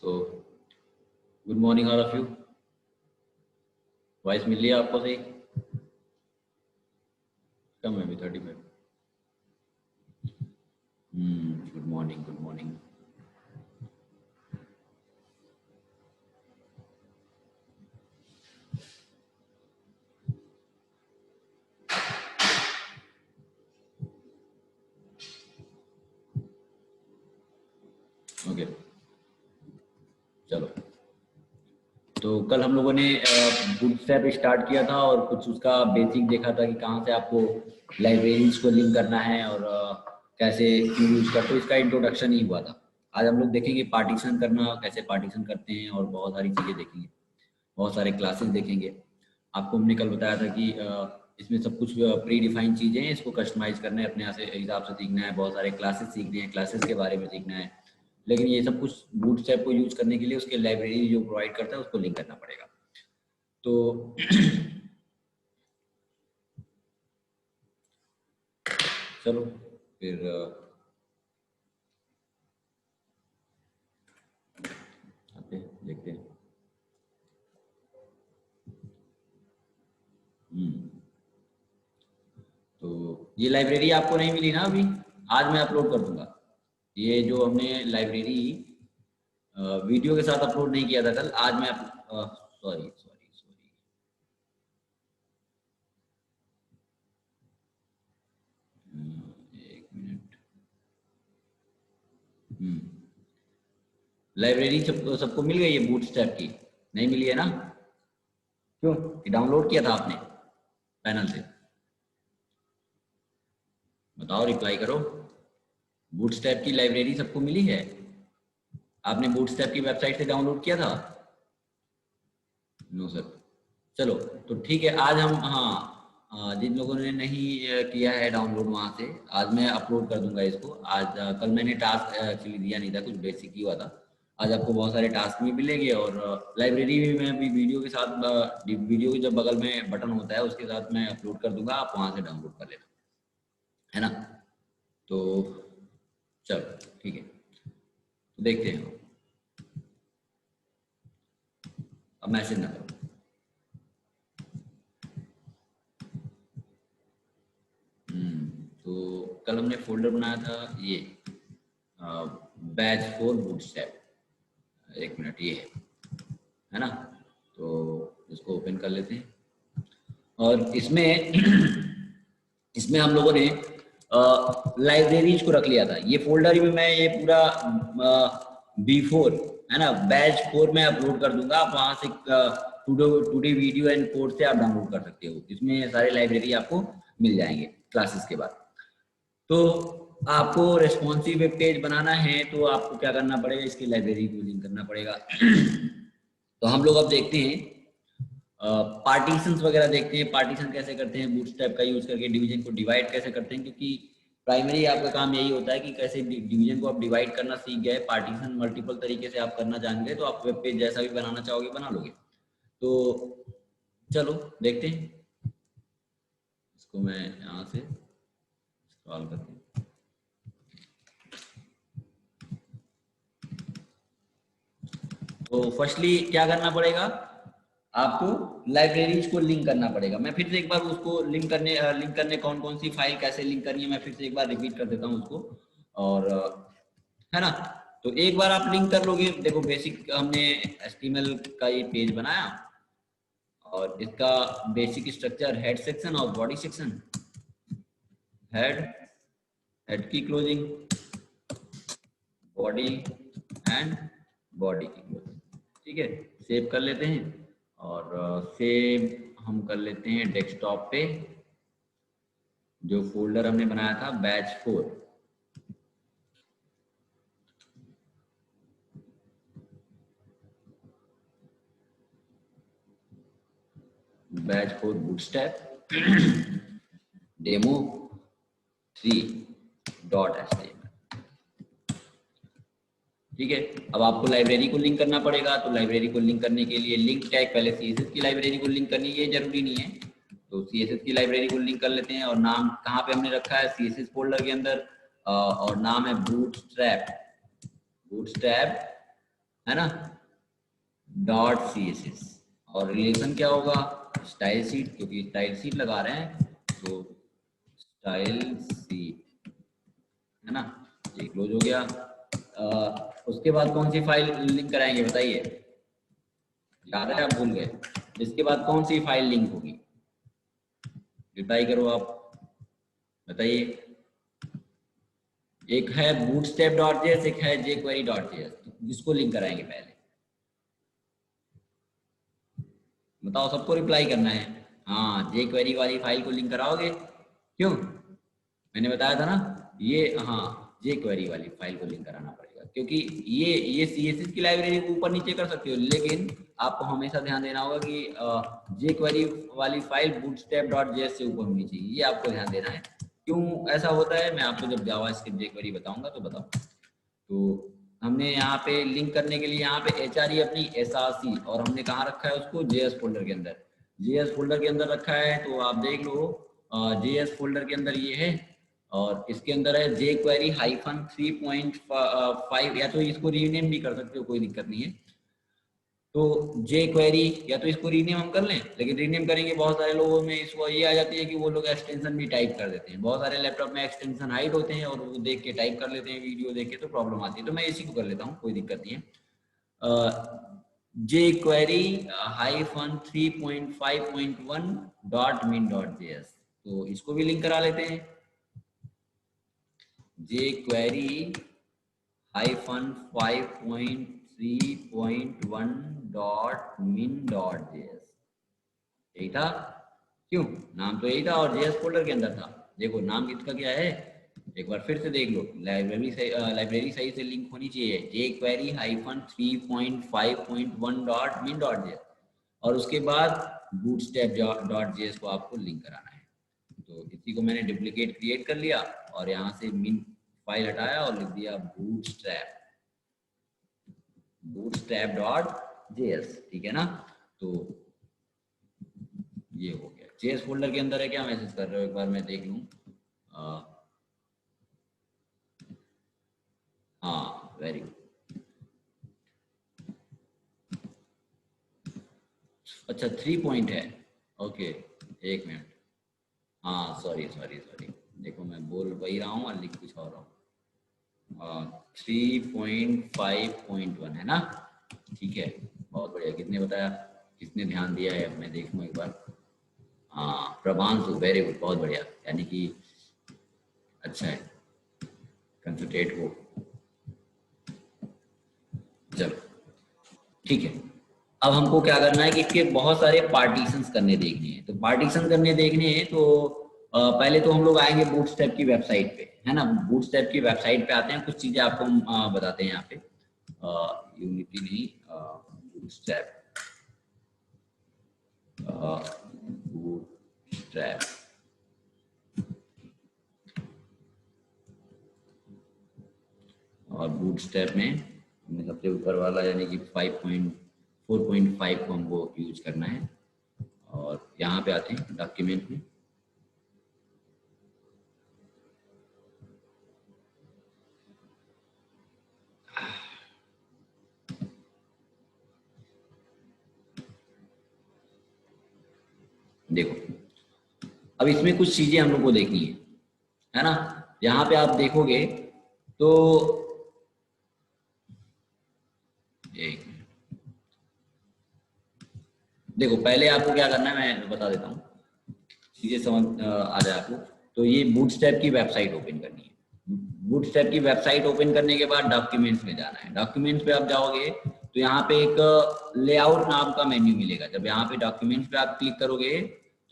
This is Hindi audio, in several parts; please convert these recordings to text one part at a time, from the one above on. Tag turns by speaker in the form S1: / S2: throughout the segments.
S1: So good morning all of you. Voice मिल रही है आपको सही? कम है अभी 35। Good morning good morning. Okay चलो, तो कल हम लोगों ने बूटस्ट्रैप स्टार्ट किया था और कुछ उसका बेसिक देखा था कि कहाँ से आपको लाइब्रेरीज को लिंक करना है और कैसे यूज करते, तो इसका इंट्रोडक्शन ही हुआ था। आज हम लोग देखेंगे पार्टीशन करना, कैसे पार्टीशन करते हैं और बहुत सारी चीज़ें देखेंगे, बहुत सारे क्लासेस देखेंगे। आपको हमने कल बताया था कि इसमें सब कुछ प्री डिफाइंड चीज़ें हैं, इसको कस्टमाइज करना है, अपने हिसाब से सीखना है, बहुत सारे क्लासेस सीखने हैं, क्लासेस के बारे में सीखना है। लेकिन ये सब कुछ बूटस्ट्रैप को यूज करने के लिए उसके लाइब्रेरी जो प्रोवाइड करता है उसको लिंक करना पड़ेगा। तो चलो फिर आते हैं, देखते हैं। तो ये लाइब्रेरी आपको नहीं मिली ना अभी, आज मैं अपलोड कर दूंगा। ये जो हमने लाइब्रेरी वीडियो के साथ अपलोड नहीं किया था कल, आज मैं सॉरी सॉरी सॉरी एक मिनट। लाइब्रेरी सबको मिल गई है बूटस्ट्रैप की? नहीं मिली है ना? क्यों? डाउनलोड किया था आपने पैनल से? बताओ, रिप्लाई करो। बूटस्ट्रैप की लाइब्रेरी सबको मिली है? आपने बूटस्ट्रैप की वेबसाइट से डाउनलोड किया था? No sir. चलो तो ठीक है, आज हम जिन लोगों ने नहीं किया है डाउनलोड वहाँ से, आज मैं अपलोड कर दूंगा इसको। आज कल मैंने टास्क एक्चुअली दिया नहीं था, कुछ बेसिक ही हुआ था। आज आपको बहुत सारे टास्क भी मिलेंगे और लाइब्रेरी भी मैं अभी वीडियो के साथ, वीडियो के जब बगल में बटन होता है उसके साथ मैं अपलोड कर दूंगा, आप वहाँ से डाउनलोड कर लेना, है ना? तो चलो ठीक है, तो देखते हैं। अब मैसेज ना करो। तो कल हमने फोल्डर बनाया था ये बैच 4 बूटस्ट्रैप। एक मिनट, ये है ना? तो इसको ओपन कर लेते हैं और इसमें इसमें हम लोगों ने लाइब्रेरीज को रख लिया था। ये फोल्डर में मैं ये पूरा B4 है ना, बैच 4 में अपलोड कर दूंगा। आप वहां से टुडे वीडियो एंड कोड से आप डाउनलोड कर सकते हो। इसमें सारे लाइब्रेरी आपको मिल जाएंगे क्लासेस के बाद। तो आपको रेस्पॉन्सिव वेब पेज बनाना है तो आपको क्या करना पड़ेगा, इसकी लाइब्रेरी को लिंक करना पड़ेगा। तो हम लोग अब देखते हैं पार्टीशंस वगैरह देखते हैं। पार्टीशन कैसे करते हैं बूटस्ट्रैप का यूज करके, डिवीजन को डिवाइड कैसे करते हैं, क्योंकि प्राइमरी आपका काम यही होता है कि कैसे डिवीजन को आप डिवाइड करना सीख गए, पार्टीशन मल्टीपल तरीके से आप करना जान गए, तो आप वेब पेज जैसा भी बनाना चाहोगे बना लोगे। तो चलो देखते हैं। इसको मैं यहाँ से स्क्रॉल करके, तो फर्स्टली क्या करना पड़ेगा, आपको लाइब्रेरीज को लिंक करना पड़ेगा। मैं फिर से एक बार उसको लिंक करने कौन कौन सी फाइल कैसे लिंक करनी है मैं फिर से एक बार रिपीट कर देता हूँ उसको, और है ना? तो एक बार आप लिंक कर लोगे। देखो बेसिक हमने HTML का ये पेज बनाया और इसका बेसिक स्ट्रक्चर हेड सेक्शन और बॉडी सेक्शन। हेड की क्लोजिंग, बॉडी एंड बॉडी की क्लोजिंग, ठीक है। सेव कर लेते हैं और सेव हम कर लेते हैं डेस्कटॉप पे, जो फोल्डर हमने बनाया था batch 4। Batch 4 bootstrap demo 3.html, ठीक है। अब आपको लाइब्रेरी को लिंक करना पड़ेगा। तो लाइब्रेरी को लिंक करने के लिए लिंक टैग, पहले CSS की लाइब्रेरी को लिंक करनी है, जरूरी नहीं है। तो CSS की लाइब्रेरी को लिंक कर लेते हैं और नाम कहाँ पे हमने रखा है, CSS फोल्डर के अंदर, और नाम है बूटस्ट्रैप है ना, डॉट CSS, और रिलेशन क्या होगा, स्टाइल शीट, क्योंकि स्टाइल शीट लगा रहे हैं तो स्टाइल शीट, है ना, ये क्लोज हो गया। उसके बाद कौन सी फाइल लिंक कराएंगे बताइए, याद है आप भूल गए, इसके बाद कौन सी फाइल लिंक होगी, रिप्लाई करो आप, बताइए। एक है bootstrap.js, एक है jQuery.js, जिसको लिंक कराएंगे पहले, बताओ, सबको रिप्लाई करना है। हाँ, jQuery वाली फाइल को लिंक कराओगे, क्यों, मैंने बताया था ना, ये हाँ jQuery वाली फाइल को लिंक कराना पड़ेगा, क्योंकि ये CSS की लाइब्रेरी को ऊपर नीचे कर सकते हो, लेकिन आपको हमेशा ध्यान देना होगा कि jQuery वाली फाइल bootstrap.js से ऊपर होनी चाहिए, ये आपको ध्यान देना है। क्यों ऐसा होता है मैं आपको जब जावास्क्रिप्ट jQuery बताऊंगा तो बताओ। तो हमने यहाँ पे लिंक करने के लिए यहाँ पे HRE अपनी SRC, और हमने कहाँ रखा है उसको, JS फोल्डर के अंदर, JS फोल्डर के अंदर रखा है, तो आप देख लो JS फोल्डर के अंदर ये है, और इसके अंदर है jQuery -3.5, या तो इसको रीनेम भी कर सकते हो, कोई दिक्कत नहीं है। तो jQuery, या तो इसको रीनेम हम कर लें, लेकिन रीनेम करेंगे बहुत सारे लोगों में इसको ये आ जाती है कि वो लोग एक्सटेंशन भी टाइप कर देते हैं, बहुत सारे लैपटॉप में एक्सटेंशन हाइड होते हैं और वो देख के टाइप कर लेते हैं, वीडियो देख के तो प्रॉब्लम आती है, तो मैं इसी को कर लेता हूँ, कोई दिक्कत नहीं है। jQuery -3.5.1.min.js, तो इसको भी लिंक करा लेते हैं, jQuery -5.3.1.min.js, यही था, क्यों, नाम तो यही था और JS फोल्डर के अंदर था। देखो नाम किसका क्या है, एक बार फिर से देख लो, लाइब्रेरी सही से लिंक होनी चाहिए, jQuery -3.5.1.min.js, और उसके बाद bootstrap.js को आपको लिंक कराना है। तो इसी को मैंने डुप्लीकेट क्रिएट कर लिया और यहाँ से min फाइल हटाया और लिख दिया bootstrap.js, ठीक है ना। तो ये हो गया, JS फोल्डर के अंदर है, क्या मैसेज कर रहे हो, एक बार मैं देख लूँ। हाँ वेरी गुड, अच्छा 3 पॉइंट है, ओके, एक मिनट, हाँ सॉरी सॉरी सॉरी, देखो मैं बोल वही रहा हूँ और लिख कुछ और रहा हूँ, 3.5.1 है ना, ठीक है, बहुत बढ़िया, किसने बताया, किसने ध्यान दिया है, मैं देखूँ एक बार, हाँ प्रभांशु, वेरी गुड, बहुत बढ़िया, यानी कि अच्छा है, कंसंट्रेट हो, चलो ठीक है। अब हमको क्या करना है कि इसके बहुत सारे पार्टीशंस करने देखने हैं, तो पार्टीशन करने देखने हैं तो पहले तो हम लोग आएंगे बूटस्ट्रैप की वेबसाइट पे, है ना, बूटस्ट्रैप की वेबसाइट पे आते हैं, कुछ चीजें आपको हम बताते हैं यहाँ पे, यूनिटी नहीं, बूटस्ट्रैप, बूटस्ट्रैप, और बूटस्ट्रैप में हमने सबसे ऊपर वाला यानी कि 5.4.5 को हमको यूज करना है, और यहाँ पे आते हैं डॉक्यूमेंट में, देखो अब इसमें कुछ चीजें हम लोग को देखनी है ना, यहाँ पे आप देखोगे तो एक देखो, पहले आपको क्या करना है मैं बता देता हूँ, चीजें समझ आ जाए आपको। तो ये बूटस्ट्रैप की वेबसाइट ओपन करनी है, बूटस्ट्रैप की वेबसाइट ओपन करने के बाद डॉक्यूमेंट्स में जाना है, डॉक्यूमेंट्स पे आप जाओगे तो यहाँ पे एक लेआउट नाम का मेन्यू मिलेगा, जब यहाँ पे डॉक्यूमेंट्स पे आप क्लिक करोगे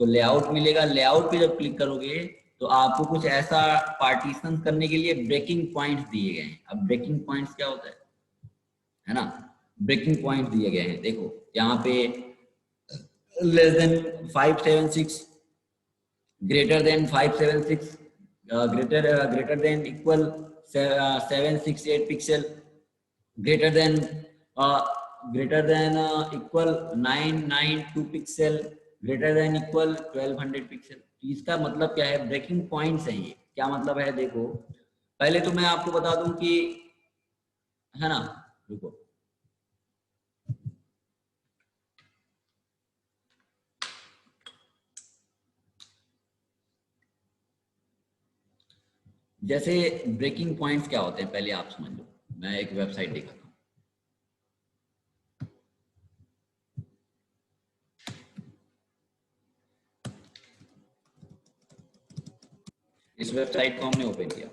S1: तो लेआउट मिलेगा, लेआउट पे जब क्लिक करोगे तो आपको कुछ ऐसा पार्टीशन करने के लिए ब्रेकिंग पॉइंट्स दिए गए हैं। अब ब्रेकिंग पॉइंट्स क्या होता है ना, ब्रेकिंग पॉइंट दिए गए हैं, देखो यहाँ पे less than 576, greater than 576, greater than equal 768 pixel, greater than uh, equal 992 pixel, greater than equal 1200 pixel। इसका मतलब क्या है, ब्रेकिंग पॉइंट्स है ये, क्या मतलब है देखो, पहले तो मैं आपको बता दूं कि, है ना, रुको, जैसे ब्रेकिंग पॉइंट्स क्या होते हैं पहले आप समझ लो। मैं एक वेबसाइट दिखाता हूँ। इस वेबसाइट को हमने ओपन किया।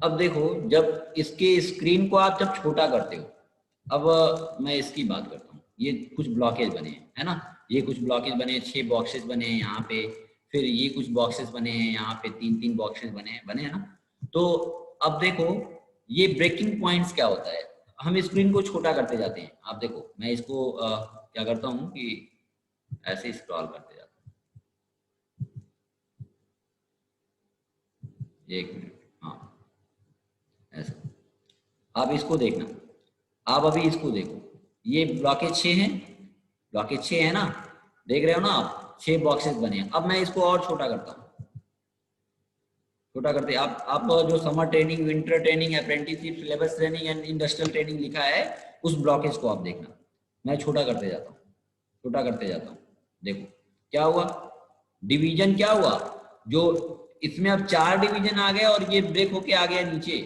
S1: अब देखो, जब इसके स्क्रीन को आप जब छोटा करते हो, अब मैं इसकी बात करता हूँ। ये कुछ ब्लॉकेज बने हैं, है ना, ये कुछ ब्लॉकेज बने, 6 बॉक्सेस बने हैं यहाँ पे, फिर ये कुछ बॉक्सेस बने हैं यहाँ पे, 3-3 बॉक्सेस बने हैं ना। तो अब देखो, ये ब्रेकिंग पॉइंट्स क्या होता है, हम स्क्रीन को छोटा करते जाते हैं। आप देखो, मैं इसको क्या करता हूँ कि ऐसे स्क्रॉल करते जाता हूँ। 1 मिनट, हाँ ऐसा। आप इसको देखना, आप अभी इसको देखो, ये ब्लॉकेज 6 हैं, ब्लॉकेज 6 है ना, देख रहे हो ना आप, 6 बॉक्सेस बने हैं। अब मैं इसको और छोटा करता हूँ, छोटा करते आप जो summer training, winter training, apprenticeship, syllabus training and industrial training लिखा है, उस ब्लॉकेज को आप देखना। मैं छोटा करते जाता हूँ, छोटा करते जाता हूँ। देखो क्या हुआ, डिवीजन क्या हुआ, जो इसमें अब 4 डिवीजन आ गए और ये ब्रेक होके आ गया नीचे,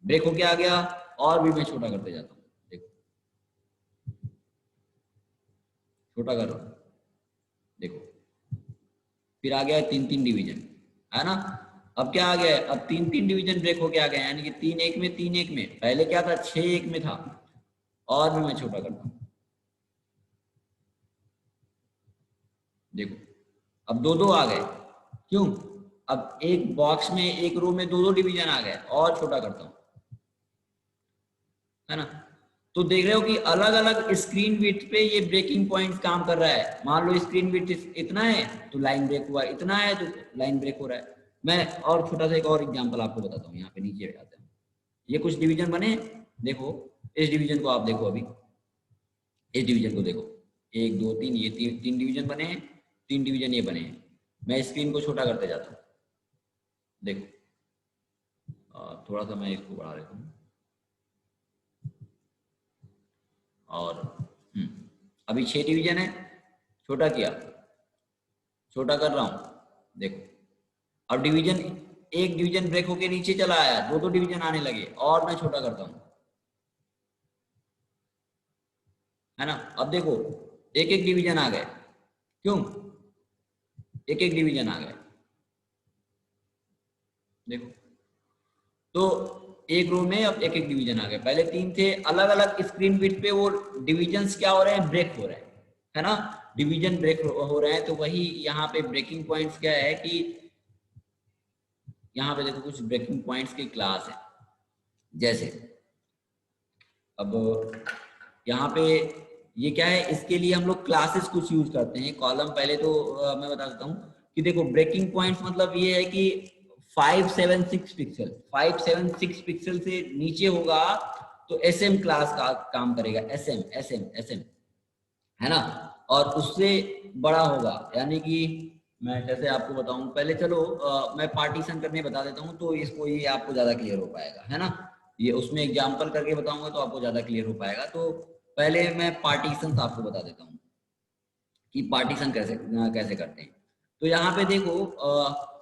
S1: ब्रेक होके आ गया। और भी मैं छोटा करते जाता हूँ, देखो छोटा कर रहा हूँ, देखो फिर आ गया 3-3 डिवीजन, है ना। अब क्या आ गया है, अब 3-3 डिवीजन ब्रेक होके आ गया, यानी कि 3-1 में, 3-1 में। पहले क्या था, 6-1 में था। और भी मैं छोटा करता हूँ, देखो अब 2-2 आ गए। क्यों, अब एक बॉक्स में, एक रो में 2-2 डिवीजन आ गए। और छोटा करता हूँ, है ना। तो देख रहे हो कि अलग अलग स्क्रीन विड्थ पे ये ब्रेकिंग पॉइंट्स काम कर रहा है। मान लो स्क्रीन विड्थ इतना है तो लाइन ब्रेक हुआ, इतना है तो लाइन ब्रेक हो रहा है। मैं और छोटा सा एक और एग्जांपल आपको बताता हूँ, यहाँ पे नीचे आते हैं। ये कुछ डिवीजन बने, देखो इस डिवीजन को आप देखो, अभी इस डिवीजन को देखो, 1 2 3, ये 3 डिवीजन बने हैं, 3 डिवीजन ये बने हैं। मैं स्क्रीन को छोटा करते जाता हूँ, देखो थोड़ा सा मैं इसको बढ़ा देता हूँ। और अभी 6 डिवीजन है, छोटा किया, छोटा कर रहा हूं, देखो अब डिवीजन, एक डिवीजन ब्रेक होके नीचे चला आया, 2-2 डिवीजन आने लगे। और मैं छोटा करता हूं, है ना। अब देखो, एक एक डिवीजन आ गए। क्यों, एक एक डिवीजन आ गए, देखो। तो एक रो में अब एक एक डिवीजन आ गए, पहले 3 थे। अलग अलग स्क्रीन विड्थ पे वो डिवीजन्स क्या हो रहे हैं, ब्रेक हो रहे हैं, है ना। डिवीजन ब्रेक हो रहे हैं। तो वही यहाँ पे ब्रेकिंग पॉइंट्स क्या है कि यहाँ पे देखो कुछ ब्रेकिंग पॉइंट्स की क्लास है। जैसे अब यहाँ पे ये क्या है, इसके लिए हम लोग क्लासेस कुछ यूज करते हैं, कॉलम। पहले तो मैं बता देता हूँ कि देखो ब्रेकिंग पॉइंट्स मतलब ये है कि 576 पिक्सल, 576 पिक्सल से नीचे होगा तो एसएम क्लास का काम करेगा। एसएम एसएम एसएम, है ना। और उससे बड़ा होगा, यानी कि मैं जैसे आपको बताऊं, पहले चलो मैं पार्टीशन करने बता देता हूं, तो इसको ये आपको ज्यादा क्लियर हो पाएगा, है ना। ये उसमें एग्जांपल करके बताऊंगा तो आपको ज्यादा क्लियर हो पाएगा। तो पहले मैं पार्टीशन आपको बता देता हूँ कि पार्टीशन कैसे कैसे करते हैं। तो यहाँ पे देखो,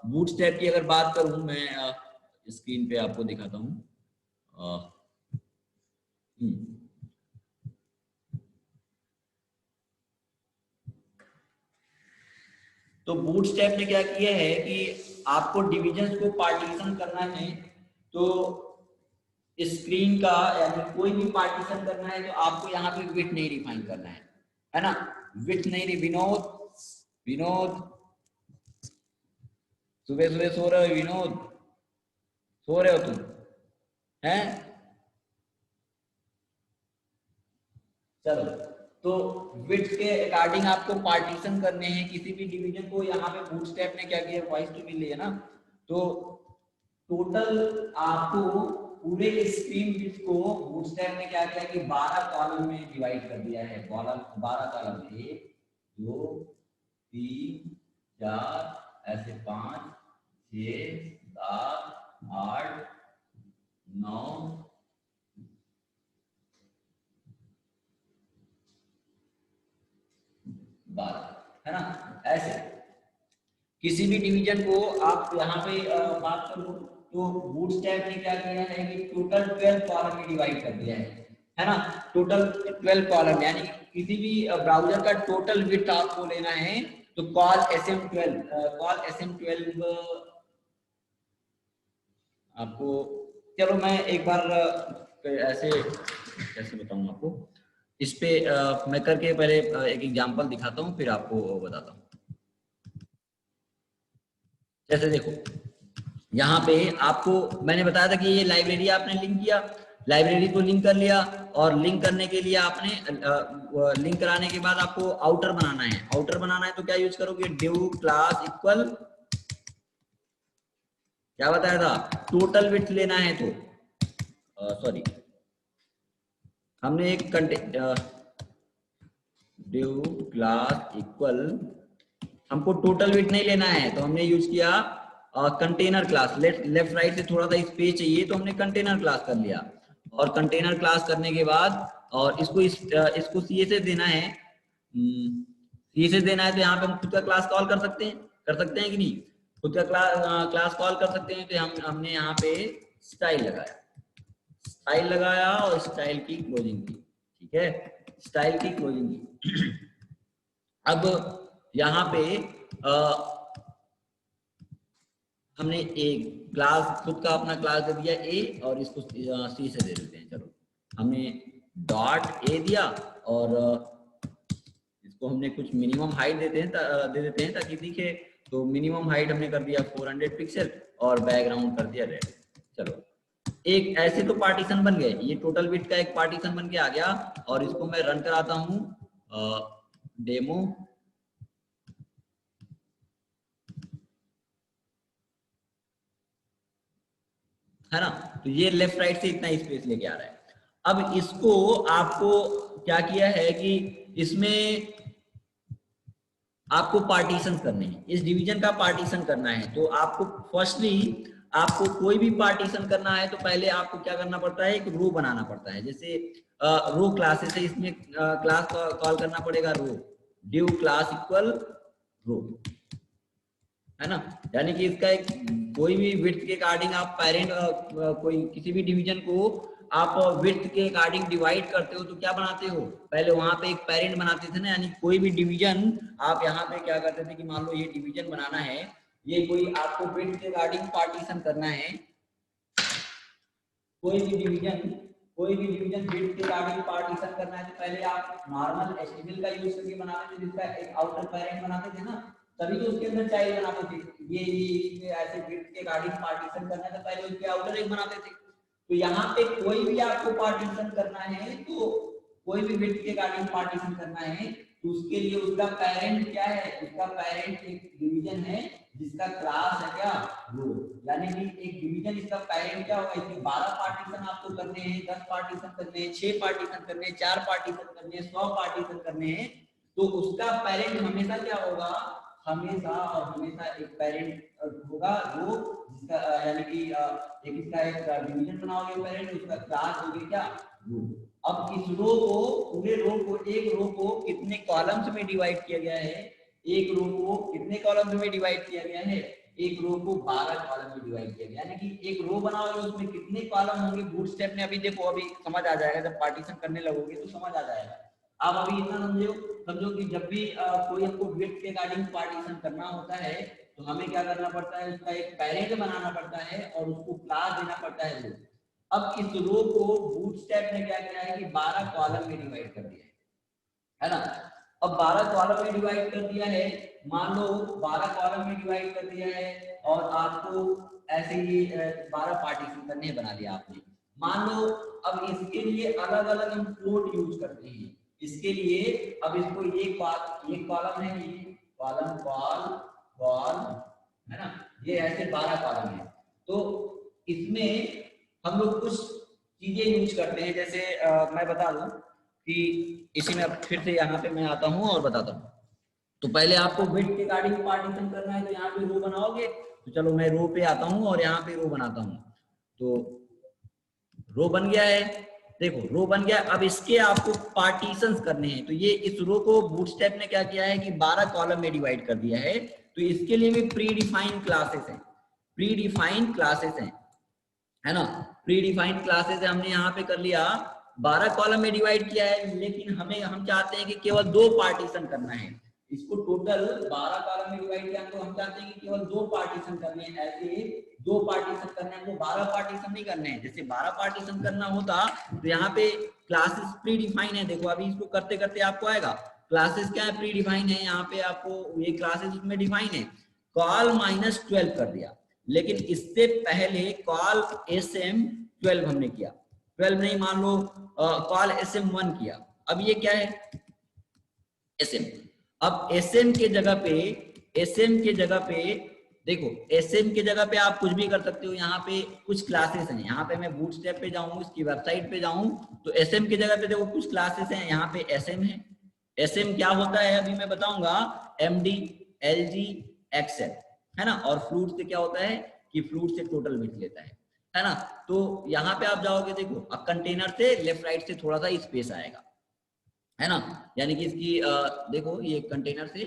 S1: बूटस्ट्रैप की अगर बात करूं मैं, स्क्रीन पे आपको दिखाता हूँ। तो बूटस्ट्रैप ने क्या किया है कि आपको डिविजन्स को पार्टीशन करना है, तो स्क्रीन का यानी कोई भी पार्टीशन करना है तो आपको यहाँ पे विड्थ नहीं डिफाइन करना है ना। विड्थ नहीं, विनोद, विनोद सुबह सुबह सो रहे हो, विनोद सो रहे हो तुम, हैं। चलो, तो विड्थ के अकॉर्डिंग आपको पार्टीशन करने हैं किसी भी डिवीजन को। यहाँ पे बूटस्ट्रैप ने क्या किया, वॉइस टू मिल है ना। तो टोटल आपको पूरे स्क्रीन विड्थ को बूटस्ट्रैप ने क्या किया कि 12 कॉलम में डिवाइड कर दिया है। कॉलम 12 कॉलम, 1 2 3 4 ऐसे 5 6 7 8 9 12, है ना। ऐसे किसी भी डिवीजन को आप यहाँ पे बात करो तो बूटस्ट्रैप ने क्या किया है कि टोटल 12 कॉलम में डिवाइड कर दिया है ना। टोटल 12 कॉलम, यानी किसी भी ब्राउजर का टोटल विड्थ आपको लेना है तो कॉल SM12 आपको, चलो मैं एक बार ऐसे कैसे बताऊं आपको, इस पे मैं करके पहले एक एग्जांपल दिखाता हूं फिर आपको बताता हूं। जैसे देखो यहाँ पे आपको मैंने बताया था कि ये लाइब्रेरी आपने लिंक किया, लाइब्रेरी को लिंक कर लिया और लिंक करने के लिए आपने लिंक कराने के बाद आपको आउटर बनाना है। आउटर बनाना है तो क्या यूज करोगे, div क्लास इक्वल, क्या बताया था, टोटल विड्थ लेना है तो सॉरी हमने एक div क्लास इक्वल, हमको टोटल विड्थ नहीं लेना है तो हमने यूज किया कंटेनर क्लास। लेफ्ट राइट से थोड़ा सा स्पेस चाहिए तो हमने कंटेनर क्लास कर लिया, और कंटेनर क्लास करने के बाद और इसको CSS देना है, CSS देना है तो यहाँ पे हम खुद का क्लास कॉल कर सकते हैं कि नहीं, खुद का क्लास कॉल कर सकते हैं। तो हमने यहाँ पे स्टाइल लगाया और स्टाइल की क्लोजिंग की, ठीक है, स्टाइल की क्लोजिंग की। अब यहाँ पे हमने एक क्लास खुद का अपना क्लास दे दिया ए, और इसको C से दे देते हैं। चलो हमने डॉट ए दिया और इसको हमने कुछ मिनिमम हाइट दे देते हैं ताकि दिखे। तो मिनिमम हाइट हमने कर दिया 400 पिक्सल और बैकग्राउंड कर दिया रेड। चलो एक ऐसे तो पार्टीशन बन गए, ये टोटल विड्थ का एक पार्टीशन बन के आ गया, और इसको मैं रन कराता हूँ डेमो, है ना। तो ये लेफ्ट राइट से इतना स्पेस लेके आ रहा है। अब इसको आपको क्या किया है कि इसमें आपको पार्टीशन करने हैं, इस डिवीजन का पार्टीशन करना है। तो आपको फर्स्टली आपको कोई भी पार्टीशन करना है तो पहले आपको क्या करना पड़ता है, एक रो बनाना पड़ता है। जैसे रो क्लासेस है, इसमें क्लास कॉल करना पड़ेगा रो, div क्लास इक्वल रो, है ना। यानी कि इसका एक कोई भी विड्थ के अकॉर्डिंग आप पेरेंट कोई किसी भी डिवीजन को आप विड्थ के अकॉर्डिंग डिवाइड करते हो तो क्या बनाते हो, पहले वहां पे एक पेरेंट बनाते थे ना। यानी कोई भी डिवीजन आप यहाँ पे क्या करते थे कि मान लो ये डिवीजन बनाना है, ये कोई आपको विड्थ के अकॉर्डिंग पार्टीशन करना है, कोई भी डिवीजन विड्थ के अकॉर्डिंग पार्टीशन करना है तो पहले आप नॉर्मल HTML का यूज करके बनाते थे, जिसका एक आउटर पेरेंट बनाते थे ना, तभी तो उसके अंदर चाइल्ड बनाते थे। ये ऐसे विड्थ के अकॉर्डिंग पार्टीशन करना है तो पहले उसके आउटर एक बनाते थे। तो यहाँ पे कोई भी आपको पार्टीशन करना है, तो कोई भी विड्थ के अकॉर्डिंग पार्टीशन करना है तो उसके लिए उसका पेरेंट क्या है, उसका पेरेंट एक डिवीजन है जिसका क्लास है क्या, रो। यानी कि एक डिवीजन इसका पेरेंट क्या होगा, इसके 12 पार्टीशन आपको करने हैं, 10 पार्टीशन करने हैं, 6 पार्टीशन करने हैं, 4 पार्टीशन करने हैं, 100 पार्टीशन करने हैं, तो उसका पेरेंट हमेशा क्या होगा, हमेशा और हमेशा एक पेरेंट होगा रो, जिसका यानी कि एक इसका एक डिवीजन बनाओगे पेरेंट, उसका क्लास होगी क्या, रो। अब इस रो को, पूरे रो को, एक रो को कितने कॉलम्स में डिवाइड किया गया है, एक रो को कितने कॉलम्स में डिवाइड किया गया है, एक रो को 12 कॉलम में डिवाइड किया गया। यानी कि एक रो बनाओगे उसमें कितने कॉलम होंगे, बूटस्ट्रैप ने अभी देखो, अभी समझ आ जाएगा, जब पार्टीशन करने लगोगे तो समझ आ जाएगा। आप अभी इतना समझो कि जब भी कोई हमको विड्थ के अकॉर्डिंग पार्टीशन करना होता है तो हमें क्या करना पड़ता है, उसका एक पेरेंट बनाना पड़ता है और उसको क्लास देना पड़ता है रो। अब इस रो को बूटस्ट्रैप ने क्या किया है कि 12 कॉलम में डिवाइड कर दिया है ना। अब 12 कॉलम में डिवाइड कर दिया है, मान लो 12 कॉलम में डिवाइड कर दिया है और आपको ऐसे ही 12 पार्टीशन करने बना दिया आपने। मान लो अब इसके लिए अलग अलग हम कोड यूज करते हैं। इसके लिए अब इसको एक कॉलम है, ये कॉलम कॉल है ना, ये ऐसे 12 कॉलम है। तो इसमें हम लोग कुछ चीजें यूज करते हैं, जैसे मैं बता दूं कि इसी में अब फिर से यहाँ पे मैं आता हूँ और बताता हूँ। तो पहले आपको विड्थ के अकॉर्डिंग पार्टीशन करना है, तो यहाँ पे रो बनाओगे। तो चलो मैं रो पे आता हूँ और यहाँ पे रो बनाता हूँ। तो रो बन गया है, देखो रो बन गया। अब इसके आपको पार्टीशंस करने हैं। तो ये इस रो को बूटस्ट्रैप ने क्या किया है कि 12 कॉलम में डिवाइड कर दिया है। तो इसके लिए भी प्री डिफाइंड क्लासेस हैं, प्री डिफाइंड क्लासेस हैं, है ना। प्री डिफाइंड क्लासेस है, हमने यहाँ पे कर लिया 12 कॉलम में डिवाइड किया है, लेकिन हम चाहते हैं कि केवल 2 पार्टीशन करना है। इसको टोटल 12 कॉलम में डिवाइड किया, तो हम चाहते हैं कि केवल 2 पार्टीशन करने हैं। ऐसे 2 पार्टीशन करने हैं, तो 12 पार्टीशन नहीं करने हैं। जैसे 12 पार्टीशन करना होता तो यहाँ पे क्लासेस प्री डिफाइन है। देखो अभी इसको करते करते आपको आएगा क्लासेस क्या है, प्री डिफाइन है। यहाँ पे आपको ये क्लासेस उसमें डिफाइन है। कॉल -12 कर दिया, लेकिन इससे पहले कॉल SM12 हमने किया, 12 नहीं मान लो कॉल SM1 किया। अब ये क्या है SM। अब SM के जगह पे, SM के जगह पे देखो, SM के जगह पे आप कुछ भी कर सकते हो। यहाँ पे कुछ क्लासेस हैं, यहाँ पे मैं बूटस्ट्रैप पे जाऊँ, इसकी वेबसाइट पे जाऊँ, तो SM की जगह पे देखो कुछ क्लासेस हैं। यहाँ पे SM है। SM क्या होता है अभी मैं बताऊंगा, MD, LG, एक्सेल, है ना। और फ्लूट से क्या होता है कि फ्लूट से टोटल बिट लेता है ना। तो यहाँ पे आप जाओगे, देखो अब कंटेनर से लेफ्ट राइट से थोड़ा सा स्पेस आएगा, है ना। यानी कि इसकी देखो ये कंटेनर से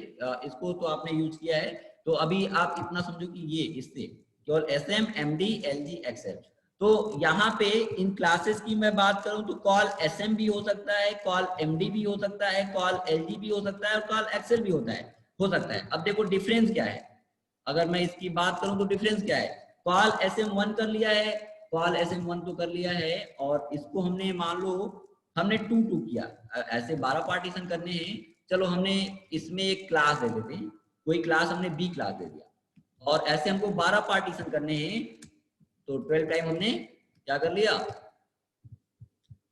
S1: इसको तो आपने यूज किया है। तो अभी आप इतना समझो कि ये इससे केवल SM, MD, LG, एक्सेल। तो यहाँ पे इन क्लासेस की मैं बात करूं तो कॉल SM भी हो सकता है, कॉल MD भी हो सकता है, कॉल LG भी हो सकता है, और कॉल एक्सेल भी हो सकता है। अब देखो डिफरेंस क्या है, अगर मैं इसकी बात करूं तो डिफरेंस क्या है। कॉल SM1 कर लिया है, कॉल SM1 तो कर लिया है, और इसको हमने मान लो हमने 2 किया। ऐसे 12 पार्टीशन करने हैं। चलो हमने इसमें एक क्लास दे देते हैं, कोई क्लास हमने B क्लास दे दिया, और ऐसे हमको 12 पार्टीशन करने हैं। तो 12 टाइम हमने क्या कर लिया,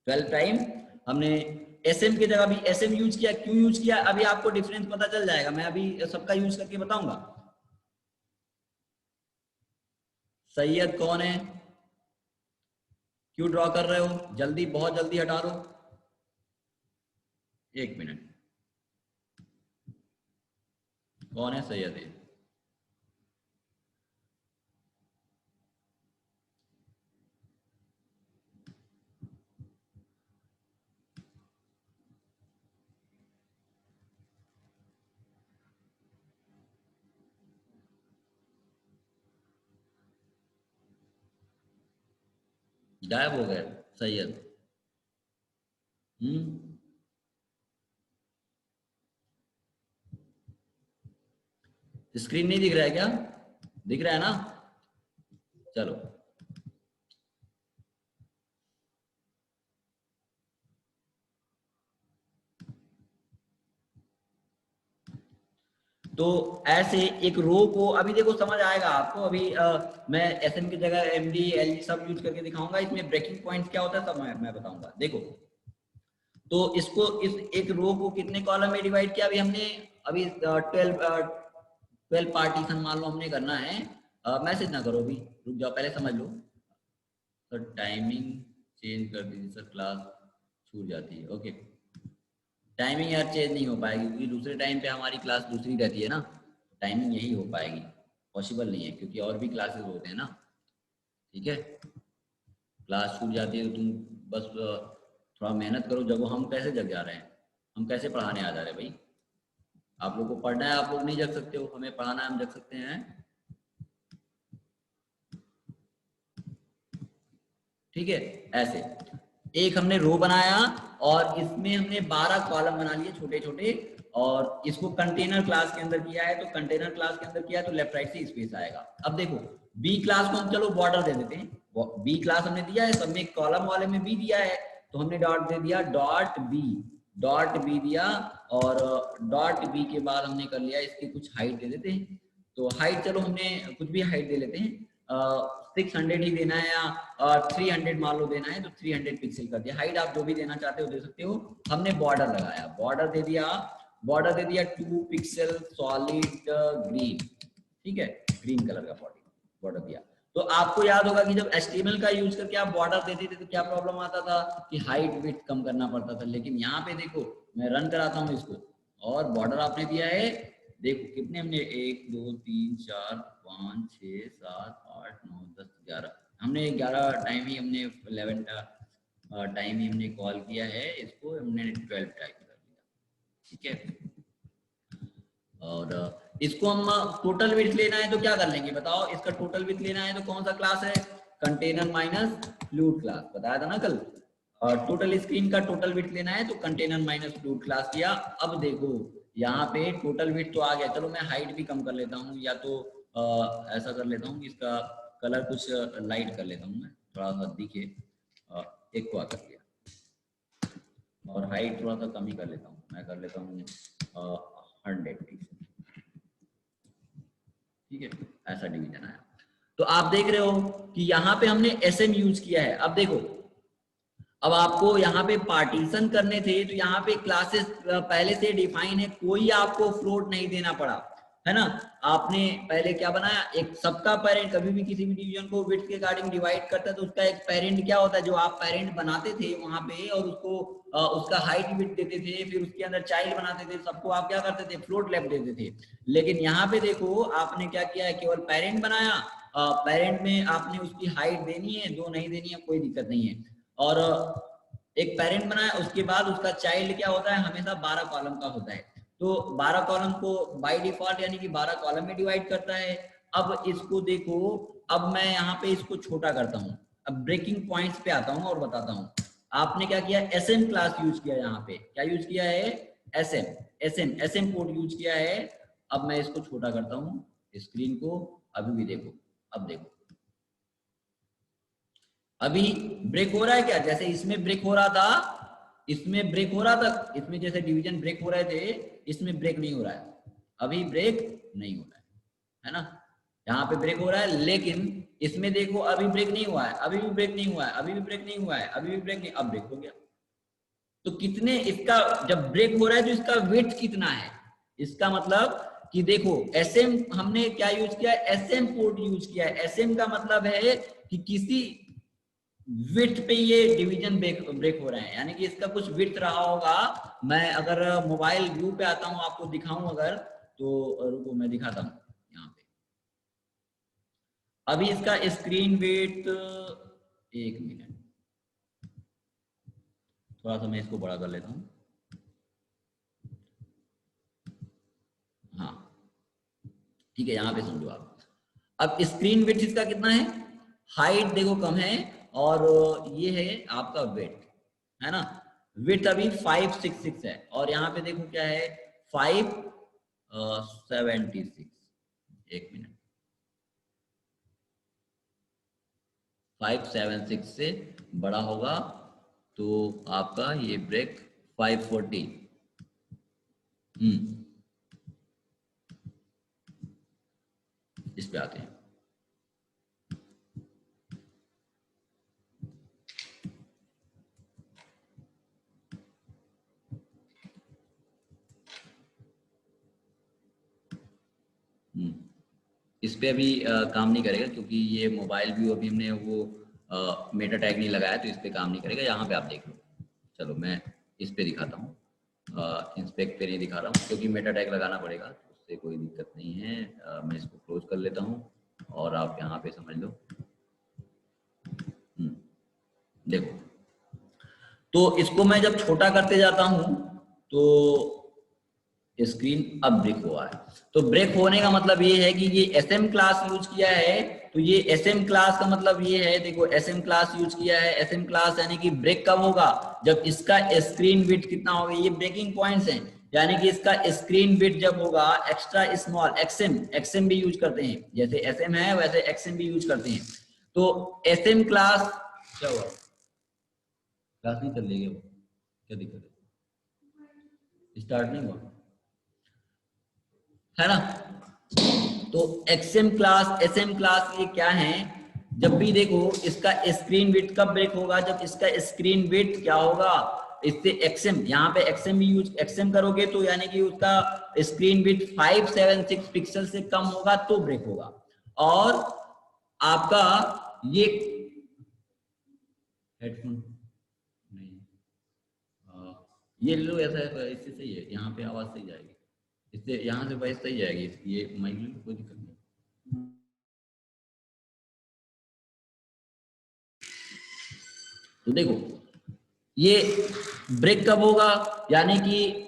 S1: 12 टाइम हमने SM की जगह भी SM यूज किया। क्यों यूज किया, अभी आपको डिफरेंस पता चल जाएगा, मैं अभी सबका यूज करके बताऊंगा। सैयद कौन है, क्यों ड्रॉ कर रहे हो, जल्दी बहुत जल्दी हटा दो, 1 मिनट। कौन है सैयद है, गायब हो गए सैयद। स्क्रीन नहीं दिख रहा है क्या, दिख रहा है ना, चलो। तो ऐसे एक रो को अभी देखो समझ आएगा आपको। अभी मैं SM की जगह MD, LG सब यूज करके दिखाऊंगा। इसमें ब्रेकिंग पॉइंट क्या होता है सब मैं बताऊंगा। देखो तो इसको इस एक रो को कितने कॉलम में डिवाइड किया, अभी हमने अभी 12 पार्टीशन मान लो हमने करना है। मैसेज ना करो अभी, रुक जाओ पहले समझ लो। सर टाइमिंग चेंज कर दीजिए सर, क्लास छूट जाती है। ओके, टाइमिंग यार चेंज नहीं हो पाएगी, क्योंकि दूसरे टाइम पे हमारी क्लास दूसरी रहती है ना। टाइमिंग यही हो पाएगी, पॉसिबल नहीं है, क्योंकि और भी क्लासेस होते हैं ना। ठीक है, क्लास छूट जाती है तो तुम बस थोड़ा मेहनत करो, जगो। हम कैसे जग जा रहे हैं, हम कैसे पढ़ाने आ जा रहे हैं भाई। आप लोग को पढ़ना है, आप लोग नहीं जग सकते हो, हमें पढ़ाना है, हम जग सकते हैं। ठीक है, ऐसे एक हमने रो बनाया, और इसमें हमने 12 कॉलम बना लिए छोटे छोटे, और इसको कंटेनर क्लास के अंदर किया है। तो कंटेनर क्लास के अंदर किया है तो लेफ्ट राइट से स्पेस आएगा। अब देखो बी क्लास को हम चलो बॉर्डर दे देते हैं। बी क्लास हमने दिया है, सब में कॉलम वाले में बी दिया है, तो हमने डॉट दे दिया, डॉट बी दिया। और डॉट बी के बाद हमने कर लिया इसकी कुछ हाइट दे देते हैं। तो हाइट चलो हमने कुछ भी हाइट दे लेते हैं, 600 ही देना है, या 300 मान लो देना है, तो 300 पिक्सल कर दिया। हाइट आप जो भी देना चाहते हो दे सकते हो। हमने बॉर्डर लगाया, बॉर्डर दे दिया 2 पिक्सल सॉलिड ग्रीन। ठीक है, ग्रीन कलर का बॉर्डर दिया। तो आपको याद होगा कि जब HTML का यूज करके आप बॉर्डर देते थे तो क्या प्रॉब्लम आता था कि हाइट विड्थ कम करना पड़ता था, लेकिन यहाँ पे देखो मैं रन कराता हूँ इसको और बॉर्डर आपने दिया है, देखो कितने हमने 1 2 3 4 5 6 7 8 9 10 11 हमने 11 टाइम ही हमने 11 टाइम ही हमने कॉल किया है इसको, हमने 12 टाइप कर लिया, ठीक है। और इसको हम टोटल विड्थ लेना है तो क्या कर लेंगे बताओ, इसका टोटल विड्थ लेना है तो कौन सा क्लास है, कंटेनर माइनस फ्लूइड क्लास, बताया था ना कल। और टोटल स्क्रीन का टोटल विड्थ लेना है तो कंटेनर माइनस फ्लूइड क्लास किया। अब देखो यहाँ पे टोटल विड्थ तो आ गया, चलो मैं हाइट भी कम कर लेता हूँ, या तो ऐसा कर लेता हूँ कि इसका कलर कुछ लाइट कर लेता हूँ मैं, थोड़ा सा दिखे, एक को कर लिया, और हाइट थोड़ा सा कम ही कर लेता हूँ, मैं कर लेता हूँ 100, ठीक है। ऐसा डिवीजन आया। तो आप देख रहे हो कि यहाँ पे हमने SM यूज किया है। अब देखो, अब आपको यहाँ पे पार्टीशन करने थे तो यहाँ पे क्लासेस पहले से डिफाइन है, कोई आपको फ्लोट नहीं देना पड़ा, है ना। आपने पहले क्या बनाया, एक सबका पेरेंट, कभी भी किसी भी डिवीजन को विड्थ के अकॉर्डिंग डिवाइड करता है तो उसका एक पेरेंट क्या होता है, जो आप पेरेंट बनाते थे वहां पे, और उसको उसका हाइट विड्थ देते थे, फिर उसके अंदर चाइल्ड बनाते थे, सबको आप क्या करते थे, फ्लोट लेफ्ट देते थे। लेकिन यहाँ पे देखो आपने क्या किया है, केवल पेरेंट बनाया, पेरेंट में आपने उसकी हाइट देनी है, 2 नहीं देनी है, कोई दिक्कत नहीं है। और एक पेरेंट बनाया, उसके बाद उसका चाइल्ड क्या होता है, हमेशा 12 कॉलम का होता है, तो 12 कॉलम को बाय डिफॉल्ट यानी कि 12 कॉलम में डिवाइड करता है। अब इसको देखो, अब मैं यहाँ पे इसको छोटा करता हूँ, अब ब्रेकिंग पॉइंट्स पे आता हूँ और बताता हूँ। आपने क्या किया, SM क्लास यूज किया, यहाँ पे क्या यूज किया है, SM कोड यूज किया है। अब मैं इसको छोटा करता हूँ स्क्रीन को, अभी भी देखो, अब देखो अभी ब्रेक हो रहा है क्या, जैसे इसमें ब्रेक हो रहा था, इसमें ब्रेक हो रहा था, इसमें जैसे डिवीजन ब्रेक हो रहे थे, इसमें ब्रेक नहीं हो रहा है, अभी ब्रेक नहीं हो रहा है ना। यहाँ पे ब्रेक हो रहा है, लेकिन इसमें देखो अभी ब्रेक नहीं हुआ है, अभी भी ब्रेक नहीं हुआ है, अभी भी ब्रेक नहीं हुआ है, अभी भी ब्रेक नहीं, अब ब्रेक हो गया। तो कितने, इसका जब ब्रेक हो रहा है तो इसका वेट कितना है, इसका मतलब कि देखो SM हमने क्या यूज किया है, SM कोड यूज किया है। SM का मतलब है कि किसी विड्थ पे ये डिवीजन ब्रेक हो रहे हैं, यानी कि इसका कुछ विड्थ रहा होगा। मैं अगर मोबाइल व्यू पे आता हूं, आपको दिखाऊं अगर, तो रुको मैं दिखाता हूं यहाँ पे। अभी इसका स्क्रीन विड्थ, 1 मिनट, थोड़ा सा मैं इसको बड़ा कर लेता हूं। हाँ ठीक है, यहाँ पे समझो आप। अब स्क्रीन विड्थ इसका कितना है, हाइट देखो कम है, और ये है आपका वेट, है ना। विड्थ अभी 566 है, और यहाँ पे देखो क्या है, 576, एक मिनट, 576 से बड़ा होगा तो आपका ये ब्रेक 540, इस पे आते हैं। इस पे अभी काम नहीं करेगा, क्योंकि ये मोबाइल व्यू अभी हमने वो मेटा टैग नहीं लगाया, तो इस पे काम नहीं करेगा। यहाँ पे आप देख लो, चलो मैं इस पे दिखाता हूँ, इंस्पेक्ट पे नहीं दिखा रहा हूँ क्योंकि मेटा टैग लगाना पड़ेगा, उससे कोई दिक्कत नहीं है। मैं इसको क्लोज कर लेता हूँ और आप यहाँ पे समझ लो। देखो, तो इसको मैं जब छोटा करते जाता हूँ तो स्क्रीन अब ब्रेक हुआ है। तो ब्रेक होने का मतलब ये है कि ये SM क्लास यूज किया है, तो ये SM क्लास का मतलब ये है, देखो SM क्लास यूज किया है। SM क्लास यानी कि ब्रेक कब होगा, जब इसका स्क्रीन विड्थ कितना होगा, ये ब्रेकिंग पॉइंट्स हैं, यानी कि इसका स्क्रीन विड्थ जब होगा एक्स्ट्रा स्मॉल, XM भी यूज करते हैं, जैसे SM है वैसे XM भी यूज करते हैं। तो SM क्लास, क्या हुआ, क्लास नहीं चल रही है, वो क्या दिक्कत है, स्टार्ट नहीं हुआ है ना। तो XM क्लास SM क्लास ये क्या है, जब भी देखो इसका स्क्रीन विड्थ कब ब्रेक होगा, जब इसका स्क्रीन विड्थ क्या होगा, इससे XM, यहाँ पे XM भी यूज XM करोगे तो यानी कि उसका स्क्रीन विड्थ 576 पिक्सल से कम होगा तो ब्रेक होगा। और आपका ये हेडफोन नहीं, ये लो, ऐसा इससे सही है, यहाँ पे आवाज सही जाएगी, इससे यहाँ से वॉइस सही जाएगी, ये माइक लो, कोई दिक्कत नहीं। तो देखो ये ब्रेक कब होगा, यानी कि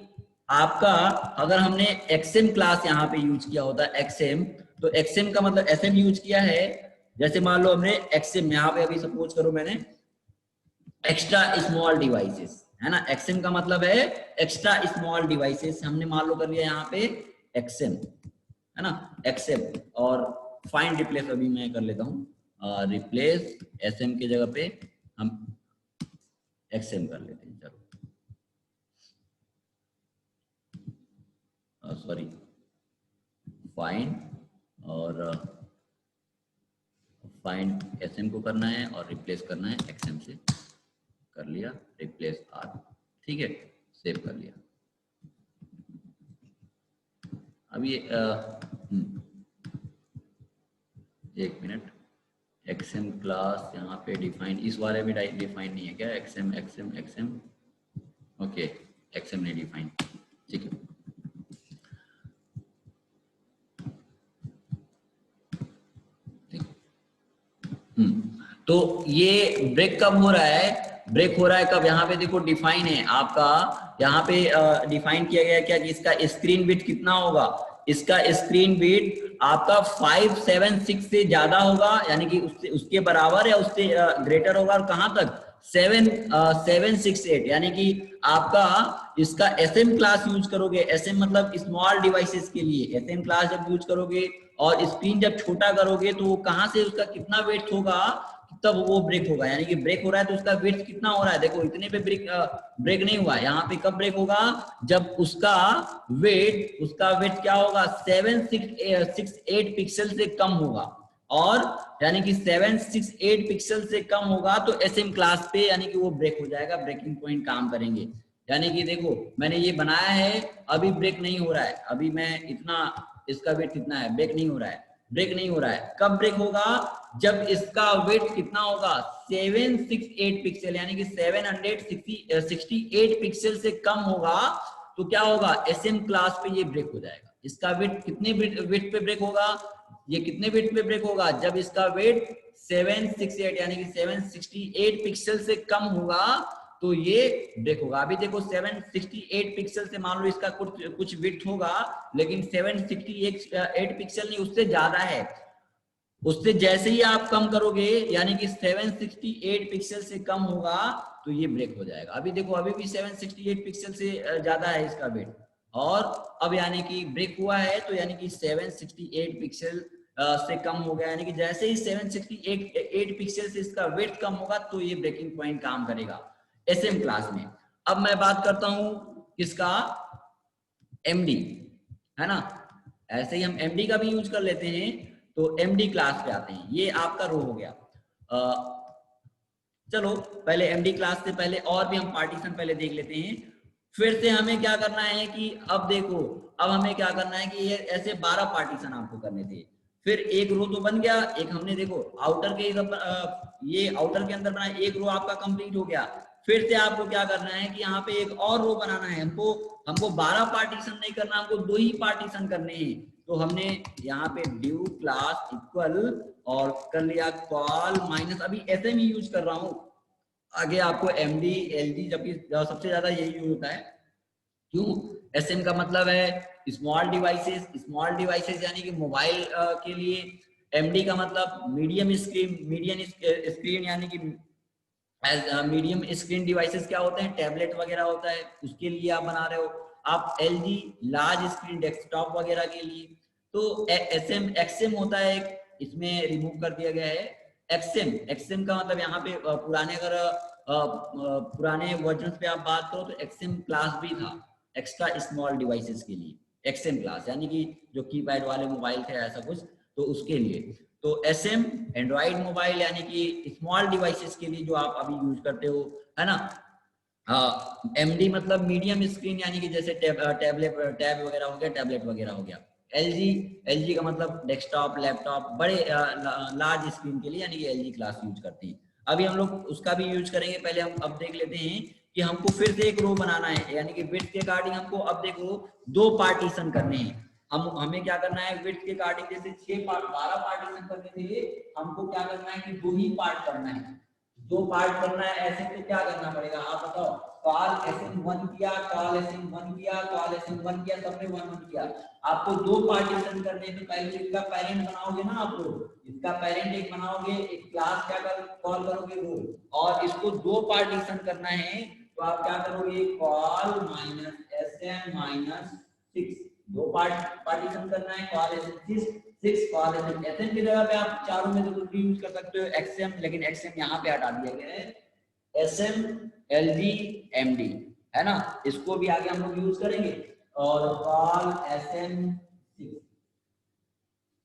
S1: आपका अगर हमने एक्सएम क्लास यहाँ पे यूज किया होता है, एक्सएम, तो एक्सएम का मतलब एसएम यूज किया है। जैसे मान लो हमने एक्सएम यहाँ पे अभी सपोज करो मैंने एक्स्ट्रा स्मॉल डिवाइसेस, है ना, एक्सएम का मतलब है एक्स्ट्रा स्मॉल डिवाइसेस, हमने मान लो कर लिया यहाँ पे एक्सएम, है ना, एक्सएम। और फाइंड रिप्लेस अभी मैं कर लेता हूँ, रिप्लेस एसएम की जगह पे हम एक्सएम कर लेते हैं, चलो सॉरी, फाइंड और फाइंड एसएम को करना है और रिप्लेस करना है एक्सएम से, कर लिया, रिप्लेस आर, ठीक है, सेव कर लिया। अब ये एक मिनट, एक्सएम क्लास यहाँ पे डिफाइन, इस वाले में डिफाइन नहीं है क्या, XM XM XM, okay, XM नहीं डिफाइन, ठीक है। तो ये ब्रेक कब हो रहा है, ब्रेक हो रहा है कब, यहाँ पे देखो डिफाइन है आपका, यहाँ पे डिफाइन किया गया क्या कि इसका स्क्रीन बिट कितना होगा, इसका स्क्रीन बिट आपका 576 से ज्यादा होगा, यानी कि उससे उसके बराबर या उससे ग्रेटर होगा, और कहां तक 768, यानी कि आपका इसका एसएम क्लास यूज करोगे, एसएम मतलब स्मॉल डिवाइसेस के लिए एसएम क्लास जब यूज करोगे और स्क्रीन जब छोटा करोगे तो कहां से उसका कितना वेट होगा तब वो ब्रेक होगा, यानी कि ब्रेक हो रहा है तो उसका वेट कितना हो रहा है, देखो इतने पे ब्रेक नहीं हुआ, यहाँ पे कब ब्रेक होगा, जब उसका वेट क्या होगा 768 पिक्सल से कम होगा, और यानी कि 768 पिक्सल से कम होगा तो एसएम क्लास पे यानी कि वो ब्रेक हो जाएगा, ब्रेकिंग पॉइंट काम करेंगे। यानी कि देखो मैंने ये बनाया है, अभी ब्रेक नहीं हो रहा है, अभी मैं इतना, इसका वेट कितना है, ब्रेक नहीं हो रहा है, ब्रेक नहीं हो रहा है, कब ब्रेक होगा, जब इसका वेट कितना होगा 768 पिक्सल, यानी कि 768 पिक्सल से कम होगा, तो क्या होगा एसएम क्लास पे ये ब्रेक हो जाएगा। इसका वेट कितने वेट पे ब्रेक होगा, ये कितने वेट पे ब्रेक होगा, जब इसका वेट 768 यानी कि 768 पिक्सल से कम होगा तो ये ब्रेक होगा। अभी देखो 768 पिक्सल से मान लो इसका कुछ विड्थ होगा, लेकिन 768 पिक्सल नहीं, उससे ज्यादा है, उससे जैसे ही आप कम करोगे यानी कि 768 पिक्सल से कम होगा तो ये ब्रेक हो जाएगा। अभी देखो अभी भी 768 पिक्सल से ज्यादा है इसका वेट, और अब यानी कि ब्रेक हुआ है तो यानी कि 768 पिक्सल से कम हो गया, यानी कि जैसे ही 768 पिक्सल से इसका वेट कम होगा तो ये ब्रेकिंग पॉइंट काम करेगा एसएम क्लास में। अब मैं बात करता हूं किसका, एमडी, है ना, ऐसे ही हम एमडी का भी यूज कर लेते हैं, तो एमडी क्लास पे आते हैं, ये आपका रो हो गया। चलो पहले एमडी क्लास से पहले और भी हम पार्टीशन पहले देख लेते हैं, फिर से हमें क्या करना है कि अब देखो अब हमें क्या करना है कि ये ऐसे 12 पार्टीशन आपको करने थे, फिर एक रो तो बन गया, एक हमने देखो आउटर के ये आउटर के अंदर बनाया, एक रो आपका कंप्लीट हो गया, फिर से आपको क्या करना है कि यहाँ पे एक और रो बनाना है, हमको 12 पार्टीशन नहीं करना, हमको 2 ही पार्टीशन करने हैं। तो हमने यहाँ पे ड्यू क्लास इक्वल और कर लिया कॉल माइनस, अभी ऐसे में यूज कर रहा हूँ, आगे आपको एमडी एलडी जबकि सबसे ज्यादा यही यूज होता है। क्यों, एसएम का मतलब है स्मॉल डिवाइसेस यानी कि मोबाइल के लिए, एमडी का मतलब मीडियम स्क्रीन यानी कि मीडियम स्क्रीन डिवाइसेस क्या होते हैं, टैबलेट वगैरह होता है, उसके लिए आप बना रहे हो, आप एलजी लार्ज स्क्रीन डेस्कटॉप वगैरह के लिए। तो एसएम एक्सएम होता है एक, इसमें रिमूव कर दिया गया है एक्सएम का मतलब यहाँ पे पुराने अगर पुराने वर्जन पे आप बात करो तो एक्सएम क्लास भी था एक्स्ट्रा स्मॉल डिवाइसेस के लिए, एक्सएम क्लास यानी कि जो कीपैड वाले मोबाइल थे ऐसा कुछ, तो उसके लिए। तो एसएम एंड्रॉइड मोबाइल यानी कि स्मॉल डिवाइसेस के लिए जो आप अभी यूज करते हो, है ना। एमडी मतलब मीडियम स्क्रीन यानी कि जैसे टैब वगैरह हो गया, टैबलेट वगैरह हो गया, एलजी का मतलब डेस्कटॉप, लैपटॉप, बड़े लार्ज स्क्रीन के लिए यानी कि एलजी क्लास यूज करती है। अभी हम लोग उसका भी यूज करेंगे। पहले हम अब देख लेते हैं कि हमको फिर से एक रो बनाना है, यानी कि विड्थ के अकॉर्डिंग हमको अब देखो 2 पार्टीशन करने हैं। हमें क्या करना है, विड्थ के अकॉर्डिंग जैसे 12 पार्टीशन करने थे, हमको क्या करना है कि 2 ही पार्ट करना है, 2 पार्ट करना है। ऐसे तो क्या करना पड़ेगा आप बताओ, कॉल sn1 किया, कॉल sn1 किया, कॉल sn1 किया, सबने 1 1 किया। आपको 2 पार्टीशन करने तो पहले इसका पेरेंट बनाओगे ना आप लोग, इसका पेरेंट एक बनाओगे, एक क्लास क्या कॉल करोगे वो, और इसको 2 पार्टीशन करना है तो आप क्या करोगे, call minus sn minus 6, 2 partition करना है, कॉल sn 6 कॉल sn की जगह पे आप चारों में से कुछ भी यूज कर सकते हो, xm, लेकिन xm यहाँ पे हटा दिया गया है, sm lg md है ना, इसको भी आगे हम लोग यूज करेंगे। और कॉल sm6,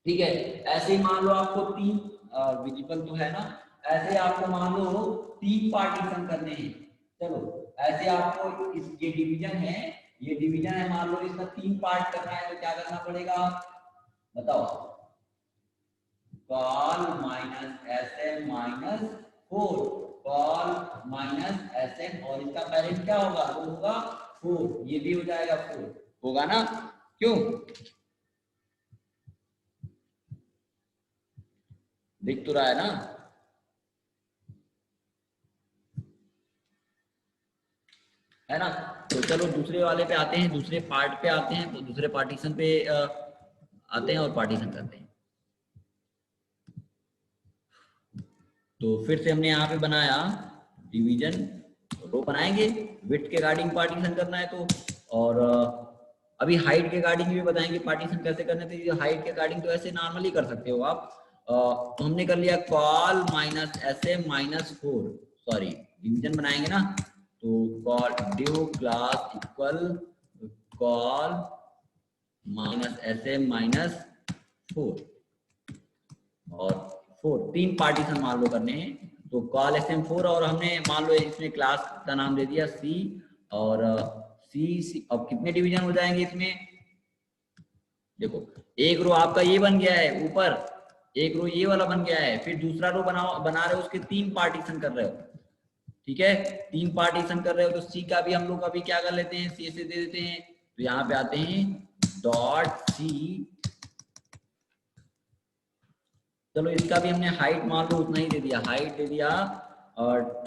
S1: ठीक है। ऐसे ही मान लो आपको 3 विजिबल तो है ना, ऐसे आपको मान लो 3 पार्टीशन करने हैं। चलो ऐसे आपको ये डिवीजन है, ये डिवीजन है, मान लो इसका 3 पार्ट करना है तो क्या करना पड़ेगा बताओ, call minus sm minus 4, call minus sm, और इसका पेरेंट क्या होगा, वो होगा 4, ये भी हो जाएगा 4 होगा ना, क्यों दिख तो रहा है ना। है ना, तो चलो दूसरे वाले पे आते हैं, दूसरे पार्ट पे आते हैं, तो दूसरे पार्टीशन पे आते हैं और पार्टीशन करते हैं। तो फिर से हमने यहाँ पे बनाया डिवीजन, रो बनाएंगे, विड्थ के अकॉर्डिंग पार्टीशन करना है तो, और अभी हाइट के अकॉर्डिंग भी बताएंगे पार्टीशन कैसे करने थे। हाइट के अकॉर्डिंग तो ऐसे नॉर्मली कर सकते हो आप। तो हमने कर लिया call minus sm minus 4, sorry division बनाएंगे ना, तो call due class equal call minus sm minus 4 और 4, 3 पार्टीशन मान लो करने हैं, तो कॉल sm4, और हमने मान लो इसमें क्लास का नाम दे दिया c, और c अब कितने डिवीजन हो जाएंगे इसमें, देखो एक रो आपका ये बन गया है ऊपर, एक रो ये वाला बन गया है, फिर दूसरा रो बना रहे हो, उसके 3 पार्टीशन कर रहे हो, ठीक है, 3 पार्टीशन कर रहे हो, तो सी का भी हम लोग अभी क्या कर लेते हैं, सी से दे देते हैं, तो यहाँ पे आते हैं डॉट सी, चलो इसका भी हमने हाइट मान लो उतना ही दे दिया, हाइट दे दिया और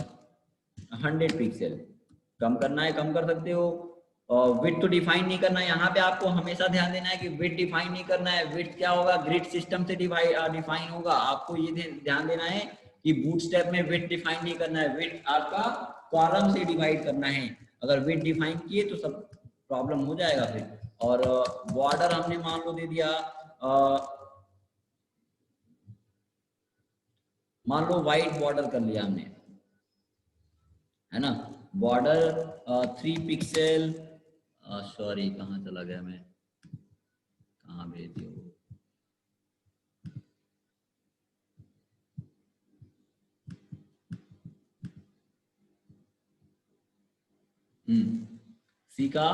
S1: 100 पिक्सल, कम करना है कम कर सकते हो, और विड्थ तो डिफाइन नहीं करना है, यहाँ पे आपको हमेशा ध्यान देना है कि विड्थ डिफाइन नहीं करना है, विड्थ क्या होगा ग्रिड सिस्टम से डिफाइन होगा, आपको ये ध्यान देना है कि बूटस्ट्रैप में विड्थ डिफाइन नहीं करना है, विड्थ आपका कॉलम से डिवाइड करना है, अगर विड्थ डिफाइन किए तो सब प्रॉब्लम हो जाएगा फिर। और बॉर्डर हमने मान लो दे दिया, मान लो व्हाइट बॉर्डर कर लिया हमने, है ना, बॉर्डर 3 पिक्सल, सॉरी कहाँ चला गया मैं, कहाँ भेज दिया वो, सी का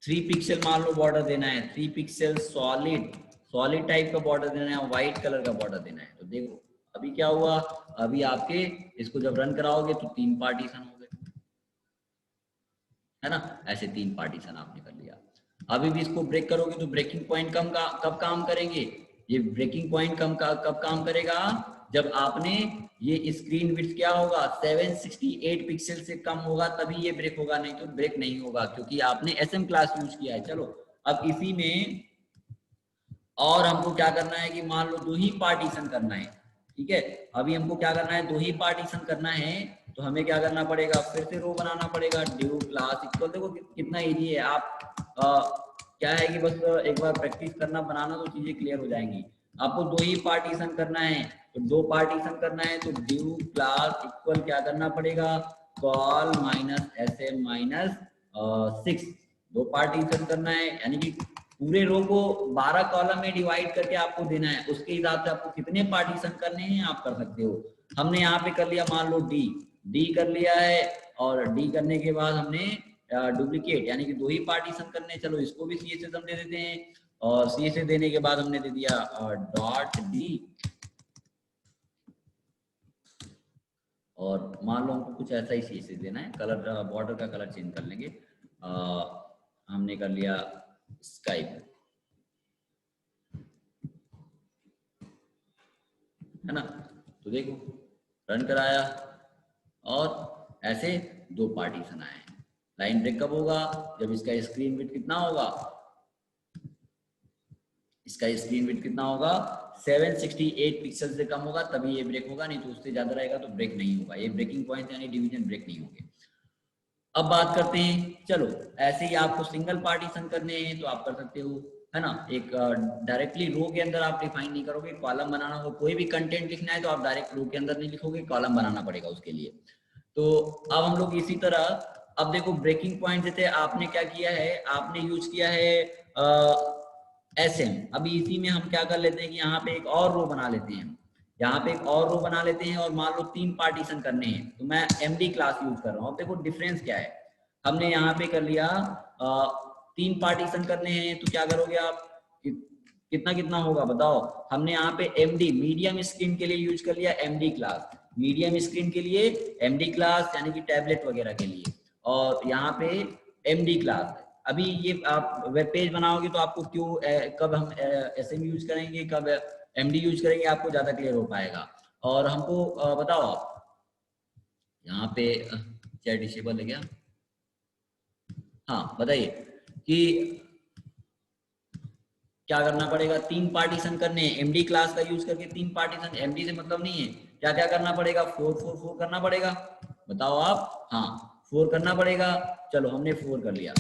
S1: 3 पिक्सल मान लो बॉर्डर देना है, 3 पिक्सल सॉलिड टाइप का बॉर्डर देना है, व्हाइट कलर का बॉर्डर देना है। तो देखो अभी क्या हुआ, अभी आपके इसको जब रन कराओगे तो 3 पार्टीशन हो गए, है ना, ऐसे 3 पार्टीशन आपने कर लिया। अभी भी इसको ब्रेक करोगे तो ब्रेकिंग पॉइंट कब काम करेंगे, ये ब्रेकिंग पॉइंट कब काम करेगा, जब आपने ये स्क्रीन विड्थ क्या होगा 768 पिक्सल से कम होगा, तभी ये ब्रेक होगा, नहीं तो ब्रेक नहीं होगा, क्योंकि आपने SM क्लास यूज किया है। चलो अब इसी में और हमको क्या करना है कि मान लो 2 ही पार्टीशन करना है, ठीक है, अभी हमको क्या करना है 2 ही पार्टीशन करना है, तो हमें क्या करना पड़ेगा, फिर से रो बनाना पड़ेगा, ड्यू क्लास इक्वल, देखो कितना इजी है, आप क्या है कि बस एक बार प्रैक्टिस करना बनाना तो चीजें क्लियर हो जाएंगी। आपको 2 ही पार्टीशन करना है, तो 2 पार्टीशन करना है तो ड्यू क्लास इक्वल क्या करना पड़ेगा, call minus sm minus 6, 2 partition करना है, यानी कि पूरे रो को 12 कॉलम में डिवाइड करके आपको देना है, उसके हिसाब से आपको कितने पार्टीशन करने हैं आप कर सकते हो। हमने यहाँ पे कर लिया मान लो डी कर लिया है, और डी करने के बाद हमने डुप्लीकेट यानी कि 2 ही पार्टीशन करने, चलो इसको भी सी से दे देते हैं, और सी से देने के बाद हमने दे दिया डॉट डी, और मान लो हमको कुछ ऐसा ही सी से देना है, कलर बॉर्डर का कलर चेंज कर लेंगे। हमने कर लिया स्काई, है ना। तो देखो रन कराया और ऐसे दो पार्टीशन आए। लाइन ब्रेक कब होगा? जब इसका स्क्रीन विड्थ कितना होगा, इसका स्क्रीन विड्थ कितना होगा 768 पिक्सल से कम होगा, तभी ये ब्रेक होगा, नहीं तो उससे ज्यादा रहेगा तो ब्रेक नहीं होगा। ये ब्रेकिंग पॉइंट यानी डिवीजन ब्रेक नहीं होंगे। अब बात करते हैं, चलो ऐसे ही आपको सिंगल पार्टीशन करने हैं तो आप कर सकते हो, है ना। एक डायरेक्टली रो के अंदर आप डिफाइन नहीं करोगे, कॉलम बनाना हो, कोई भी कंटेंट लिखना है तो आप डायरेक्ट रो के अंदर नहीं लिखोगे, कॉलम बनाना पड़ेगा उसके लिए। तो अब हम लोग इसी तरह, अब देखो ब्रेकिंग पॉइंट जैसे आपने क्या किया है, आपने यूज किया है SM। अभी इसी में हम क्या कर लेते हैं कि यहाँ पे एक और रो बना लेते हैं, यहाँ पे एक और रो बना लेते हैं, और मान लो 3 पार्टीशन करने हैं तो मैं MD क्लास यूज कर रहा हूँ। अब देखो डिफरेंस क्या है, हमने यहाँ पे कर लिया 3 पार्टीशन करने हैं तो क्या करोगे आप, कितना कितना होगा बताओ। हमने यहाँ पे MD मीडियम स्क्रीन के लिए यूज कर लिया MD क्लास, मीडियम स्क्रीन के लिए MD क्लास यानी कि टैबलेट वगैरह के लिए, और यहाँ पे MD क्लास। अभी ये आप वेब पेज बनाओगे तो आपको क्यों कब हम SM यूज करेंगे, कब MD यूज करेंगे, आपको ज्यादा क्लियर हो पाएगा। और हमको बताओ आप यहाँ पे चैट डिसेबल है क्या? हाँ बताइए कि क्या करना पड़ेगा, 3 पार्टीशन करने हैं MD क्लास का यूज करके, 3 पार्टीशन, MD से मतलब नहीं है, क्या क्या करना पड़ेगा, 4 4 4 करना पड़ेगा, बताओ आप। हाँ 4 करना पड़ेगा। चलो हमने 4 कर लिया,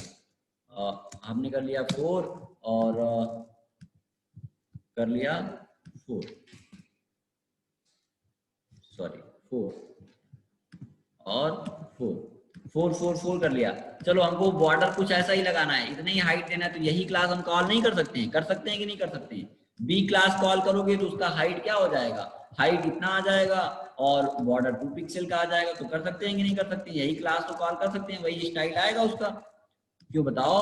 S1: हमने कर लिया 4 और कर लिया 4, सॉरी 4 और 4 कर लिया। चलो हमको बॉर्डर कुछ ऐसा ही लगाना है, इतने ही हाइट देना है, तो यही क्लास हम कॉल नहीं कर सकते हैं? कर सकते हैं कि नहीं कर सकते हैं? बी क्लास कॉल करोगे तो उसका हाइट क्या हो जाएगा, हाइट इतना आ जाएगा, और बॉर्डर 2 पिक्सल का आ जाएगा। तो कर सकते हैं कि नहीं कर सकते? यही क्लास तो कॉल कर सकते हैं, वही स्टाइल आएगा उसका, क्यों बताओ?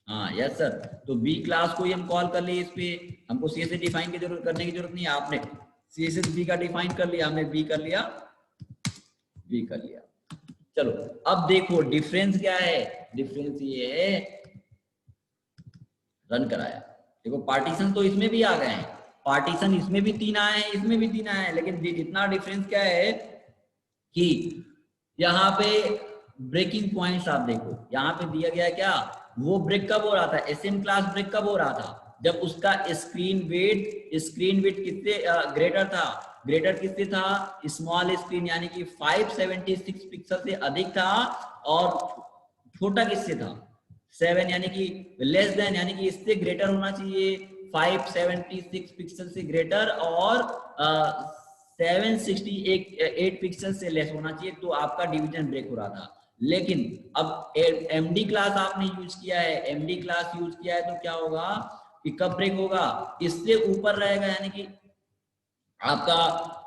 S1: हाँ यस सर। तो बी क्लास को ही हम कॉल कर लिए, इस पे हमको सी से डिफाइन की जरूरत करने की जरूरत नहीं है। आपने सी से बी का डिफाइन कर लिया, हमने बी कर लिया, बी कर लिया। चलो अब देखो डिफरेंस क्या है, डिफरेंस ये है, रन कराया, देखो पार्टीशन तो इसमें भी आ गए हैं, पार्टीशन इसमें भी 3 आए हैं, इसमें भी 3 आए हैं, लेकिन इतना डिफरेंस क्या है कि यहाँ पे ब्रेकिंग पॉइंट्स आप देखो, यहाँ पे दिया गया है क्या, वो ब्रेक कब हो रहा था, SM क्लास ब्रेक कब हो रहा था, जब उसका स्क्रीन वेट कितने ग्रेटर था, ग्रेटर किससे था, स्मॉल स्क्रीन यानी कि 576 पिक्सल से अधिक था, और छोटा किससे था 7 यानी कि लेस देन यानी कि इससे ग्रेटर होना चाहिए, 576 पिक्सल से ग्रेटर, और 768 पिक्सल से लेस होना चाहिए, तो आपका डिवीजन ब्रेक हो रहा था। लेकिन अब MD क्लास आपने यूज किया है, MD क्लास यूज किया है, तो क्या होगा कि कब ब्रेक होगा, इससे ऊपर रहेगा, यानी कि आपका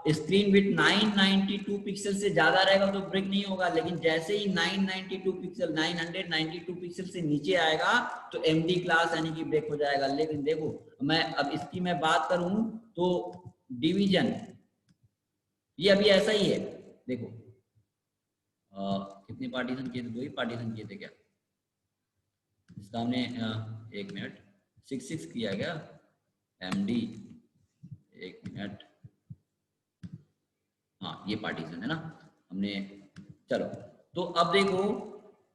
S1: स्क्रीन विड्थ 992 पिक्सल से ज्यादा रहेगा तो ब्रेक नहीं होगा, लेकिन जैसे ही 992 पिक्सल से नीचे आएगा तो MD क्लास यानी कि ब्रेक हो जाएगा। लेकिन देखो मैं अब इसकी मैं बात करूं तो डिवीजन ये अभी ऐसा ही है, देखो कितने पार्टीशन किए थे, 2 ही पार्टीशन किए थे क्या, इसका हमने 1 मिनट 6 किया क्या MD, 1 मिनट, हाँ ये पार्टीशन है ना हमने। चलो तो अब देखो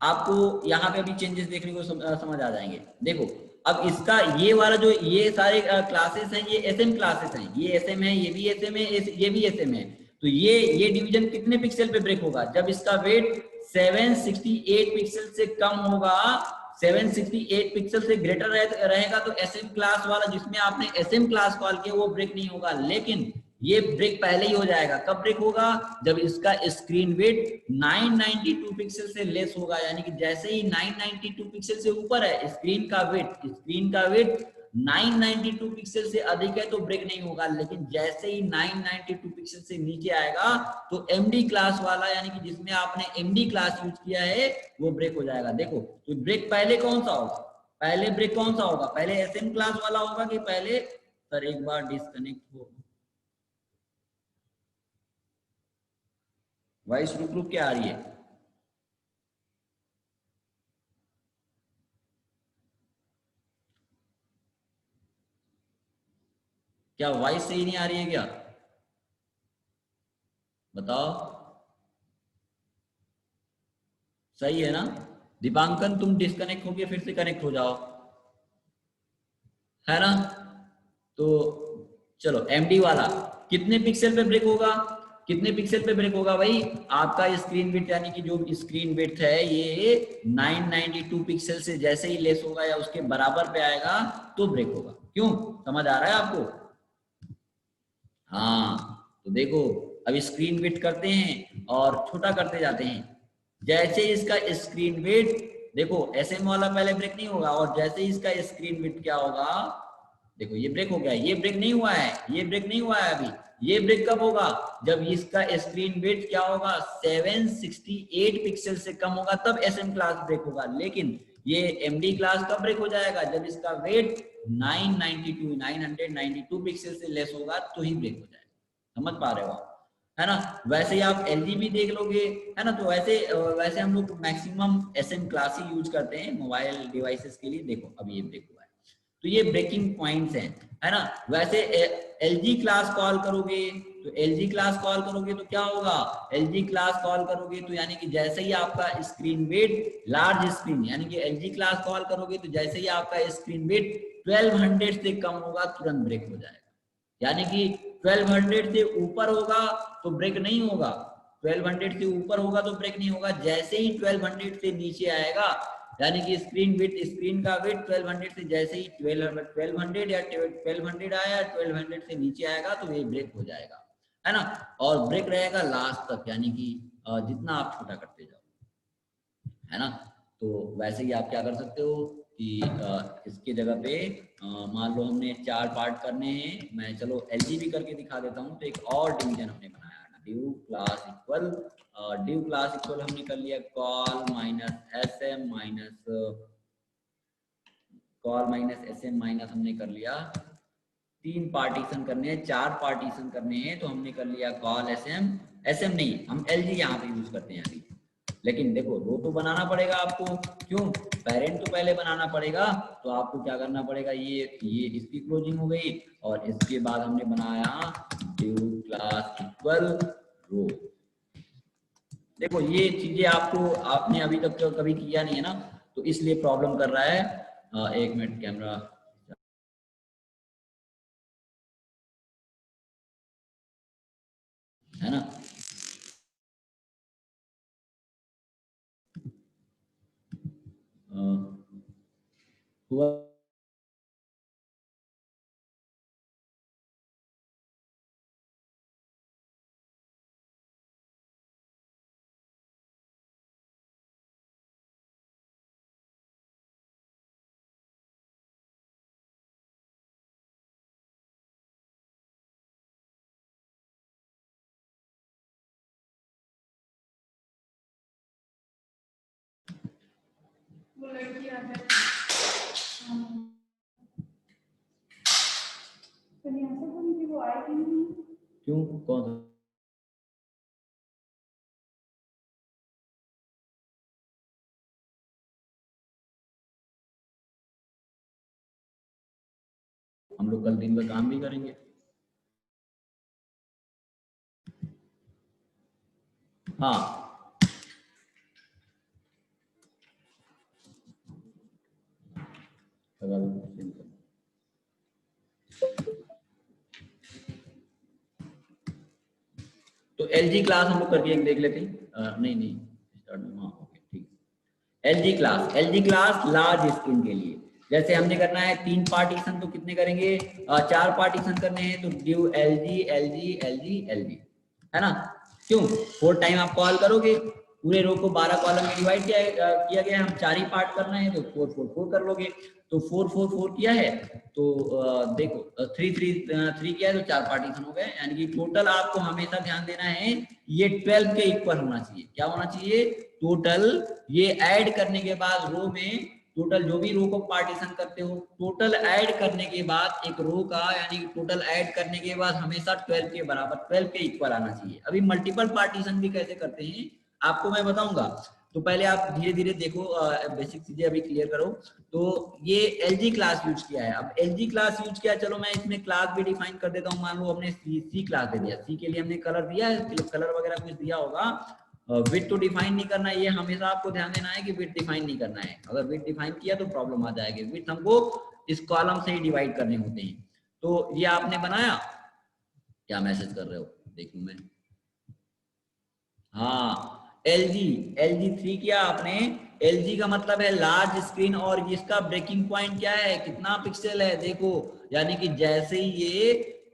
S1: आपको यहाँ पे भी चेंजेस देखने को समझ आ जाएंगे। देखो अब इसका ये वाला जो ये सारे क्लासेस हैं ये SM क्लासेस हैं, ये SM है, ये भी SM है, ये भी SM है। तो ये डिवीजन कितने पिक्सल पे ब्रेक होगा, जब इसका वेट 768 पिक्सल से कम होगा, 768 पिक्सल से ग्रेटर रहेगा तो SM क्लास वाला जिसमें आपने SM क्लास कॉल किया वो ब्रेक नहीं होगा। लेकिन ये ब्रेक पहले ही हो जाएगा, कब ब्रेक होगा, जब इसका स्क्रीन वेट 992 पिक्सल से लेस होगा, यानी कि जैसे ही 992 पिक्सल से ऊपर है स्क्रीन का वेट 992 पिक्सल से अधिक है तो ब्रेक नहीं होगा, लेकिन जैसे ही 992 पिक्सल से नीचे आएगा तो MD क्लास वाला यानी कि जिसमें आपने MD क्लास यूज किया है वो ब्रेक हो जाएगा। देखो तो ब्रेक पहले कौन सा होगा, पहले ब्रेक कौन सा होगा, पहले एसएम क्लास वाला होगा कि पहले सर एक बार डिस्कनेक्ट हो, वॉइस रुक रुक के आ रही है, क्या वॉइस सही नहीं आ रही है क्या, बताओ। सही है ना, दीपांकन तुम डिस्कनेक्ट होके फिर से कनेक्ट हो जाओ, है ना। तो चलो एमडी वाला कितने पिक्सल पे ब्रेक होगा, कितने पिक्सल पे ब्रेक होगा भाई, आपका स्क्रीन विड्थ यानी कि जो स्क्रीन विड्थ है ये 992 पिक्सल से जैसे ही लेस होगा या उसके बराबर पे आएगा तो ब्रेक होगा। क्यों, समझ आ रहा है आपको? हाँ तो देखो, अब स्क्रीन विड्थ करते हैं और छोटा करते जाते हैं, जैसे इसका स्क्रीन विड्थ देखो एसएम वाला पहले ब्रेक नहीं होगा, और जैसे ही इसका स्क्रीन विड्थ क्या होगा, देखो ये ब्रेक हो गया, ये ब्रेक नहीं हुआ है, ये ब्रेक नहीं हुआ है अभी, ये ब्रेक कब होगा, जब इसका स्क्रीन विड्थ क्या होगा 768 पिक्सल से कम होगा तब एसएम क्लास ब्रेक होगा। लेकिन ये एमडी क्लास कब ब्रेक हो जाएगा, जब इसका वेट 992 पिक्सल से लेस होगा तो ही ब्रेक हो जाएगा। समझ पा रहे हो आप, है ना। वैसे ही आप एलजी भी देख लोगे, है ना। तो वैसे हम लोग मैक्सिमम एसएम क्लास ही यूज करते हैं मोबाइल डिवाइसेस के लिए। देखो अब ये ब्रेक हुआ है, तो ये ब्रेकिंग पॉइंट्स हैं, है ना। वैसे एलजी क्लास कॉल करोगे तो एलजी क्लास कॉल करोगे तो क्या होगा, एलजी क्लास कॉल करोगे तो यानी कि जैसे ही आपका स्क्रीन वेट लार्ज स्क्रीन यानी कि एलजी क्लास कॉल करोगे तो जैसे ही आपका स्क्रीन वेट 1200 से कम होगा तुरंत ब्रेक हो जाएगा। यानी कि 1200 से ऊपर होगा तो ब्रेक नहीं होगा, 1200 से ऊपर होगा तो ब्रेक नहीं होगा। जैसे ही 1200 से नीचे आएगा यानी कि स्क्रीन का वेट 1200 से जैसे ही 1200 या 1200 आया 1200 से नीचे आएगा तो ये ब्रेक हो जाएगा, है ना। और ब्रेक रहेगा लास्ट तक, यानी कि जितना आप छोटा करते जाओ, है ना। तो वैसे ही आप क्या कर सकते हो कि इसके जगह पे मान लो हमने 4 पार्ट करने हैं, मैं चलो एलजीबी करके दिखा देता हूँ। तो एक और डिवीजन हमने बनाया ना, ड्यू क्लास इक्वल हमने कर लिया call minus S M minus हमने कर लिया 3 पार्टीशन करने हैं, 4 पार्टीशन करने हैं, तो हमने कर लिया कॉल एस एम नहीं, हम एलजी यहाँ पे यूज करते हैं अभी। लेकिन देखो रो तो बनाना पड़ेगा आपको, क्यों, पेरेंट तो पहले बनाना पड़ेगा। तो आपको क्या करना पड़ेगा, ये इसकी क्लोजिंग हो गई और इसके बाद हमने बनाया ड्यू क्लास इक्वल रो। देखो ये चीजें आपने अभी तक तो कभी किया नहीं है ना, तो इसलिए प्रॉब्लम कर रहा है। एक मिनट कैमरा, है ना। हुआ
S2: वो लड़की आ जाए तो यहाँ से बोली थी वो आई नहीं,
S1: क्यों, कौन सा, हम लोग कल दिन का काम भी करेंगे। हाँ तो एलजी क्लास हम लोग करके एक देख लेते हैं। नहीं स्टार्ट में, हाँ ओके ठीक। एलजी क्लास लार्ज स्क्रीन के लिए जैसे हमने करना है 3 पार्टीशन, तो कितने करेंगे, 4 पार्टीशन करने हैं, तो ड्यू एलजी, है ना। क्यों, 4 टाइम आप कॉल करोगे, पूरे रो को 12 कॉलम में डिवाइड किया गया, हम 4 ही पार्ट करना है तो 4 कर लोगे। तो 4 किया है तो देखो 3 किया है तो 4 पार्टीशन हो गए, यानी कि टोटल आपको हमेशा ध्यान देना है ये 12 के इक्वल होना चाहिए। क्या होना चाहिए, टोटल ये ऐड करने के बाद रो में टोटल जो भी रो को पार्टीशन करते हो, टोटल ऐड करने के बाद एक रो का यानी टोटल ऐड करने के बाद हमेशा 12 के बराबर 12 के इक्वल आना चाहिए। अभी मल्टीपल पार्टीशन भी कैसे करते हैं आपको मैं बताऊंगा, तो पहले आप धीरे धीरे देखो, बेसिक चीजें अभी क्लियर करो। तो ये एलजी क्लास यूज किया है। अब एलजी क्लास यूज किया, चलो मैं इसमें क्लास भी डिफाइन कर देता हूँ। मान लो हमने सी क्लास दे दिया, सी के लिए हमने कलर दिया है, कलर वगैरह कुछ दिया होगा। विड्थ तो डिफाइन नहीं करना है, ये हमेशा आपको ध्यान देना है कि विड्थ डिफाइन नहीं करना है। अगर विड्थ डिफाइन किया तो प्रॉब्लम आ जाएगी। विड्थ हमको इस कॉलम से ही डिवाइड करने होते हैं। तो ये आपने बनाया, क्या मैसेज कर रहे हो देखूं मैं, हाँ LG 3 किया आपने। LG का मतलब है लार्ज स्क्रीन, और इसका ब्रेकिंग पॉइंट क्या है, कितना पिक्सल है देखो, यानी कि जैसे ही ये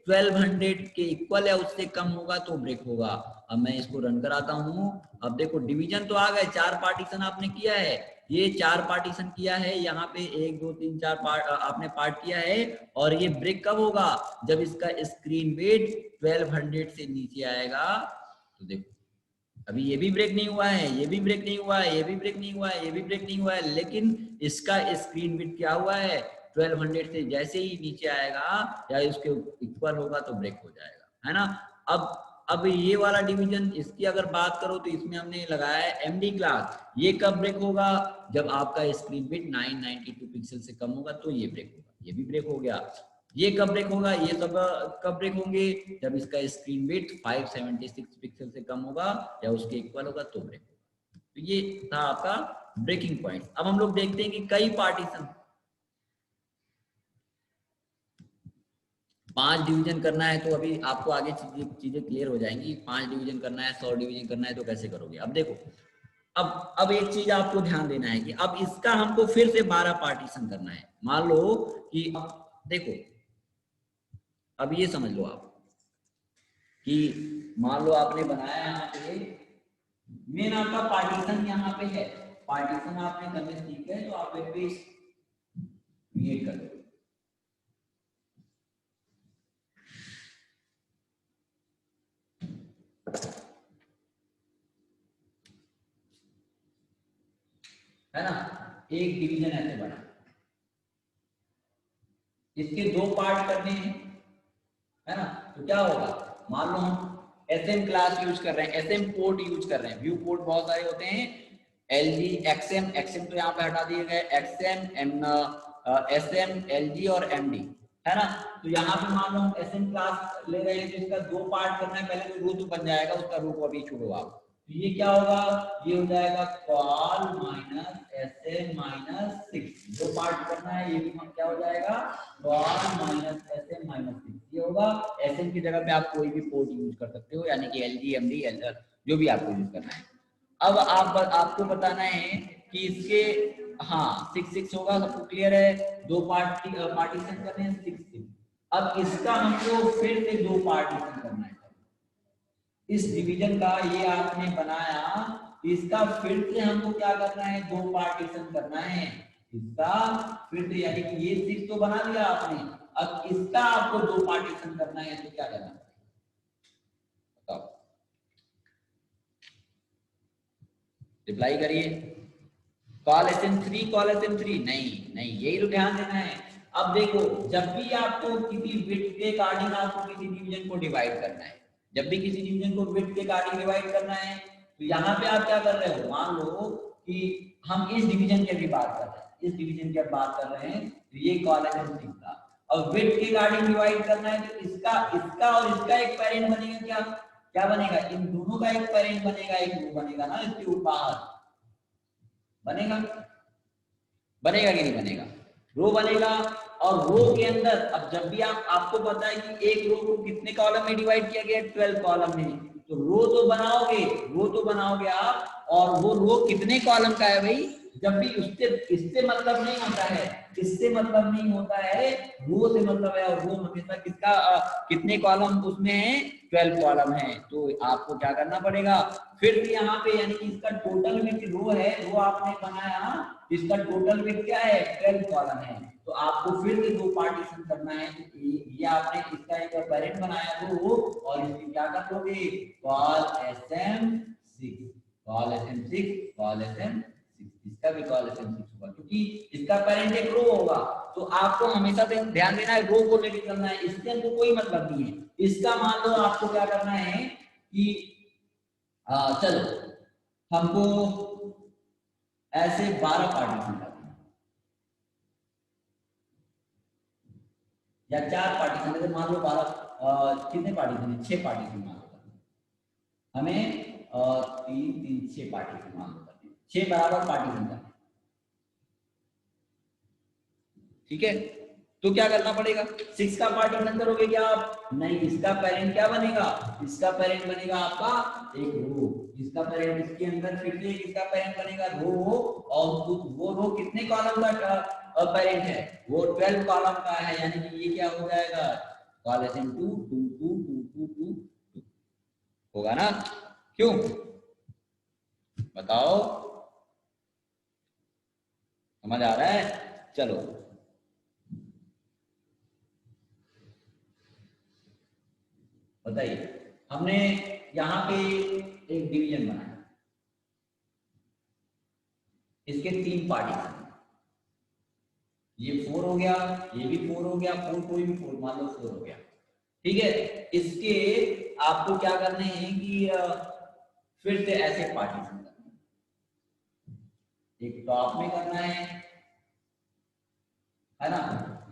S1: 1200 के इक्वल है उससे कम होगा तो ब्रेक होगा। अब मैं इसको रन कराता हूँ। अब देखो डिवीजन तो आ गए, 4 पार्टीशन आपने किया है, ये 4 पार्टीशन किया है, यहाँ पे 1 2 3 4 पार्ट आपने पार्ट किया है। और ये ब्रेक कब होगा, जब इसका स्क्रीन वेट 1200 से नीचे आएगा। तो देखो अभी ये भी ब्रेक नहीं हुआ है, ये भी ब्रेक नहीं हुआ है, ये भी ब्रेक नहीं हुआ है, ये भी ब्रेक नहीं हुआ है, लेकिन इसका स्क्रीन बिट क्या हुआ है, 1200 से जैसे ही नीचे आएगा या उसके इक्वल होगा तो ब्रेक हो जाएगा, है ना। अब ये वाला डिवीजन, इसकी अगर बात करो तो इसमें हमने लगाया है एमडी क्लास। ये कब ब्रेक होगा, जब आपका स्क्रीन बिट 992 पिक्सल से कम होगा तो ये ब्रेक होगा। ये भी ब्रेक हो गया। ये कब ब्रेक होगा, ये सब कब ब्रेक होंगे, जब इसका स्क्रीन बिट 576 पिक्सल से कम होगा या उसके इक्वल होगा तो ब्रेक होगा। तो ये था आपका ब्रेकिंग पॉइंट। अब हम लोग देखते हैं कि कई पार्टीशन 5 डिवीजन करना है, तो अभी आपको आगे चीजें क्लियर हो जाएंगी। 5 डिवीजन करना है, 100 डिवीजन करना है, तो कैसे करोगे। अब देखो, अब एक चीज आपको ध्यान देना है कि अब इसका हमको फिर से 12 पार्टीशन करना है। मान लो कि अब देखो, अब ये समझ लो आप कि मान लो आपने बनाया यहाँ पे मेन आपका पार्टीशन यहाँ पे है, पार्टीशन आपने करने सीख है, तो आप वेब पेज क्रिएट कर दो। है ना, एक डिवीजन ऐसे बना, इसके 2 पार्ट करने हैं, है ना। तो क्या होगा, मान लो हम SM क्लास यूज कर रहे हैं, SM पोर्ट यूज कर रहे हैं, व्यू पोर्ट बहुत सारे होते हैं, LG XM तो यहाँ पे हटा दिए गए, XM SM LG और MD, है ना। तो यहाँ पे मान लो हम SM क्लास ले रहे हैं, तो इसका 2 पार्ट करना है। पहले तो रो तो बन जाएगा, उसका रो को अभी छोड़ो आप। तो ये क्या होगा, ये हो जाएगा call minus SM minus 6, 2 part करना है, ये भी क्या हो जाएगा कॉल माइनस SM माइनस 6, ये होगा। SM की जगह पे आप कोई भी पोर्ट यूज कर सकते हो, यानी कि LG MD LR जो भी आपको यूज करना है। अब आपको बताना है कि इसके, हाँ 6 होगा, सबको क्लियर है। 2 पार्टीशन करने हैं 6। अब इसका हमको फिर से 2 पार्टीशन करना है। इस डिवीजन का ये आपने बनाया, इसका फिर से हमको क्या करना है, 2 पार्टीशन करना है इसका फिर से, यानी कि ये 6 तो बना दिया आपने, अब इसका आपको 2 पार्टीशन करना है, तो क्या करना है बताओ, रिप्लाई करिए। कॉल SM3 नहीं, यही तो ध्यान देना है। अब देखो, जब भी आपको किसी विड्थ के अकॉर्डिंग आपको किसी डिवीजन को डिवाइड करना है, जब भी किसी डिवीजन को विड्थ के अकॉर्डिंग डिवाइड करना है, तो यहाँ पे आप क्या कर रहे हो, मान लो कि हम इस डिवीजन की अभी बात कर रहे हैं, इस डिवीजन की बात कर रहे हैं, तो ये कॉल SM3 था। और विड्थ के अकॉर्डिंग डिवाइड करना है, तो इसका और इसका एक पेरेंट बनेगा, क्या बनेगा, इन दोनों का एक पेरेंट बनेगा, एक रो बनेगा ना इसके ऊपर, बनेगा कि नहीं बनेगा, रो बनेगा। और रो के अंदर अब जब भी आपको पता है कि एक रो को कितने कॉलम में डिवाइड किया गया है, 12 कॉलम में, तो रो तो बनाओगे आप, और वो रो कितने कॉलम का है भाई, जब भी इससे मतलब नहीं होता है, इससे मतलब नहीं होता है, रो से मतलब है। और रो हमेशा किसका कितने कॉलम उसमें है, 12 कॉलम है। तो आपको क्या करना पड़ेगा, फिर से यहाँ पे, यानी कि इसका टोटल विड्थ रो है, रो आपने बनाया, इसका टोटल विड्थ क्या है, 12 कॉलम है, तो आपको फिर से 2 पार्टीशन करना है। तो ये आपने इसका एक पेरेंट बनाया रो, और इसकी क्या कर दोगे, call SM6, call SM6, call SM6, इसका भी कॉलेजन 6 होगा क्योंकि इसका पेरेंट एक रो होगा। तो आपको हमेशा ध्यान देना है रो को लेके चलना है, इससे हमको कोई मतलब नहीं है। इसका मान लो आपको क्या करना है कि चलो हमको ऐसे 12 पार्टीशन करना है या 4 पार्टीशन, जैसे मान लो 12 कितने पार्टीशन है, 6 पार्टीशन मान लो हमें 3 3 6 पार्टीशन मान लो 6 बराबर पार्टीशन करना, ठीक है। तो क्या करना पड़ेगा, 6 का पार्टीशन करोगे क्या आप, नहीं, इसका पेरेंट क्या बनेगा, इसका पेरेंट बनेगा आपका एक रो, इसका पेरेंट इसके अंदर फिर से इसका पेरेंट बनेगा रो, और वो रो कितने कॉलम का पेरेंट है, वो 12 कॉलम का है, यानी कि ये क्या हो जाएगा कॉलेजन 2 2 2 2 2 2 होगा ना, क्यों बताओ, समझ आ रहा है। चलो बताइए, हमने यहाँ पे एक डिवीजन बनाया, इसके 3 पार्टीशन, ये 4 हो गया, ये भी 4 हो गया, 4 कोई भी 4 मान लो 4 हो गया, ठीक है। इसके आपको क्या करने हैं कि फिर से ऐसे पार्टीशन करना है, एक टॉप में करना है ना,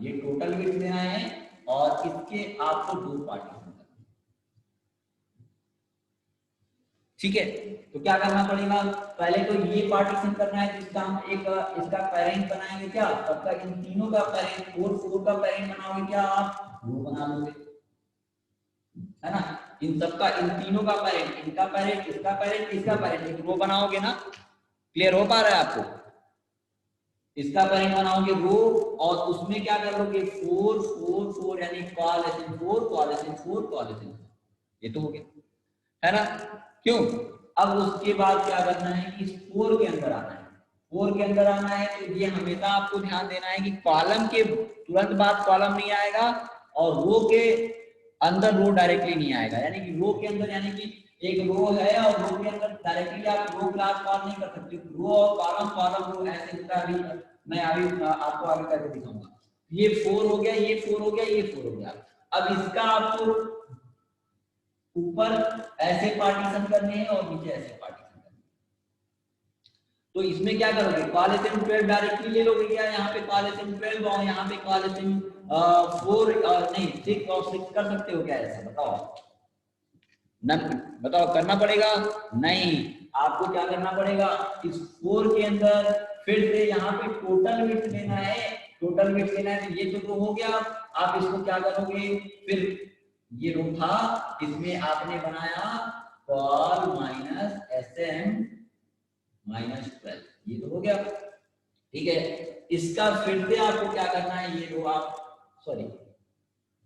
S1: ये टोटल विड्थ देना है, और इसके आपको 2 पार्टीशन करना है, ठीक है। तो क्या करना पड़ेगा, पहले तो ये पार्टीशन करना है, जिसका हम एक इसका पेरेंट बनाएंगे क्या, तब तक इन तीनों का पेरेंट 4 4 का पेरेंट बनाओगे क्या आप, रो बना लोगे, है ना, इन सबका इन तीनों का पेरेंट, इनका पेरेंट इसका पेरेंट इसका पेरेंट, एक रो बनाओगे ना, क्लियर हो पा रहा है आपको, इसका पेरेंट बनाओगे रो, और उसमें क्या कर लोगे 4 4 4 यानी कॉलेजन 4 कॉलेजन 4 कॉलेजन 4, ये तो हो गया, है ना, क्यों। अब उसके बाद क्या करना है कि 4 के अंदर आना है, 4 के अंदर आना है, तो ये हमेशा आपको ध्यान देना है कि कॉलम के तुरंत बाद कॉलम नहीं आएगा, और रो के अंदर रो डायरेक्टली नहीं आएगा, यानी कि रो के अंदर, यानी कि एक रो है और रो के अंदर डायरेक्टली आप रो क्लास कॉल नहीं कर सकते, रो और कॉलम कॉलम रो ऐसे होता है, अभी मैं अभी आपको आगे करके दिखाऊंगा। ये 4 हो गया, ये 4 हो गया, ये 4 हो गया, अब इसका आपको ऊपर ऐसे पार्टीशन करने हैं और नीचे ऐसे पार्टीशन करने हैं। तो इसमें क्या करोगे, कॉलेजन 12 डायरेक्टली ले लोगे क्या, यहाँ पे कॉलेजन 12 और यहाँ पे कॉलेजन 4 नहीं 6 और 6 कर सकते हो क्या, ऐसा बताओ, बताओ करना पड़ेगा, नहीं, आपको क्या करना पड़ेगा, इस 4 के अंदर फिर से यहाँ पे टोटल विड्थ लेना है, टोटल विड्थ लेना है, तो ये तो हो गया, आप इसको क्या करोगे, फिर ये रो था, इसमें आपने बनाया कॉल माइनस SM माइनस 12, ये तो हो गया, ठीक है। इसका फिर से आपको क्या करना है, ये रो आप सॉरी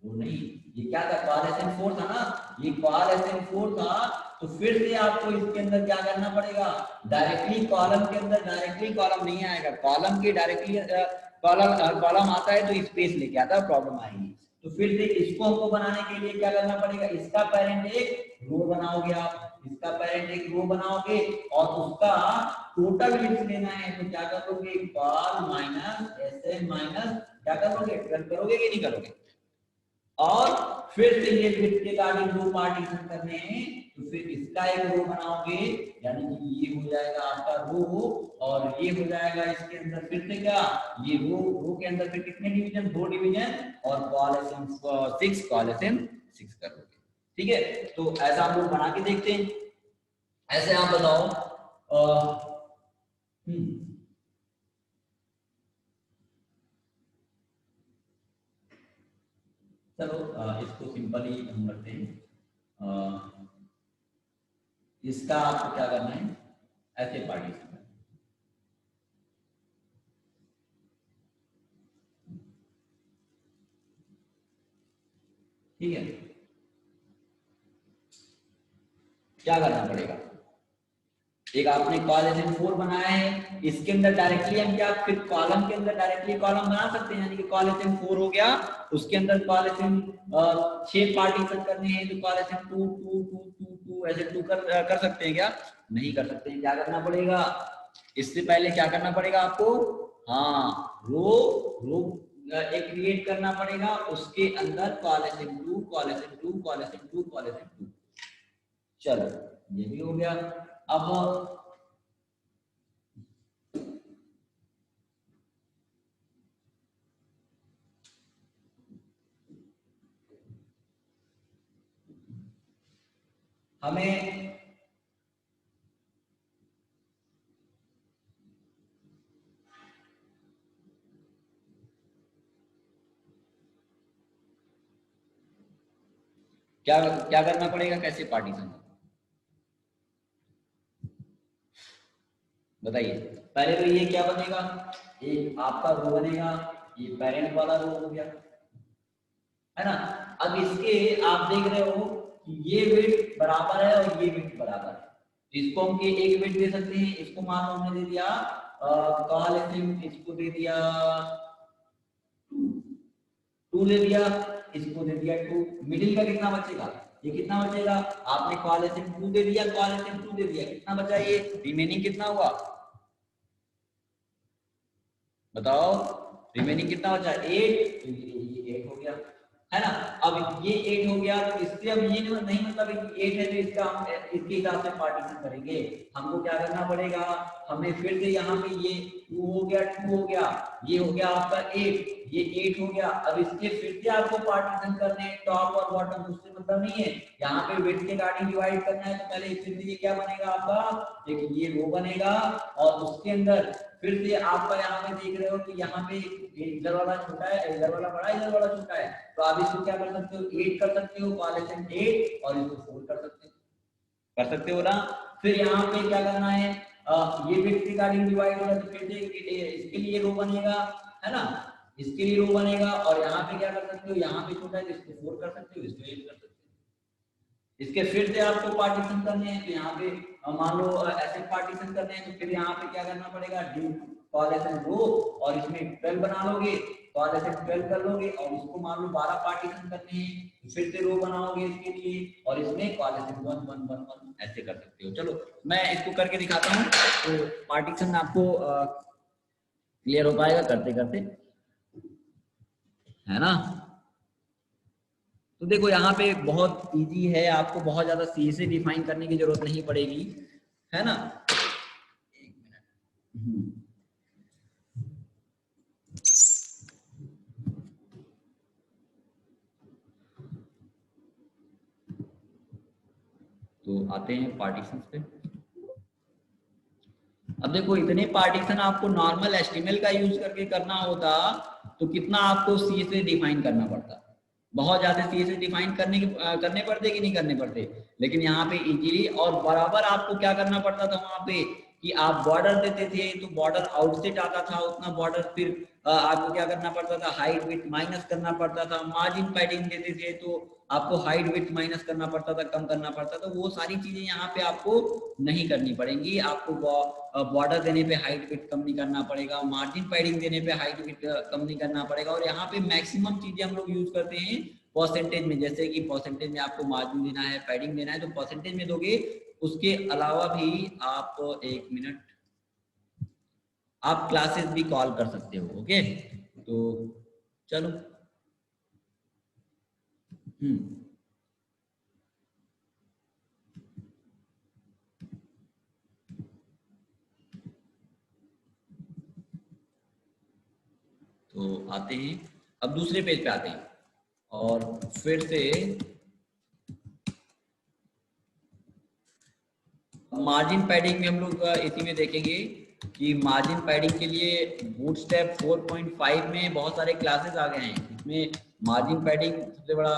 S1: वो नहीं, ये क्या था कॉल SM4 था ना, ये कॉल SM4 था, तो फिर से आपको इसके अंदर क्या करना पड़ेगा, डायरेक्टली कॉलम के अंदर डायरेक्टली कॉलम नहीं आएगा, कॉलम के डायरेक्टली कॉलम आता है तो स्पेस लेके आता है, प्रॉब्लम आएगी। तो फिर से इसको हमको बनाने के लिए क्या करना पड़ेगा, इसका पेरेंट एक रो बनाओगे आप, इसका पेरेंट एक रो बनाओगे, और उसका टोटल विड्थ लेना है, तो क्या करोगे कॉल माइनस SM माइनस क्या करोगे 12 करोगे कि नहीं करोगे, और फिर से ये विड्थ के रिगार्डिंग 2 पार्टीशन करने हैं, तो फिर इसका एक रो बनाओगे, यानी कि ये हो जाएगा आपका रो, और ये हो जाएगा इसके अंदर फिर से क्या, ये रो के अंदर फिर कितने डिवीजन, 2 डिवीजन, और कॉलेजन 6 कॉलेजन 6 करोगे, ठीक है। तो ऐसा हम लोग बना के देखते हैं, ऐसे आप बताओ चलो इसको सिंपली हम रखते हैं, इसका आपको क्या करना है, ऐसे पार्टीशन करना है, ठीक है। क्या करना पड़ेगा, एक आपने कॉलेजन 4 बनाया है, इसके अंदर डायरेक्टली हम क्या फिर कॉलम के अंदर डायरेक्टली कॉलम बना सकते हैं, यानी कि कॉलेजन 4 हो गया, उसके अंदर कॉलेजन 6 पार्टीशन करने हैं, तो कॉलेजन 2 2 2 2 2 ऐसे 2 कर सकते हैं क्या, नहीं कर सकते हैं, क्या करना पड़ेगा, इससे पहले क्या करना पड़ेगा आपको, हाँ रो रो एक क्रिएट करना पड़ेगा, उसके अंदर कॉलेजन 2 कॉलेजन 2 कॉलेजन 2 कॉलेजन 2। चलो ये भी हो गया। अब हमें क्या क्या करना पड़ेगा, कैसे पार्टीशन बताइए। पहले तो ये क्या बनेगा, एक आपका रो बनेगा, ये पेरेंट वाला रो हो गया, है ना। अब इसके आप देख रहे हो कि ये वेट बराबर है और ये वेट बराबर है, इसको हम एक वेट दे सकते हैं, इसको मान लो हमने दे दिया इसको दे दिया 2 दे दिया, इसको दे दिया 2, मिडिल का कितना बचेगा, ये कितना बचेगा, आपने कॉलेजन 2 दे दिया, कॉलेजन 2 दे दिया, कितना बचा, ये रिमेनिंग कितना हुआ बताओ, रिमेनिंग कितना बचा 8, तो ये 8 हो गया, है ना। अब ये 8 हो गया, तो इससे अब ये नहीं मतलब 8 है तो इसका हम इसके हिसाब से पार्टीशन करेंगे, हमको क्या करना पड़ेगा, हमें फिर से यहाँ पे ये 2 हो गया, 2 हो गया, ये हो गया आपका 8, ये 8 हो गया। अब इसके फिर से आपको पार्टीशन करने हैं टॉप और बॉटम, उससे मतलब नहीं है, यहाँ पे वेट के अकॉर्डिंग डिवाइड करना है, तो पहले फिर से ये क्या बनेगा आपका, देखिए ये रो बनेगा, और उसके अंदर फिर से आपका यहाँ पे देख रहे हो कि यहाँ पे इधर वाला छोटा है, इधर वाला बड़ा, इधर वाला छोटा है, तो आप इसको क्या कर सकते हो, 8 कर सकते हो, कॉलेजन 8, और इसको 4 कर सकते हो ना। फिर यहाँ पे क्या करना है, ये बिट के अकॉर्डिंग डिवाइड होगा, तो फिर से इसके लिए रो बनेगा, है ना, इसके लिए रो बनेगा, और यहाँ पे क्या कर सकते हो, यहाँ पे छोटा है तो इसको 4 कर सकते हो, इसको 8 कर सकते हो। इसके फिर से आपको पार्टीशन करने हैं, तो यहाँ पे मान लो ऐसे पार्टीशन करने हैं, तो फिर यहाँ पे क्या करना पड़ेगा, डी कॉलेजन रो, और इसमें 12 बना लोगे, कॉलेजन 12 कर लोगे, और इसको मान लो 12 पार्टीशन करने हैं, तो फिर से रो बनाओगे इसके लिए, और इसमें कॉलेजन 1 1 1 1 ऐसे कर सकते हो। चलो मैं इसको करके दिखाता हूँ, तो पार्टीशन आपको क्लियर हो पाएगा करते करते, है ना। तो देखो यहाँ पे बहुत इजी है, आपको बहुत ज्यादा सी से डिफाइन करने की जरूरत नहीं पड़ेगी, है ना। एक मिनट, तो आते हैं पार्टीशन पे। अब देखो इतने पार्टीशन आपको नॉर्मल एचटीएमएल का यूज करके करना होता तो कितना आपको सी से डिफाइन करना पड़ता, बहुत ज्यादा सी से डिफाइन करने पड़ते कि नहीं करने पड़ते, लेकिन यहाँ पे इजीली और बराबर आपको क्या करना पड़ता था वहां पे कि आप बॉर्डर देते थे, तो बॉर्डर आउटसेट आता था उतना बॉर्डर, फिर आपको क्या करना पड़ता था, हाइट विड्थ माइनस करना पड़ता था, मार्जिन पैडिंग देते थे तो आपको हाइट विड्थ माइनस करना पड़ता था, कम करना पड़ता था, वो सारी चीजें यहाँ पे आपको नहीं करनी पड़ेंगी। आपको बॉर्डर देने पे हाइट विड्थ कम नहीं करना पड़ेगा, मार्जिन पैडिंग देने पे हाइट विड्थ कम नहीं करना पड़ेगा, और यहाँ पे मैक्सिमम चीजें हम लोग यूज करते हैं परसेंटेज में, जैसे कि परसेंटेज में आपको मार्जिन देना है, पैडिंग देना है, तो परसेंटेज में दोगे। उसके अलावा भी आप एक मिनट, आप क्लासेस भी कॉल कर सकते हो, ओके। तो चलो तो आते हैं, अब दूसरे पेज पे आते हैं, और फिर से मार्जिन पैडिंग में हम लोग इसी में देखेंगे कि मार्जिन पैडिंग के लिए बूटस्ट्रैप 4.5 में बहुत सारे क्लासेस आ गए हैं, इसमें मार्जिन पैडिंग सबसे बड़ा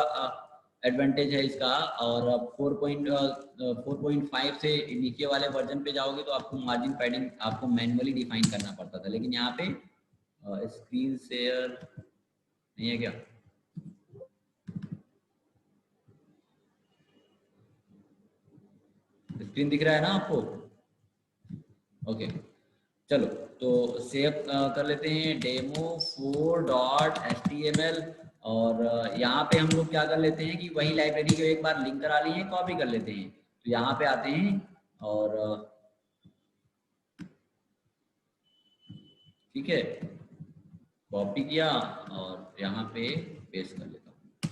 S1: एडवांटेज है इसका, और 4.5 से नीचे वाले वर्जन पे जाओगे तो आपको मार्जिन पैडिंग आपको मैन्युअली डिफाइन करना पड़ता था, लेकिन यहाँ पे स्क्रीन शेयर नहीं है क्या, स्क्रीन दिख रहा है ना आपको, ओके। चलो तो सेव कर लेते हैं demo4.html, और यहाँ पे हम लोग क्या कर लेते हैं कि वही लाइब्रेरी को एक बार लिंक करा लिए कॉपी कर लेते हैं, तो यहाँ पे आते हैं और ठीक है, कॉपी किया और यहाँ पे पेस्ट कर लेता हूँ।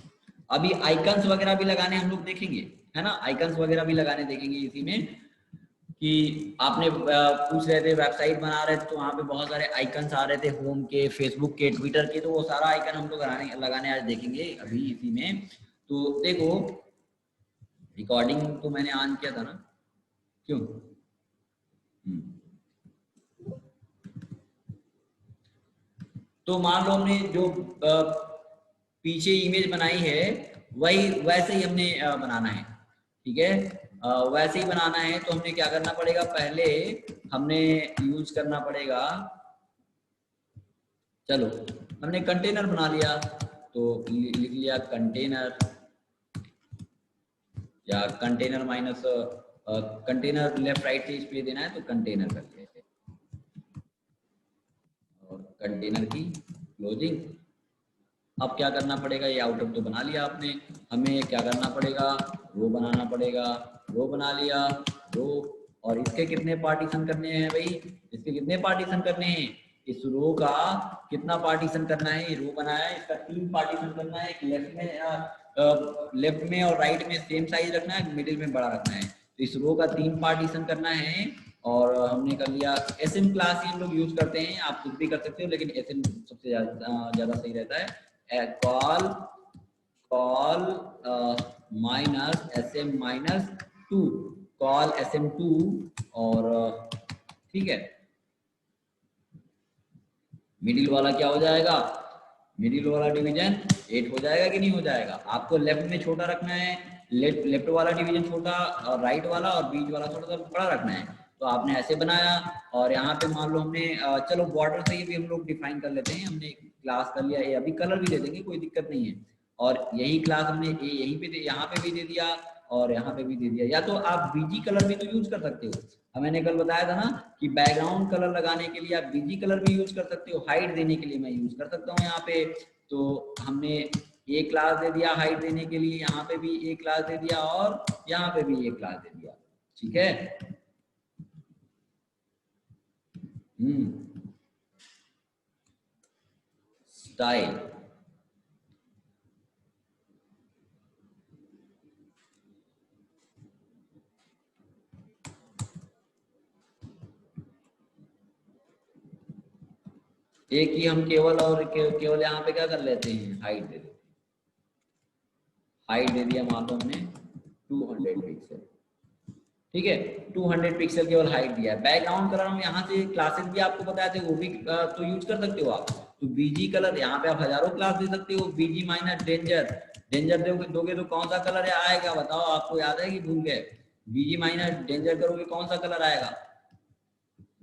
S1: अभी आइकन्स वगैरह भी लगाने हम लोग देखेंगे, है ना, आइकन्स वगैरह भी लगाने देखेंगे इसी में, कि आपने पूछ रहे थे वेबसाइट बना रहे थे तो वहाँ पे बहुत सारे आइकन्स आ रहे थे, होम के, फेसबुक के, ट्विटर के, तो वो सारा आइकन हम लोग लगाने आज देखेंगे अभी इसी में। तो देखो रिकॉर्डिंग तो मैंने ऑन किया था ना, क्यों? तो मान लो हमने जो पीछे इमेज बनाई है वही वैसे ही हमने बनाना है, ठीक है, वैसे ही बनाना है। तो हमने क्या करना पड़ेगा, पहले हमने यूज करना पड़ेगा, चलो हमने कंटेनर बना लिया, तो लिख लिया कंटेनर, या container minus container left right से स्पेस देना है तो कंटेनर कर लिया, और कंटेनर की क्लोजिंग। अब क्या करना पड़ेगा, ये आउटर तो बना लिया आपने, हमें क्या करना पड़ेगा, रो बनाना पड़ेगा, रो बना लिया, रो, और इसके कितने पार्टीशन करने हैं भाई, इसके कितने पार्टीशन करने हैं, इस रो का कितना पार्टीशन करना है, रो बनाया है इसका 3 पार्टीशन करना है, एक लेफ्ट में और राइट में सेम साइज रखना है, मिडिल में बड़ा रखना है, तो इस रो का 3 पार्टीशन करना है। और हमने कर लिया, एसएम क्लास ही हम लोग यूज करते हैं, आप कुछ भी कर सकते हो लेकिन एसएम सबसे ज्यादा सही रहता है। Call minus sm minus 2, call sm2, और ठीक है, मिडिल वाला क्या हो जाएगा, मिडिल वाला डिवीजन 8 हो जाएगा कि नहीं हो जाएगा। आपको लेफ्ट में छोटा रखना है, लेफ्ट वाला डिवीजन छोटा, और राइट वाला और बीच वाला थोड़ा सा बड़ा रखना है, तो आपने ऐसे बनाया। और यहाँ पे मान लो हमने चलो बॉर्डर से ही भी हम लोग डिफाइन कर लेते हैं, हमने क्लास कर लिया, ये अभी कलर भी दे देंगे, कोई दिक्कत नहीं है, और यही क्लास हमने यहीं पे यहाँ पे भी दे दिया और यहाँ पे भी दे दिया, या तो आप बीजी कलर भी तो यूज कर सकते हो। मैंने कल बताया था ना कि बैकग्राउंड कलर लगाने के लिए आप बीजी कलर भी यूज कर सकते हो, हाइट देने के लिए मैं यूज कर सकता हूँ यहाँ पे। तो हमने एक क्लास दे दिया हाइट देने के लिए, यहाँ पे भी एक क्लास दे दिया और यहाँ पे भी एक क्लास दे दिया, ठीक है। स्टाइल, एक ही हम केवल और केवल यहाँ पे क्या कर लेते हैं, हाइट दे देते हैं, हाइट दे दिया मान लो हमने 200 पिक्सल, ठीक है, 200 पिक्सल केवल हाइट दिया है। बैकग्राउंड कलर हम यहाँ से क्लासेस भी आपको बताए थे वो भी तो यूज कर सकते हो आप, तो बीजी कलर यहाँ पे आप हजारों क्लास दे सकते हो, बीजी माइनस डेंजर, डेंजर दोगे तो कौन सा कलर आएगा बताओ, आपको याद है कि भूल गए, बीजी माइनस डेंजर करोगे कौन सा कलर आएगा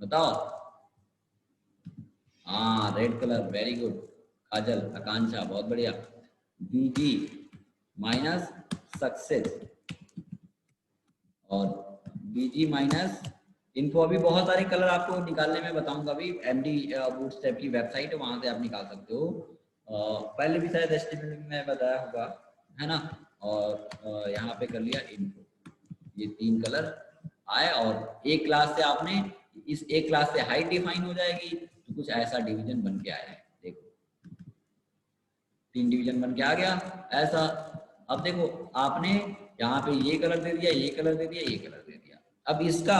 S1: बताओ। हाँ रेड कलर, वेरी गुड काजल, आकांक्षा बहुत बढ़िया। बीजी माइनस सक्सेस और बीजी माइनस इनको, अभी बहुत सारे कलर आपको निकालने में बताऊंगा, अभी एमडी बूटस्ट्रैप की वेबसाइट है वहां से आप निकाल सकते हो, पहले भी शायद एचटीएमएल में बताया होगा, है ना। और यहाँ पे कर लिया इनको, ये 3 कलर आए, और एक क्लास से आपने इस एक क्लास से हाइट डिफाइन हो जाएगी, तो कुछ ऐसा डिवीजन बन के आया है, देखो 3 डिवीजन बन के आ गया ऐसा। अब देखो आपने यहाँ पे ये कलर दे दिया, ये कलर दे दिया, ये कलर दे दिया, अब इसका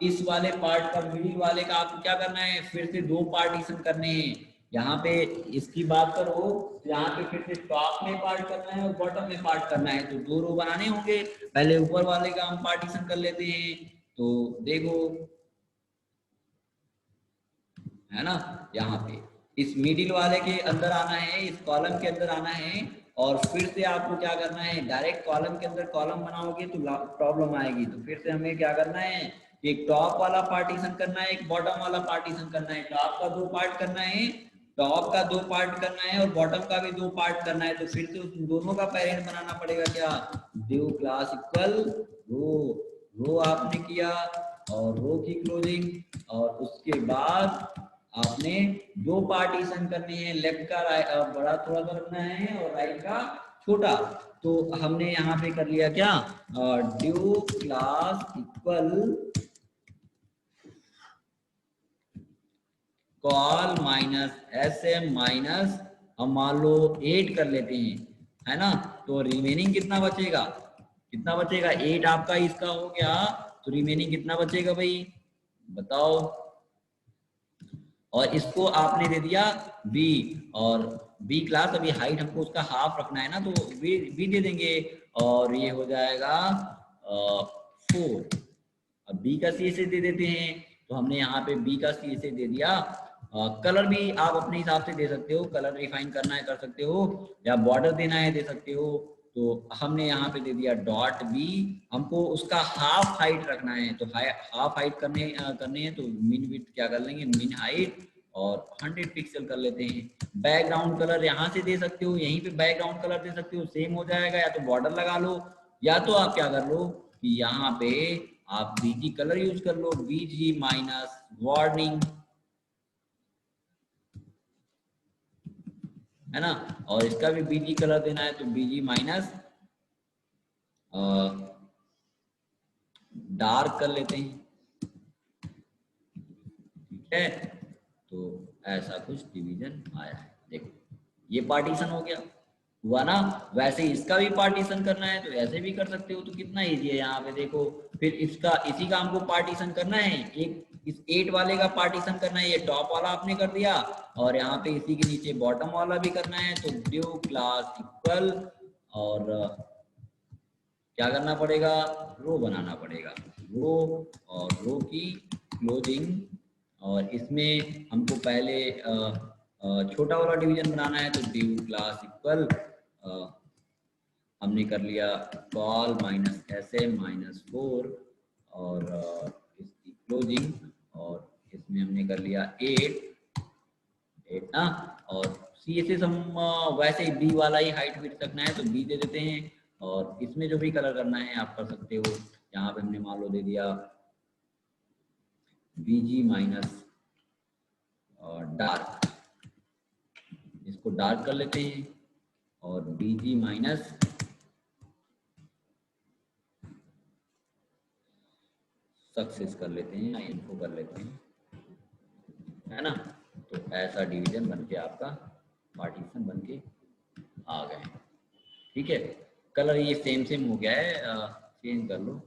S1: इस वाले पार्ट का मिडिल वाले का आपको क्या करना है, फिर से 2 पार्टीशन करने हैं। यहाँ पे इसकी बात करो तो यहाँ पे फिर से टॉप में पार्ट करना है और बॉटम में पार्ट करना है, तो 2 रो बनाने होंगे। पहले ऊपर वाले का हम पार्टीशन कर लेते हैं, तो देखो है ना, यहाँ पे इस मिडिल वाले के अंदर आना है, इस कॉलम के अंदर आना है, और फिर से आपको क्या करना है, डायरेक्ट कॉलम के अंदर कॉलम बनाओगे तो प्रॉब्लम आएगी, तो फिर से हमें क्या करना है, एक टॉप वाला पार्टीशन करना है, एक बॉटम वाला पार्टीशन करना है, टॉप का 2 पार्ट करना है, टॉप का 2 पार्ट करना है और बॉटम का भी 2 पार्ट करना है, तो फिर से उस दोनों का पेरेंट बनाना पड़ेगा क्या, div क्लास इक्वल रो, रो आपने किया और रो की क्लोजिंग, और उसके बाद आपने 2 पार्टीशन करने हैं, लेफ्ट का बड़ा थोड़ा सा रखना है और राइट का छोटा, तो हमने यहाँ पे कर लिया क्या, due class equal call minus S M minus, हम मान लो 8 कर लेते हैं, है ना। तो रिमेनिंग कितना बचेगा, कितना बचेगा, 8 आपका इसका हो गया, तो रिमेनिंग कितना बचेगा भाई बताओ। और इसको आपने दे दिया बी, और बी क्लास, अभी हाइट हमको उसका हाफ रखना है ना, तो बी दे देंगे, और ये हो जाएगा 4। अब बी का सी से दे देते हैं, तो हमने यहाँ पे बी का सी से दे दिया। कलर भी आप अपने हिसाब से दे सकते हो, कलर रिफाइन करना है कर सकते हो, या बॉर्डर देना है दे सकते हो। तो हमने यहाँ पे दे दिया डॉट बी, हमको उसका हाफ हाइट रखना है, तो हाफ हाइट करने हैं, तो मिन विड्थ क्या कर लेंगे, मिन हाइट, और 100 पिक्सल कर लेते हैं। बैकग्राउंड कलर यहाँ से दे सकते हो, यहीं पे बैकग्राउंड कलर दे सकते हो, सेम हो जाएगा, या तो बॉर्डर लगा लो, या तो आप क्या कर लो कि यहाँ पे आप बीजी कलर यूज कर लो, बीजी माइनस वार्निंग, है ना। और इसका भी बीजी कलर देना है, तो बीजी माइनस डार्क कर लेते हैं, ठीक है। तो ऐसा कुछ डिवीजन आया है, देखो ये पार्टीशन हो गया, हुआ ना। वैसे इसका भी पार्टीशन करना है तो ऐसे भी कर सकते हो, तो कितना इजी है यहाँ पे देखो। फिर इसका, इसी का हमको पार्टीशन करना है, एक इस 8 वाले का पार्टीशन करना है, ये टॉप वाला आपने कर दिया, और यहाँ पे इसी के नीचे बॉटम वाला भी करना है, तो ड्यू क्लास इक्वल, और क्या करना पड़ेगा, रो बनाना पड़ेगा, रो, और रो की क्लोजिंग, और इसमें हमको पहले छोटा वाला डिवीजन बनाना है, तो ड्यू क्लास इक्वल, हमने कर लिया call minus S M minus 4, और इसकी क्लोजिंग, और इसमें हमने कर लिया 8 ना। और सी एस एस हम वैसे ही बी वाला ही हाइट विड्थ रखना है, तो बी दे देते हैं, और इसमें जो भी कलर करना है आप कर सकते हो। यहाँ पे हमने मान लो दे दिया बी जी माइनस डार्क, इसको डार्क कर लेते हैं, और बी जी माइनस सक्सेस कर लेते हैं, या इनको कर लेते हैं, है ना। तो ऐसा डिवीजन बनके आपका पार्टीशन बनके आ गए, ठीक है। कलर ये सेम सेम हो गया है, चेंज कर लो,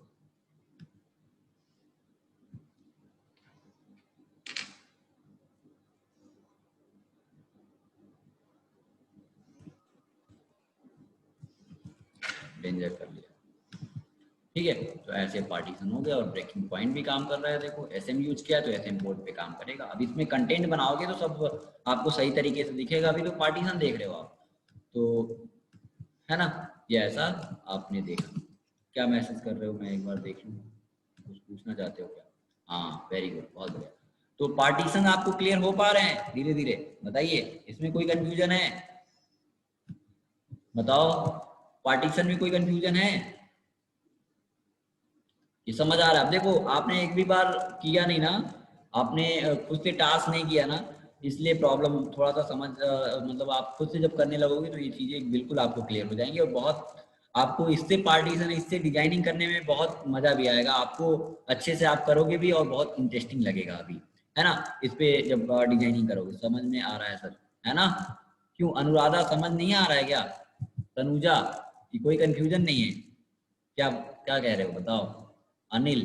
S1: डेंजर कर लिया, ठीक है। तो ऐसे पार्टीशन हो गया, और ब्रेकिंग पॉइंट भी काम कर रहा है, देखो एसएम यूज किया तो एसएम पोर्ट पे काम करेगा। अब इसमें कंटेंट बनाओगे तो सब आपको सही तरीके से दिखेगा, अभी तो पार्टीशन देख रहे हो आप, तो है ना। ये ऐसा आपने देखा, क्या मैसेज कर रहे हो, मैं एक बार देख लूँ, कुछ पूछना चाहते हो क्या, हाँ वेरी गुड, बहुत बढ़िया। तो पार्टीशन आपको क्लियर हो पा रहे हैं धीरे धीरे, बताइए इसमें कोई कंफ्यूजन है, बताओ पार्टीशन में कोई कंफ्यूजन है, ये समझ आ रहा है। अब देखो आपने एक भी बार किया नहीं ना, आपने खुद से टास्क नहीं किया ना, इसलिए प्रॉब्लम थोड़ा सा समझ मतलब आप खुद से जब करने लगोगे तो ये चीज़ें बिल्कुल आपको क्लियर हो जाएंगी, और बहुत आपको इससे पार्टीशन, इससे डिजाइनिंग करने में बहुत मजा भी आएगा आपको, अच्छे से आप करोगे भी, और बहुत इंटरेस्टिंग लगेगा अभी, है ना। इस पे जब डिजाइनिंग करोगे, समझ में आ रहा है सर, है ना। क्यों अनुराधा समझ नहीं आ रहा है क्या, तनुजा की कोई कंफ्यूजन नहीं है क्या, क्या कह रहे हो बताओ, अनिल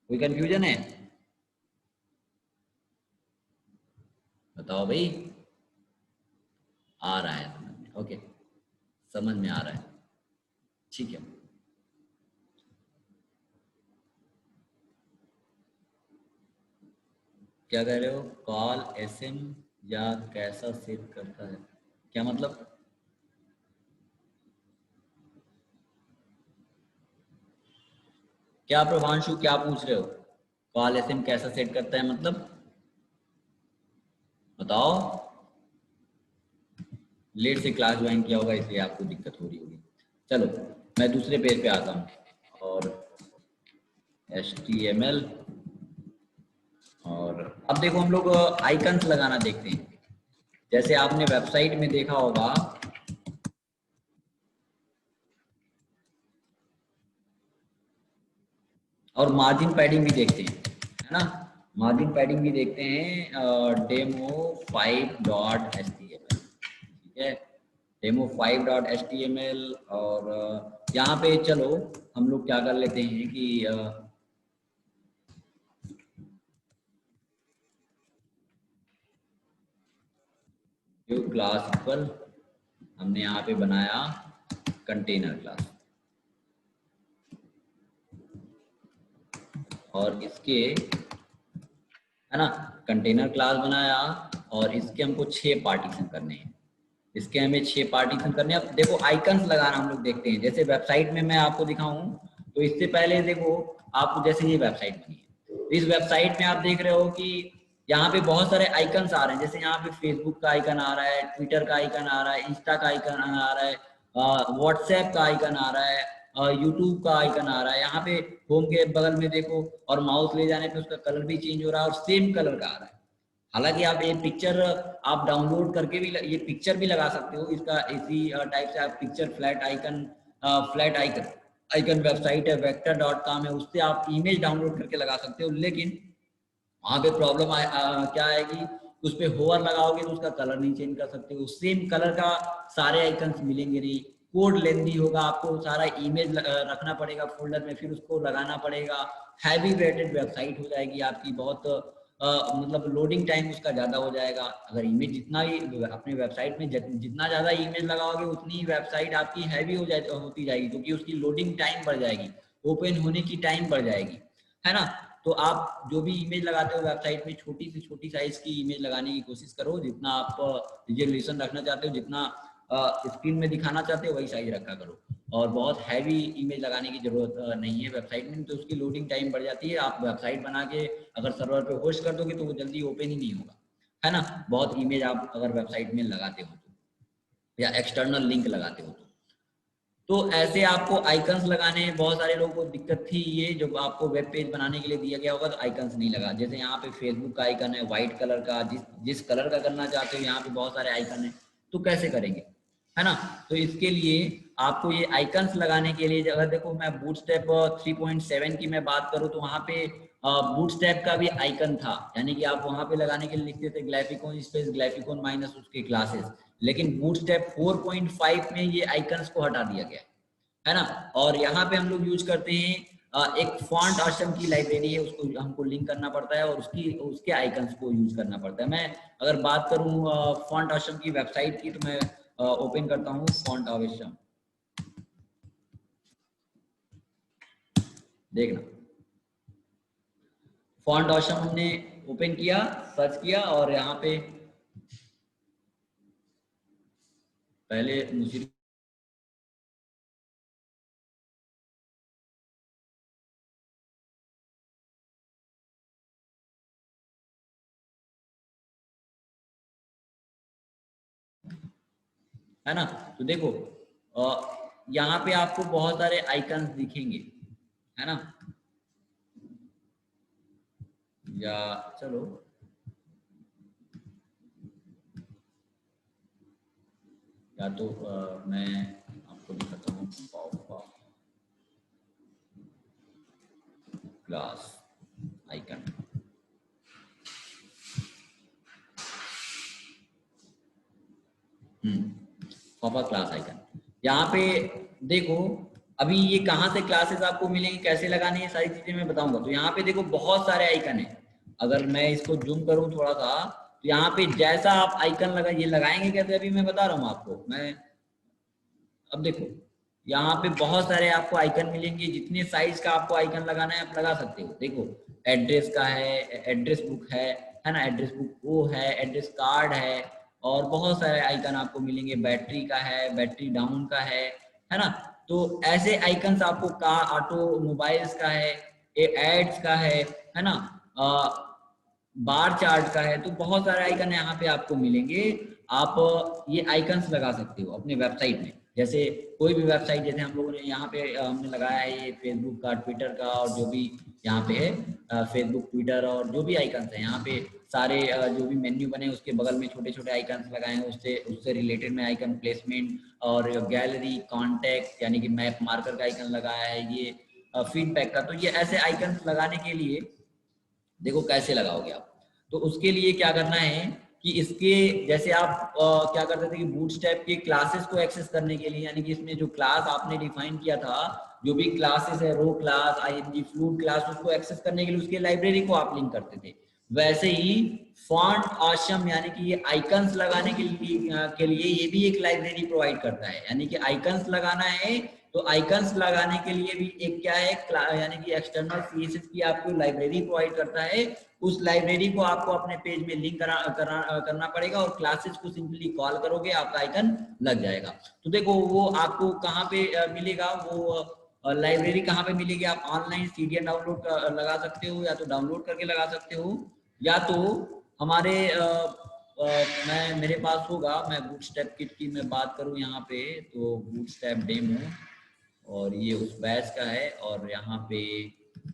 S1: कोई कंफ्यूजन है, बताओ भाई, आ रहा है समझ में, ओके, समझ में आ रहा है, ठीक है। क्या कह रहे हो, कॉल एसएम या कैसा सेव करता है, क्या मतलब, क्या प्रभांशु क्या पूछ रहे हो, कॉल एसएम कैसा सेट करता है मतलब, बताओ। लेट से क्लास ज्वाइन किया होगा इसलिए आपको दिक्कत हो रही होगी। चलो मैं दूसरे पेज पे आता हूँ, और HTML, और अब देखो हम लोग आइकन्स लगाना देखते हैं। जैसे आपने वेबसाइट में देखा होगा, और मार्जिन पैडिंग भी देखते हैं, है ना। मार्जिन पैडिंग भी देखते हैं, demo5.html, ठीक है, demo5.html। और यहाँ पे चलो हम लोग क्या कर लेते हैं कि जो क्लास इक्वल हमने यहाँ पे बनाया कंटेनर क्लास, और इसके, है ना, कंटेनर क्लास बनाया और इसके हमको 6 पार्टीशन करने हैं। इसके हमें 6 पार्टीशन करने हैं। अब देखो आइकन्स लगाना हम लोग देखते हैं, जैसे वेबसाइट में मैं आपको दिखाऊं तो इससे पहले देखो आप, जैसे ये वेबसाइट बनी है, इस वेबसाइट में आप देख रहे हो कि यहाँ पे बहुत सारे आइकन्स आ रहे हैं। जैसे यहाँ पे फेसबुक का आइकन आ रहा है, ट्विटर का आइकन आ रहा है, इंस्टा का आइकन आ रहा है, व्हाट्सएप का आइकन आ रहा है, यूट्यूब का आइकन आ रहा है। यहाँ पे होम के बगल में देखो, और माउस ले जाने पे उसका कलर भी चेंज हो रहा है और सेम कलर का आ रहा है। हालांकि आप ये पिक्चर आप डाउनलोड करके भी ये पिक्चर भी लगा सकते हो, इसका इसी टाइप से आप picture flat icon icon website है vector.com है, उससे आप इमेज डाउनलोड करके लगा सकते हो। लेकिन वहाँ पे प्रॉब्लम क्या आएगी, उस पर होवर लगाओगे तो उसका कलर नहीं चेंज कर सकते हो, सेम कलर का सारे आइकन्स मिलेंगे नहीं, कोड लेंदी होगा, आपको सारा इमेज रखना पड़ेगा फोल्डर में, फिर उसको लगाना पड़ेगा, हैवी वेटेड वेबसाइट हो जाएगी आपकी, बहुत मतलब लोडिंग टाइम उसका ज़्यादा हो जाएगा। अगर इमेज जितना ही अपने वेबसाइट में जितना ज़्यादा इमेज लगाओगे उतनी वेबसाइट आपकी हैवी होती जाएगी, क्योंकि उसकी लोडिंग टाइम बढ़ जाएगी, ओपन होने की टाइम बढ़ जाएगी, है ना। तो आप जो भी इमेज लगाते हो वेबसाइट में, छोटी से छोटी साइज की इमेज लगाने की कोशिश करो, जितना आप रिजोल्यूशन रखना चाहते हो, जितना स्क्रीन में दिखाना चाहते हो वही साइज रखा करो। और बहुत हैवी इमेज लगाने की जरूरत नहीं है वेबसाइट में, तो उसकी लोडिंग टाइम बढ़ जाती है। आप वेबसाइट बना के अगर सर्वर पे होस्ट कर दोगे तो वो जल्दी ओपन ही नहीं होगा, है ना, बहुत इमेज आप अगर वेबसाइट में लगाते हो तो, या एक्सटर्नल लिंक लगाते हो तो ऐसे आपको आइकन्स लगाने हैं। बहुत सारे लोगों को दिक्कत थी ये, जब आपको वेब पेज बनाने के लिए दिया गया होगा तो आइकन्स नहीं लगा। जैसे यहाँ पे फेसबुक का आइकन है व्हाइट कलर का, जिस कलर का करना चाहते हो, यहाँ पे बहुत सारे आइकन है, तो कैसे करेंगे, है ना। तो इसके लिए आपको ये आइकन्स लगाने के लिए, अगर देखो मैं बूटस्ट्रैप 3.7 की मैं बात करूँ तो वहाँ पे बूटस्ट्रैप का भी आइकन था, यानी कि आप वहाँ पे लगाने के लिए लिखते थे ग्राफिकॉन स्पेस ग्राफिकॉन माइनस उसके क्लासेस। लेकिन बूटस्ट्रैप 4.5 में ये आइकन्स को हटा दिया गया है ना। और यहाँ पे हम लोग यूज करते हैं एक फॉन्ट ऑसम की लाइब्रेरी है, उसको हमको लिंक करना पड़ता है और उसके आइकन्स को यूज करना पड़ता है। मैं अगर बात करूँ फॉन्ट ऑसम की वेबसाइट की, तो मैं ओपन करता हूँ फॉन्ट ऑसम, देखना फॉन्ट ऑसम हमने ओपन किया, सर्च किया, और यहाँ पे पहले मुझे है ना। तो देखो यहाँ पे आपको बहुत सारे आइकन्स दिखेंगे, है ना, या चलो या तो मैं आपको दिखाता हूँ क्लास आइकन। पॉपा क्लास आइकन, यहाँ पे देखो अभी ये कहाँ से क्लासेस आपको मिलेंगी, कैसे लगानी है, सारी चीजें मैं बताऊंगा। तो यहाँ पे देखो बहुत सारे आइकन है, अगर मैं इसको जूम करूँ थोड़ा सा, तो यहाँ पे जैसा आप आइकन लगा, ये लगाएंगे कैसे अभी मैं बता रहा हूँ आपको। मैं अब देखो यहाँ पे बहुत सारे आपको आइकन मिलेंगे, जितने साइज का आपको आइकन लगाना है आप लगा सकते हो। देखो एड्रेस का है, एड्रेस बुक है ना, एड्रेस बुक वो है, एड्रेस कार्ड है, और बहुत सारे आइकन आपको मिलेंगे, बैटरी का है, बैटरी डाउन का है ना। तो ऐसे आइकन्स आपको कार ऑटो मोबाइल्स का है, एड्स का है ना, बार चार्ट का है, तो बहुत सारे आइकन यहाँ पे आपको मिलेंगे। आप ये आइकन्स लगा सकते हो अपने वेबसाइट में। जैसे कोई भी वेबसाइट, जैसे हम लोगों ने यहाँ पे हमने लगाया है ये फेसबुक का, ट्विटर का, और जो भी यहाँ पे है फेसबुक ट्विटर, और जो भी आइकन्स है यहाँ पे सारे जो भी मेन्यू बने उसके बगल में छोटे छोटे आइकन्स लगाए हैं, उससे उससे रिलेटेड में आइकन प्लेसमेंट और गैलरी कॉन्टैक्ट यानी कि मैप मार्कर का आइकन लगाया है, ये फीडबैक का। तो ये ऐसे आइकन्स लगाने के लिए देखो कैसे लगाओगे आप। तो उसके लिए क्या करना है कि इसके जैसे आप क्या करते थे कि बूटस्ट्रैप के क्लासेस को एक्सेस करने के लिए, यानी कि इसमें जो क्लास आपने डिफाइन किया था, जो भी क्लासेस है, रो क्लास, आईएनजी फ्लूट क्लास, उसको एक्सेस करने के लिए उसके लाइब्रेरी को आप लिंक करते थे। वैसे ही फॉन्ट ऑसम यानी कि ये आइकन्स लगाने के लिए ये भी एक लाइब्रेरी प्रोवाइड करता है। यानी कि आइकन्स लगाना है तो आइकन्स लगाने के लिए भी एक क्या है, यानी कि एक्सटर्नल सीएसएस की आपको लाइब्रेरी प्रोवाइड करता है। उस लाइब्रेरी को आपको अपने पेज में लिंक करना पड़ेगा और क्लासेस को सिंपली कॉल करोगे, आपका आइकन लग जाएगा। तो देखो वो आपको कहाँ पे मिलेगा, वो लाइब्रेरी कहाँ पे मिलेगी, आप ऑनलाइन सीडीएन डाउनलोड लगा सकते हो, या तो डाउनलोड करके लगा सकते हो, या तो हमारे मैं मेरे पास होगा, मैं बूटस्ट्रैप किट की मैं बात करूँ यहाँ पे, तो बूटस्ट्रैप डेमो, और ये उस बैच का है, और यहाँ पे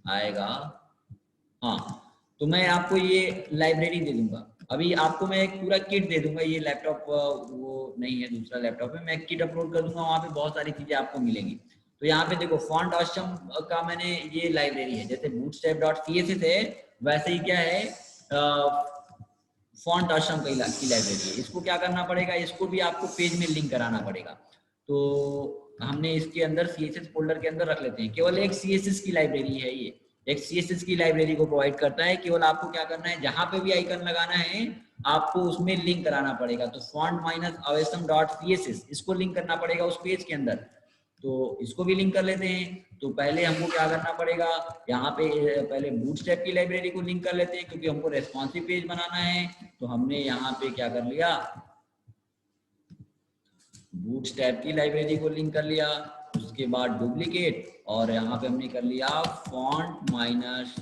S1: आएगा, हाँ, तो मैं आपको ये लाइब्रेरी दे दूंगा। अभी आपको मैं एक पूरा किट दे दूंगा, ये लैपटॉप वो नहीं है, दूसरा लैपटॉप है, मैं एक किट अपलोड कर दूंगा, वहाँ पे बहुत सारी चीजें आपको मिलेंगी। तो यहाँ पे देखो फॉन्ट ऑसम का मैंने ये लाइब्रेरी है, जैसे bootstrap.css है वैसे ही क्या है, फॉन्ट ऑसम की लाइब्रेरी है। इसको क्या करना पड़ेगा, इसको भी आपको पेज में लिंक कराना पड़ेगा। तो हमने इसके अंदर सीएसएस फोल्डर के अंदर रख लेते हैं, केवल एक सीएसएस की लाइब्रेरी है ये, एक सीएसएस की लाइब्रेरी को प्रोवाइड करता है। केवल आपको क्या करना है, जहां पे भी आइकन लगाना है आपको उसमें लिंक कराना पड़ेगा। तो font minus awesome dot CSS इसको लिंक करना पड़ेगा उस पेज के अंदर। तो इसको भी लिंक कर लेते हैं। तो पहले हमको क्या करना पड़ेगा, यहाँ पे पहले बूटस्ट्रैप की लाइब्रेरी को लिंक कर लेते हैं, क्योंकि हमको रेस्पॉन्सिव पेज बनाना है। तो हमने यहाँ पे क्या कर लिया, बूटस्ट्रैप की लाइब्रेरी को लिंक कर लिया, उसके बाद डुप्लीकेट, और यहाँ पे हमने कर लिया फॉन्ट माइनस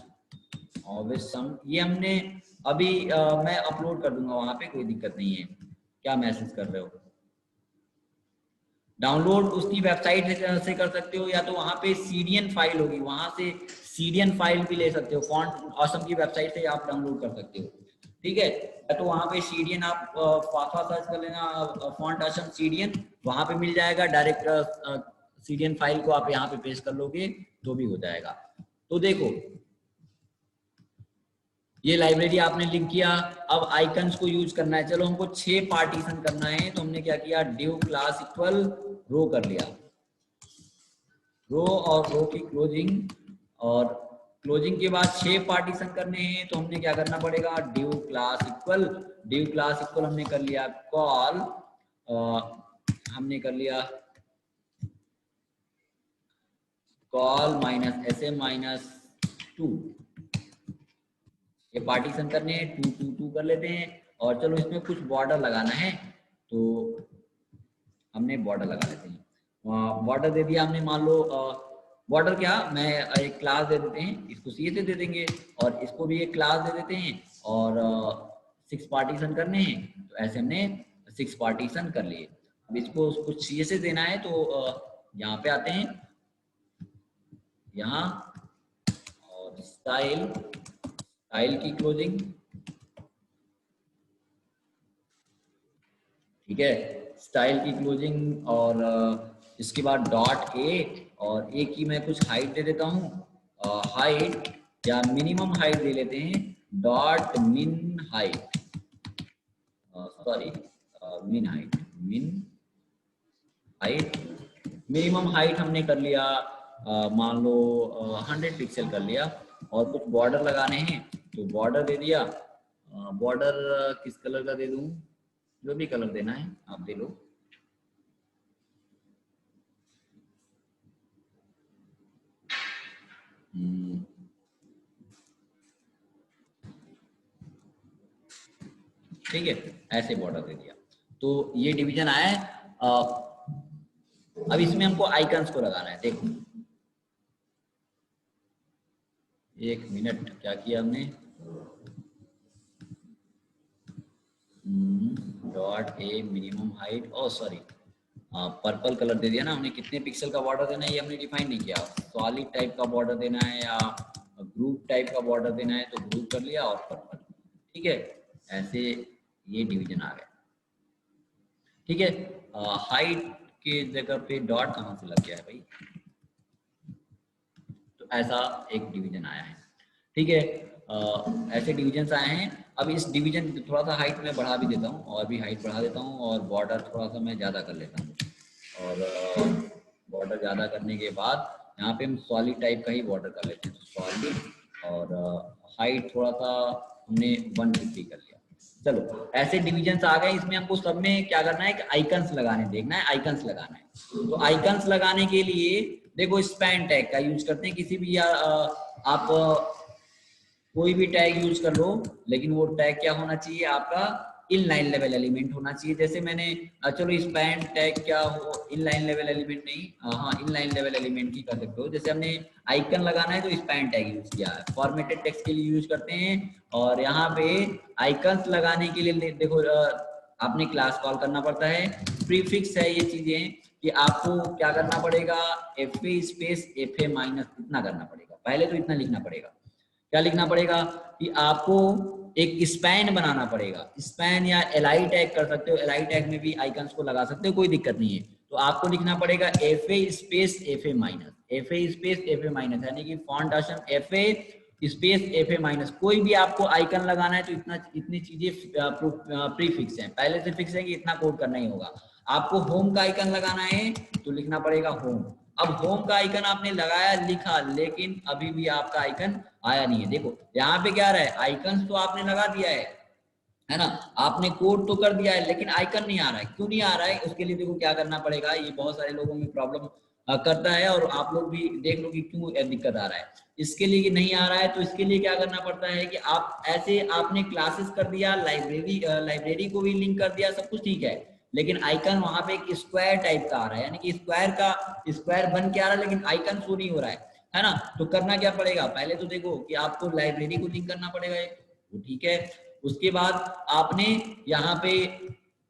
S1: awesome। ये हमने अभी मैं अपलोड कर दूंगा वहां पे, कोई दिक्कत नहीं है। क्या मैसेज कर रहे हो, डाउनलोड उसकी वेबसाइट से कर सकते हो, या तो वहां पे सीडीएन फाइल होगी, वहां से सीडीएन फाइल भी ले सकते हो, फॉन्ट ऑसम की वेबसाइट से आप डाउनलोड कर सकते हो, ठीक है। तो वहां पे सीडीएन आप फाफा सर्च कर लेना, फॉन्ट ऑसम सीडीएन, वहां पे मिल जाएगा। डायरेक्ट सीडीएन फाइल को आप यहाँ पे पेस्ट कर लोगे तो भी हो जाएगा। तो देखो ये लाइब्रेरी आपने लिंक किया, अब आइकन्स को यूज करना है। चलो हमको 6 पार्टीशन करना है, तो हमने क्या किया, div क्लास इक्वल रो कर लिया, रो और रो की क्लोजिंग, और क्लोजिंग के बाद 6 पार्टीशन करने हैं, तो हमने क्या करना पड़ेगा, div क्लास इक्वल हमने कर लिया कॉल, हमने कर लिया कॉल माइनस sm माइनस 2, ये पार्टीशन करने हैं, 2 2 2 कर लेते हैं। और चलो इसमें कुछ बॉर्डर लगाना है, तो हमने बॉर्डर लगा लेते हैं। बॉर्डर दे दिया हमने, मान लो बॉर्डर क्या, मैं एक क्लास दे देते हैं, इसको सी से दे देंगे, और इसको भी एक क्लास दे देते हैं, और 6 पार्टीशन करने हैं, तो ऐसे हमने 6 पार्टीशन कर लिए। अब इसको कुछ सी से देना है, तो यहाँ पे आते हैं, यहाँ, और स्टाइल की क्लोजिंग, ठीक है, स्टाइल की क्लोजिंग, और इसके बाद डॉट ए, और ए की मैं कुछ हाइट दे देता हूँ, हाइट या मिनिमम हाइट दे लेते हैं, डॉट मिन हाइट, सॉरी मिन हाइट, मिनिमम हाइट हमने कर लिया, मान लो 100 पिक्सल कर लिया। और कुछ बॉर्डर लगाने हैं, तो बॉर्डर दे दिया, बॉर्डर किस कलर का दे दूं, जो भी कलर देना है आप दे लो। ठीक है, ऐसे बॉर्डर दे दिया, तो ये डिवीजन आया है। अब इसमें हमको आइकन्स को लगाना है, देखो 1 मिनट, क्या किया हमने, dot A minimum height, oh sorry purple colour दे दिया ना हमने। कितने पिक्सल का बॉर्डर देना है ये हमने डिफाइन नहीं किया, सॉलिड टाइप का बॉर्डर देना है या ग्रुप टाइप का बॉर्डर देना है, तो ग्रुप कर लिया और पर्पल, ठीक है। ऐसे ये डिवीजन आ गया, ठीक है। हाइट के जगह पे डॉट कहाँ से लग गया है भाई, तो ऐसा एक डिवीजन आया है, ठीक है। ऐसे डिविजन्स आए हैं। अब इस डिवीजन थोड़ा सा हाइट में बढ़ा भी देता हूँ, और भी हाइट बढ़ा देता हूँ, और बॉर्डर थोड़ा सा मैं ज़्यादा कर लेता हूँ। और बॉर्डर ज़्यादा करने के बाद यहाँ पे हम सॉलिड टाइप का ही बॉर्डर कर लेते हैं, सॉलिड। और हाइट थोड़ा सा हमने 150 कर लिया। चलो, ऐसे डिविजन्स आ गए। इसमें हमको सब में क्या करना है कि आइकन्स लगाने, देखना है आइकन्स लगाना है। तो आइकन्स लगाने के लिए देखो स्पैन टैग का यूज करते हैं। किसी भी आप कोई भी टैग यूज कर लो, लेकिन वो टैग क्या होना चाहिए आपका, इनलाइन लेवल एलिमेंट होना चाहिए। जैसे मैंने चलो स्पैन टैग क्या हो, इनलाइन लेवल एलिमेंट नहीं, हाँ इनलाइन लेवल एलिमेंट की कर सकते हो। जैसे हमने आइकन लगाना है तो स्पैन टैग यूज किया है, फॉर्मेटेड टेक्स्ट के लिए यूज करते हैं। और यहाँ पे आइकन्स लगाने के लिए देखो आपने क्लास कॉल करना पड़ता है, प्रीफिक्स है ये चीजें कि आपको क्या करना पड़ेगा, fa स्पेस fa माइनस इतना करना पड़ेगा। पहले तो इतना लिखना पड़ेगा। क्या लिखना पड़ेगा कि आपको एक स्पैन बनाना पड़ेगा। स्पैन या एलआई टैग कर सकते हो, एलआई टैग में भी आइकन्स को लगा सकते हो, कोई दिक्कत नहीं है। तो आपको लिखना पड़ेगा fa space fa minus, fa space fa minus, यानी कि font option fa space fa minus. कोई भी आपको आइकन लगाना है तो इतनी चीजें प्रीफिक्स हैं, पहले से फिक्स है कि इतना कोड करना ही होगा। आपको होम का आइकन लगाना है तो लिखना पड़ेगा होम। अब होम का आइकन आपने लगाया, लिखा, लेकिन अभी भी आपका आइकन आया नहीं है। देखो यहाँ पे क्या रहा है, आइकन तो आपने लगा दिया है ना, आपने कोड तो कर दिया है, लेकिन आइकन नहीं आ रहा है। क्यों नहीं आ रहा है, उसके लिए देखो क्या करना पड़ेगा। ये बहुत सारे लोगों में प्रॉब्लम करता है, और आप लोग भी देख लो कि क्यों दिक्कत आ रहा है। इसके लिए नहीं आ रहा है तो इसके लिए क्या करना पड़ता है कि आप ऐसे आपने क्लासेस कर दिया, लाइब्रेरी को भी लिंक कर दिया, सब कुछ ठीक है, लेकिन आइकन वहां पे एक स्क्वायर टाइप का आ रहा है, यानी कि स्क्वायर बन के आ रहा है, लेकिन आइकन शो नहीं हो रहा है ना। तो करना क्या पड़ेगा, पहले तो देखो कि आपको लाइब्रेरी को लिंक करना पड़ेगा, वो ठीक है। उसके बाद आपने यहाँ पे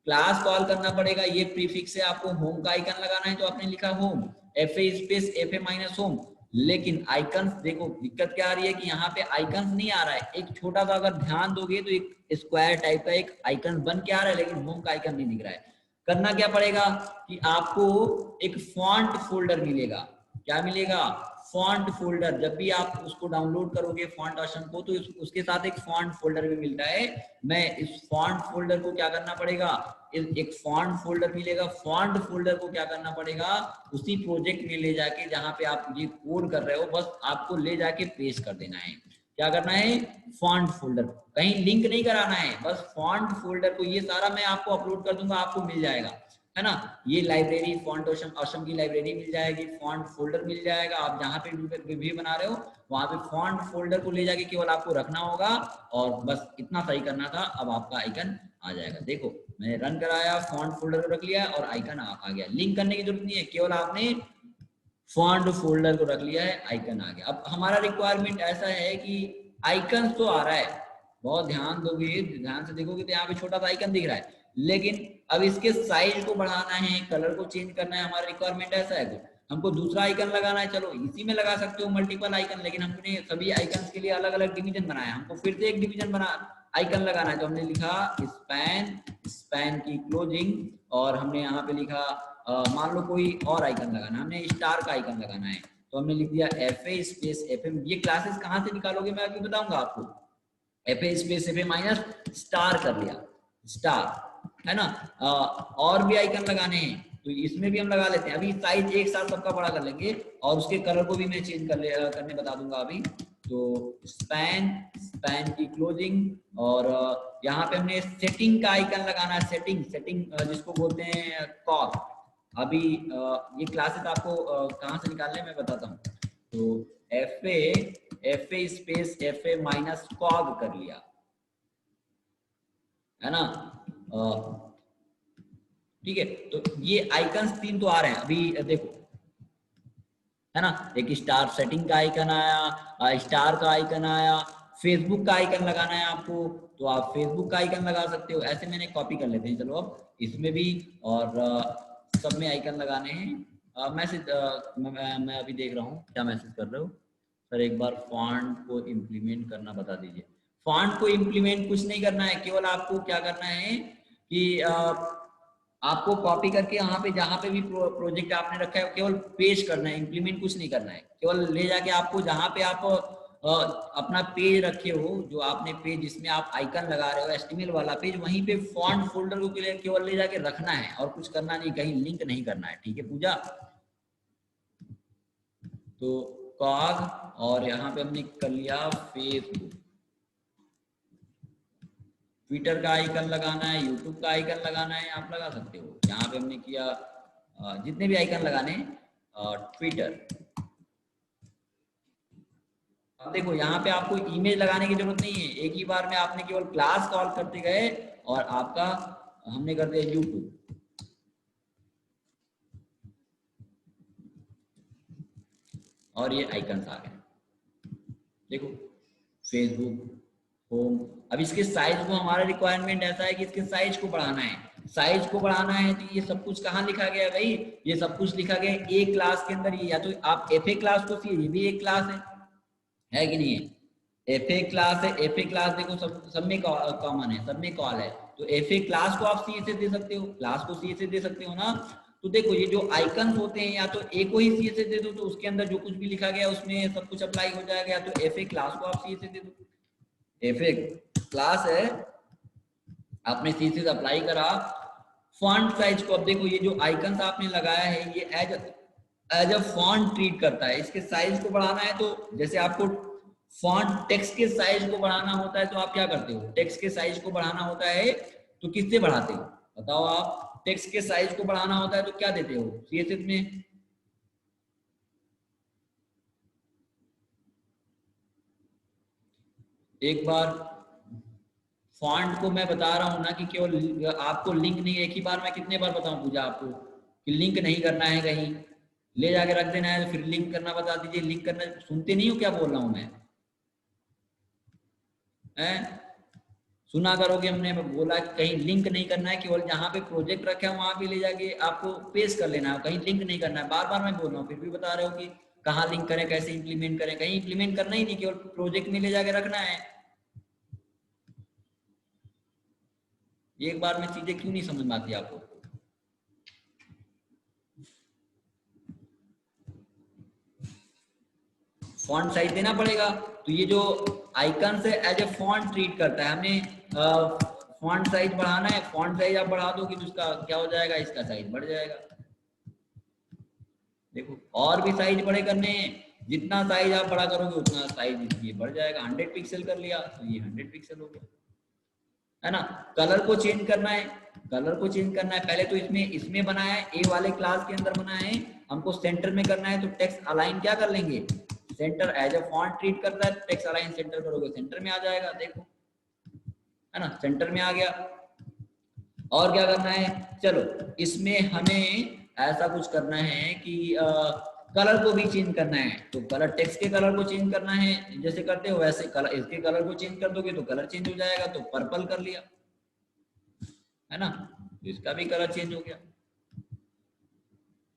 S1: क्लास कॉल करना पड़ेगा, ये प्रीफिक्स है। आपको होम का आइकन लगाना है तो आपने लिखा home, fa space fa minus home. लेकिन आइकन्स देखो दिक्कत क्या आ रही है कि यहाँ पे आइकन्स नहीं आ रहा है। एक छोटा सा अगर ध्यान दोगे तो एक स्क्वायर टाइप का एक आइकन बन के आ रहा है, लेकिन होम का आइकन नहीं दिख रहा है। करना क्या पड़ेगा कि आपको एक फॉन्ट फोल्डर मिलेगा। क्या मिलेगा, फॉन्ट फोल्डर। जब भी आप उसको डाउनलोड करोगे फॉन्ट ऑप्शन को, तो उसके साथ एक फॉन्ट फोल्डर भी मिलता है। मैं इस फॉन्ट फोल्डर को क्या करना पड़ेगा, एक फॉन्ट फोल्डर मिलेगा, फॉन्ट फोल्डर को क्या करना पड़ेगा, उसी प्रोजेक्ट में ले जाके जहां पे आप ये कोड कर रहे हो, बस आपको ले जाके पेस्ट कर देना है। क्या करना है, फॉन्ट फोल्डर, कहीं लिंक नहीं कराना है, बस फॉन्ट फोल्डर को। ये सारा मैं आपको अपलोड कर दूंगा, आपको मिल जाएगा, है ना। ये लाइब्रेरी फॉन्ट ऑसम की लाइब्रेरी मिल जाएगी, फॉन्ट फोल्डर मिल जाएगा। आप जहाँ पे भी बना रहे हो वहां पे फॉन्ट फोल्डर को ले जाके केवल आपको रखना होगा, और बस इतना सही करना था। अब आपका आइकन आ जाएगा। देखो मैंने रन कराया, फॉन्ट फोल्डर को रख लिया और आइकन आ गया। लिंक करने की जरूरत नहीं है, केवल आपने फॉन्ट फोल्डर को रख लिया है, आइकन आ गया। अब हमारा रिक्वायरमेंट ऐसा है कि आइकन तो आ रहा है, बहुत ध्यान दोगे, ध्यान से देखोगे तो यहाँ पे छोटा सा आइकन दिख रहा है, लेकिन अब इसके साइज को बढ़ाना है, कलर को चेंज करना है। हमारा रिक्वायरमेंट ऐसा है तो हमको दूसरा आइकन लगाना है। चलो इसी में लगा सकते हो मल्टीपल आइकन, लेकिन हमने सभी आइकन के लिए अलग अलग डिवीजन बनाया, हमको फिर से एक डिवीजन बना आइकन लगाना है। तो हमने लिखा स्पैन की क्लोजिंग, और हमने यहाँ पे लिखा मान लो कोई और आइकन लगाना, हमने स्टार का आइकन लगाना है, तो हमने लिख दिया fa स्पेस fa। ये क्लासेस कहाँ से निकालोगे मैं अभी बताऊंगा आपको। fa space fa minus star कर लिया, स्टार, है ना। और भी आइकन लगाने हैं तो इसमें भी हम लगा लेते हैं। अभी साइज एक साथ सबका बड़ा कर लेंगे, और उसके कलर को भी मैं चेंज करने बता दूंगा अभी। तो स्पैन की क्लोजिंग, और यहाँ पे हमने सेटिंग का आइकन लगाना है, सेटिंग जिसको बोलते हैं कॉग। अभी ये क्लासेस आपको कहाँ से निकालने मैं बताता हूँ। तो fa स्पेस fa माइनस कॉग कर लिया, है ना। ठीक है, तो ये आइकन्स 3 तो आ रहे हैं अभी, देखो, है ना। एक स्टार सेटिंग का आइकन आया, स्टार का आइकन आया, फेसबुक का आइकन लगाना है आपको तो आप फेसबुक का आइकन लगा सकते हो। ऐसे मैंने कॉपी कर लेते हैं। चलो अब इसमें भी और सब में आइकन लगाने हैं। मैसेज मैं अभी देख रहा हूँ क्या मैसेज कर रहे हो सर, एक बार फॉन्ट को इम्प्लीमेंट करना बता दीजिए। फॉन्ट को इम्प्लीमेंट कुछ नहीं करना है, केवल आपको क्या करना है कि आपको कॉपी करके यहाँ पे जहाँ पे भी प्रोजेक्ट आपने रखा है केवल पेस्ट करना है, इम्प्लीमेंट कुछ नहीं करना है। केवल ले जाके आपको जहाँ पे आप अपना पेज रखे हो, जो आपने पेज जिसमें आप आइकन लगा रहे हो HTML वाला पेज, वहीं पे फॉन्ट फोल्डर को केवल ले जाके रखना है और कुछ करना नहीं, कहीं लिंक नहीं करना है। ठीक है पूजा? तो कॉग और यहाँ पे हमने कर लिया फेसबुक, ट्विटर का आइकन लगाना है, यूट्यूब का आइकन लगाना है, आप लगा सकते हो। यहाँ पे हमने किया जितने भी आइकन लगाने, ट्विटर। अब देखो यहाँ पे आपको इमेज लगाने की जरूरत नहीं है, एक ही बार में आपने केवल क्लास कॉल करते गए और आपका हमने कर दिया यूट्यूब। और ये आइकन्स आ गए, देखो फेसबुक, होम। अब इसके साइज को, हमारा रिक्वायरमेंट ऐसा है कि इसके साइज को बढ़ाना है। साइज को बढ़ाना है तो ये सब कुछ कहाँ लिखा गया भाई? ये सब कुछ लिखा गया एक क्लास के अंदर। ये या तो आप एफ ए क्लास को सी, ये भी एक क्लास है कि नहीं है? एफ ए क्लास है, एफ ए क्लास देखो सब में कॉमन है, सब में कॉल है। तो एफ ए क्लास को आप सी से दे सकते हो, क्लास को सी से दे सकते हो ना। तो देखो ये जो आइकन्स होते हैं, या तो ए को ही सी से दे दो, तो उसके अंदर जो कुछ भी लिखा गया उसमें सब कुछ अप्लाई हो जाएगा, या तो एफ ए क्लास को आप सी से दे दो। एफ ए क्लास है, आपने सी से अप्लाई करा। फॉन्ट साइज को, अब देखो ये जो आइकन्स आपने लगाया है ये एज अ फॉन्ट ट्रीट करता है। इसके साइज को बढ़ाना है तो जैसे आपको फॉन्ट टेक्स्ट के साइज को बढ़ाना होता है तो आप क्या करते हो? टेक्स्ट के साइज को बढ़ाना होता है तो किससे बढ़ाते हो बताओ आप? टेक्स्ट के साइज को बढ़ाना होता है तो क्या देते हो CSS में? एक बार फॉन्ट को मैं बता रहा हूं ना कि केवल आपको लिंक नहीं, एक ही बार मैं कितने बार बताऊं पूजा आपको कि लिंक नहीं करना है, कहीं ले जाके रख देना है, फिर लिंक करना बता दीजिए। लिंक करना, सुनते नहीं हो क्या बोल रहा हूं मैं? सुना करोगे, हमने बोला कि कहीं लिंक नहीं करना है, केवल जहां पे प्रोजेक्ट रखा है वहां पे ले जाके आपको पेस्ट कर लेना है, कहीं लिंक नहीं करना है। बार बार मैं बोल रहा हूँ फिर भी बता रहे हो कि कहाँ लिंक करें, कैसे इंप्लीमेंट करें। कहीं इंप्लीमेंट करना ही नहीं, केवल प्रोजेक्ट में ले जाके रखना है। एक बार में चीजें क्यों नहीं समझ में आती आपको? फॉन्ट साइज देना पड़ेगा। तो ये जो आइकन से एज ए फॉन्ट ट्रीट करता है, हमें फॉन्ट साइज बढ़ाना है। फॉन्ट साइज आप बढ़ा दोगे तो उसका क्या हो जाएगा? इसका साइज बढ़ जाएगा। देखो और भी साइज बड़े करने हैं, जितना साइज आप बड़ा करोगे उतना साइज ये बढ़ जाएगा। 100 पिक्सल कर लिया तो ये 100 पिक्सल हो गया, है ना। कलर को चेंज करना है, कलर को चेंज करना है। पहले तो इसमें बनाया है, ए वाले क्लास के अंदर बनाया है, हमको सेंटर में करना है। तो टेक्स्ट अलाइन क्या कर लेंगे? Centre edge a font treat करता है, टेक्स्ट अलाइन सेंटर करोगे सेंटर में आ जाएगा, देखो, है ना, सेंटर में आ गया। और क्या करना है? चलो इसमें हमें ऐसा कुछ करना है कि कलर को भी चेंज करना है। तो कलर, टेक्स्ट के कलर को चेंज करना है, जैसे करते हो वैसे कलर, इसके कलर को चेंज कर दोगे तो कलर चेंज हो जाएगा। तो पर्पल कर लिया, है ना, तो इसका भी कलर चेंज हो गया।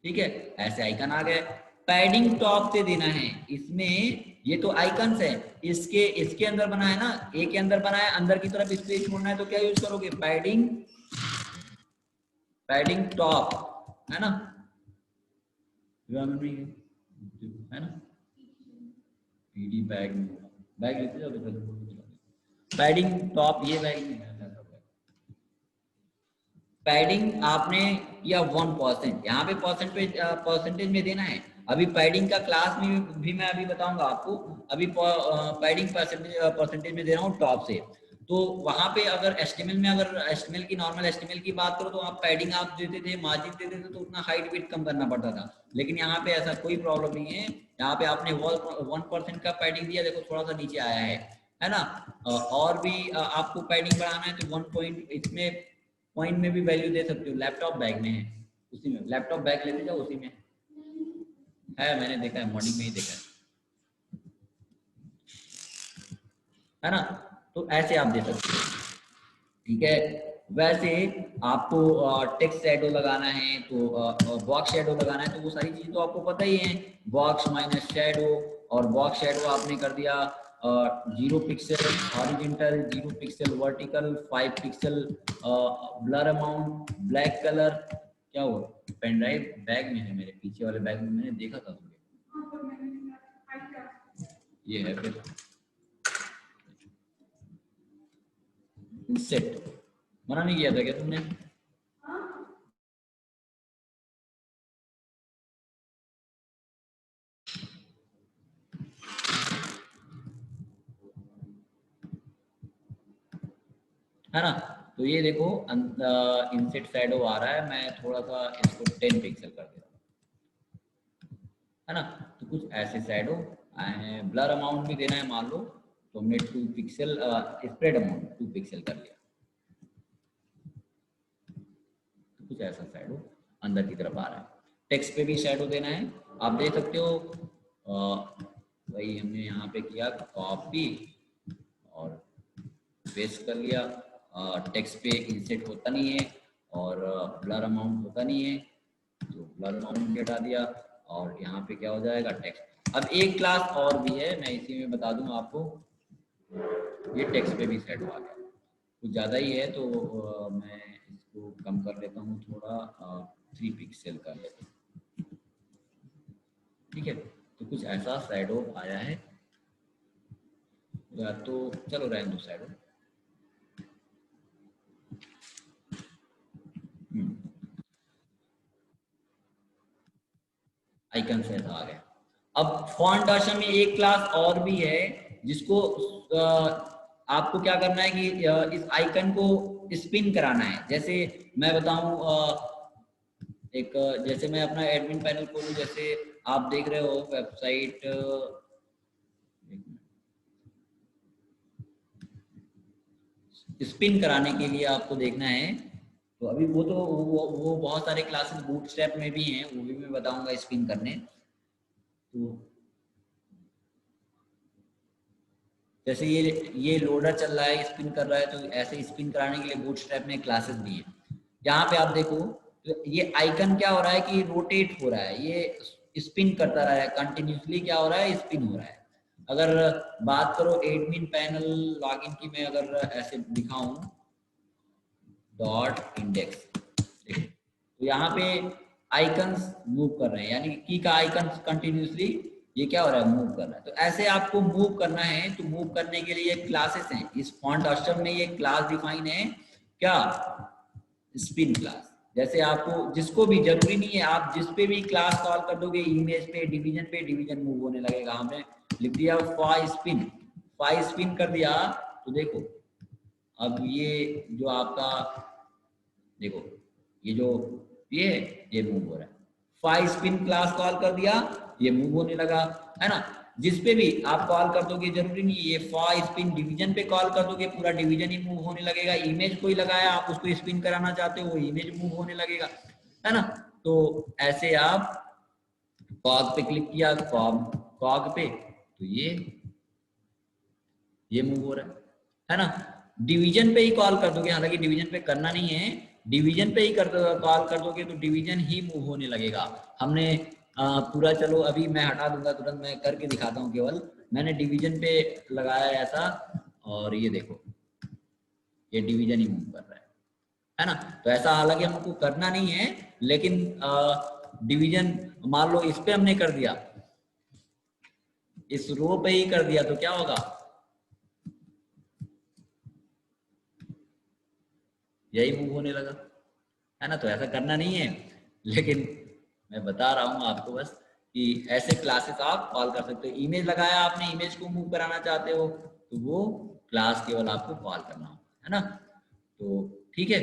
S1: ठीक है, ऐसे आइकन आ गए। पैडिंग टॉप से देना है इसमें। ये तो आइकन्स है, इसके अंदर बना है ना, ए के अंदर बना है, अंदर की तरफ स्पेस छोड़ना है तो क्या यूज करोगे? पैडिंग टॉप, है ना, है ना। पीडी बैग लेते जाओ तो पैडिंग टॉप, ये बैग नहीं है। पैडिंग आपने किया 1%, यहाँ पे परसेंटेज में देना है। अभी पैडिंग का क्लास में भी मैं अभी बताऊंगा आपको। अभी पैडिंग परसेंटेज में दे रहा हूँ टॉप से। तो वहां पे अगर HTML में, अगर HTML की नॉर्मल HTML की बात करो तो आप पैडिंग आप देते थे, मार्जिन देते थे, तो उतना हाइट वेट कम करना पड़ता था। लेकिन यहाँ पे ऐसा कोई प्रॉब्लम नहीं है। यहाँ पे आपने 1% का पैडिंग दिया, देखो थोड़ा सा नीचे आया है ना। और भी आपको पैडिंग बढ़ाना है तो 1 पॉइंट, इसमें पॉइंट में भी वैल्यू दे सकते हो। लैपटॉप बैग में है, उसी में लैपटॉप बैग लेते जाओ, उसी में है, मैंने देखा है, मॉर्निंग में ही देखा है ना। तो ऐसे आप दे सकते हो, ठीक है। वैसे आपको टेक्स्ट शैडो लगाना है तो बॉक्स शैडो लगाना है, तो वो सारी चीजें तो आपको पता ही है। बॉक्स माइनस शैडो, और बॉक्स शैडो आपने कर दिया 0 pixel horizontal, 0 pixel vertical, 5 pixel blur amount, black colour. क्या हुआ? पेन ड्राइव बैग में है, मेरे पीछे वाले बैग में मैंने देखा था तुम्हें। ये है फिर इंसेट। मना नहीं किया था क्या तुमने? है ना? तो ये देखो इंसेट शैडो आ रहा है, मैं थोड़ा सा इसको 10 पिक्सल कर दे रहा हूँ, है ना? तो कुछ ऐसे शैडो आए हैं। ब्लर अमाउंट भी देना है, मान लो तो हमने 2 पिक्सल, स्प्रेड अमाउंट 2 पिक्सल कर लिया, तो कुछ ऐसा शैडो अंदर की तरफ आ रहा है। टेक्स्ट पे भी शैडो देना है, आप देख सकते हो। वही हमने यहाँ पे किया, कॉपी और पेस्ट कर लिया। टेक्स्ट पे इंसेट होता नहीं है और ब्लर अमाउंट होता नहीं है, तो ब्लर अमाउंट हटा दिया और यहाँ पे क्या हो जाएगा, टेक्स्ट। अब एक क्लास और भी है, मैं इसी में बता दूं आपको, ये टेक्स्ट पे भी सेट हो गया। कुछ ज़्यादा ही है तो मैं इसको कम कर लेता हूँ थोड़ा, 3 पिक्सल कर लेता हूँ, ठीक है? तो कुछ ऐसा शैडो आया है, या तो चलो रहने दो शैडो। आइकन से ऐसा आ गया। अब फॉन्ट आशा में एक क्लास और भी है, जिसको आपको क्या करना है कि इस आइकन को स्पिन कराना है। जैसे मैं बताऊं, एक जैसे मैं अपना एडमिन पैनल खोलूं, जैसे आप देख रहे हो वेबसाइट, स्पिन कराने के लिए आपको देखना है। तो अभी वो तो वो बहुत सारे क्लासेस बूटस्ट्रैप में भी हैं, वो भी मैं बताऊंगा स्पिन करने। तो जैसे ये लोडर चल रहा है, स्पिन कर रहा है, तो ऐसे स्पिन कराने के लिए बूटस्ट्रैप में क्लासेस भी हैं। यहाँ पे आप देखो तो ये आइकन क्या हो रहा है कि रोटेट हो रहा है, ये स्पिन करता रहा है कंटिन्यूसली, क्या हो रहा है, स्पिन हो रहा है। अगर बात करो एडमिन पैनल लॉगिन की, मैं अगर ऐसे दिखाऊं डॉट इंडेक्स, तो यहाँ पे आइकन्स मूव कर रहे हैं, यानी की का आइकन कंटिन्यूसली ये क्या हो रहा है, मूव कर रहा है। तो ऐसे आपको मूव करना है, तो मूव करने के लिए क्लासेस हैं इस फॉन्ट ऑस्टर में, ये क्लास डिफाइन है क्या, स्पिन क्लास। जैसे आपको जिसको भी जरूरी नहीं है, आप जिस पे भी क्लास कॉल कर दोगे, इमेज पे डिवीजन मूव होने लगेगा। हमने लिख दिया फाई स्पिन कर दिया, तो देखो अब ये जो आपका देखो ये जो ये मूव हो रहा है। फाई स्पिन क्लास कॉल कर दिया, ये मूव होने लगा, है ना? जिस पे भी आप कॉल कर दोगे, जरूरी नहीं ये फाई स्पिन डिवीजन पे कॉल कर दोगे, पूरा डिवीजन ही मूव होने लगेगा। इमेज कोई लगाया, आप उसको स्पिन कराना चाहते हो, इमेज मूव होने लगेगा, है ना? तो ऐसे आप कॉग पे क्लिक किया, कॉग पे, तो ये मूव हो रहा है ना? डिवीजन पे ही कॉल कर दोगे, हालांकि डिवीजन पे करना नहीं है, डिवीजन पे ही कॉल कर दोगे तो डिवीजन ही मूव होने लगेगा। हमने पूरा, चलो अभी मैं हटा दूंगा तुरंत, मैं करके दिखाता हूँ। केवल मैंने डिवीजन पे लगाया ऐसा, और ये देखो ये डिवीजन ही मूव कर रहा है ना? तो ऐसा हालांकि हमको करना नहीं है, लेकिन डिवीजन मान लो इस पे हमने कर दिया, इस रो पे ही कर दिया, तो क्या होगा, यही मूव होने लगा, है ना? तो ऐसा करना नहीं है, लेकिन मैं बता रहा हूँ आपको बस कि ऐसे क्लासेस आप कॉल कर सकते हो। इमेज लगाया आपने, इमेज को मूव कराना चाहते हो, तो वो क्लास केवल आपको कॉल करना होगा, है ना? तो ठीक है,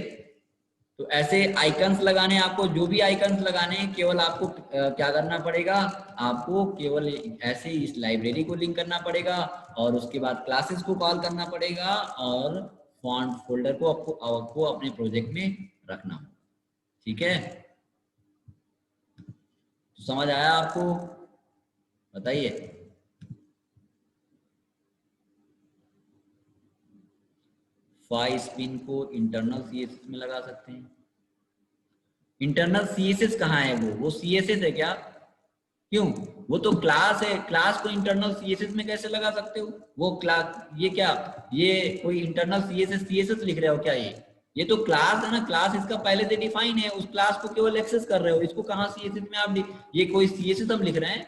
S1: तो ऐसे आइकन्स लगाने, आपको जो भी आइकन्स लगाने हैं, केवल आपको क्या करना पड़ेगा, आपको केवल ऐसे इस लाइब्रेरी को लिंक करना पड़ेगा, और उसके बाद क्लासेस को कॉल करना पड़ेगा, और फॉन्ट फोल्डर को आपको अपने प्रोजेक्ट में रखना होगा, ठीक है? तो समझ आया आपको? बताइए। फाई स्पिन को इंटरनल सीएसएस में लगा सकते हैं। इंटरनल सीएसएस कहाँ है? वो सीएसएस है क्या? क्यों? वो तो क्लास है, क्लास को इंटरनल सीएसएस में कैसे लगा सकते हो? वो क्लास, ये क्या, ये कोई इंटरनल सीएसएस लिख रहे हो क्या? ये तो क्लास है ना, क्लास इसका पहले से डिफाइन है, उस क्लास को केवल एक्सेस कर रहे हो, इसको कहाँ सीएसएस में आप ये कोई सीएसएस हम लिख रहे हैं?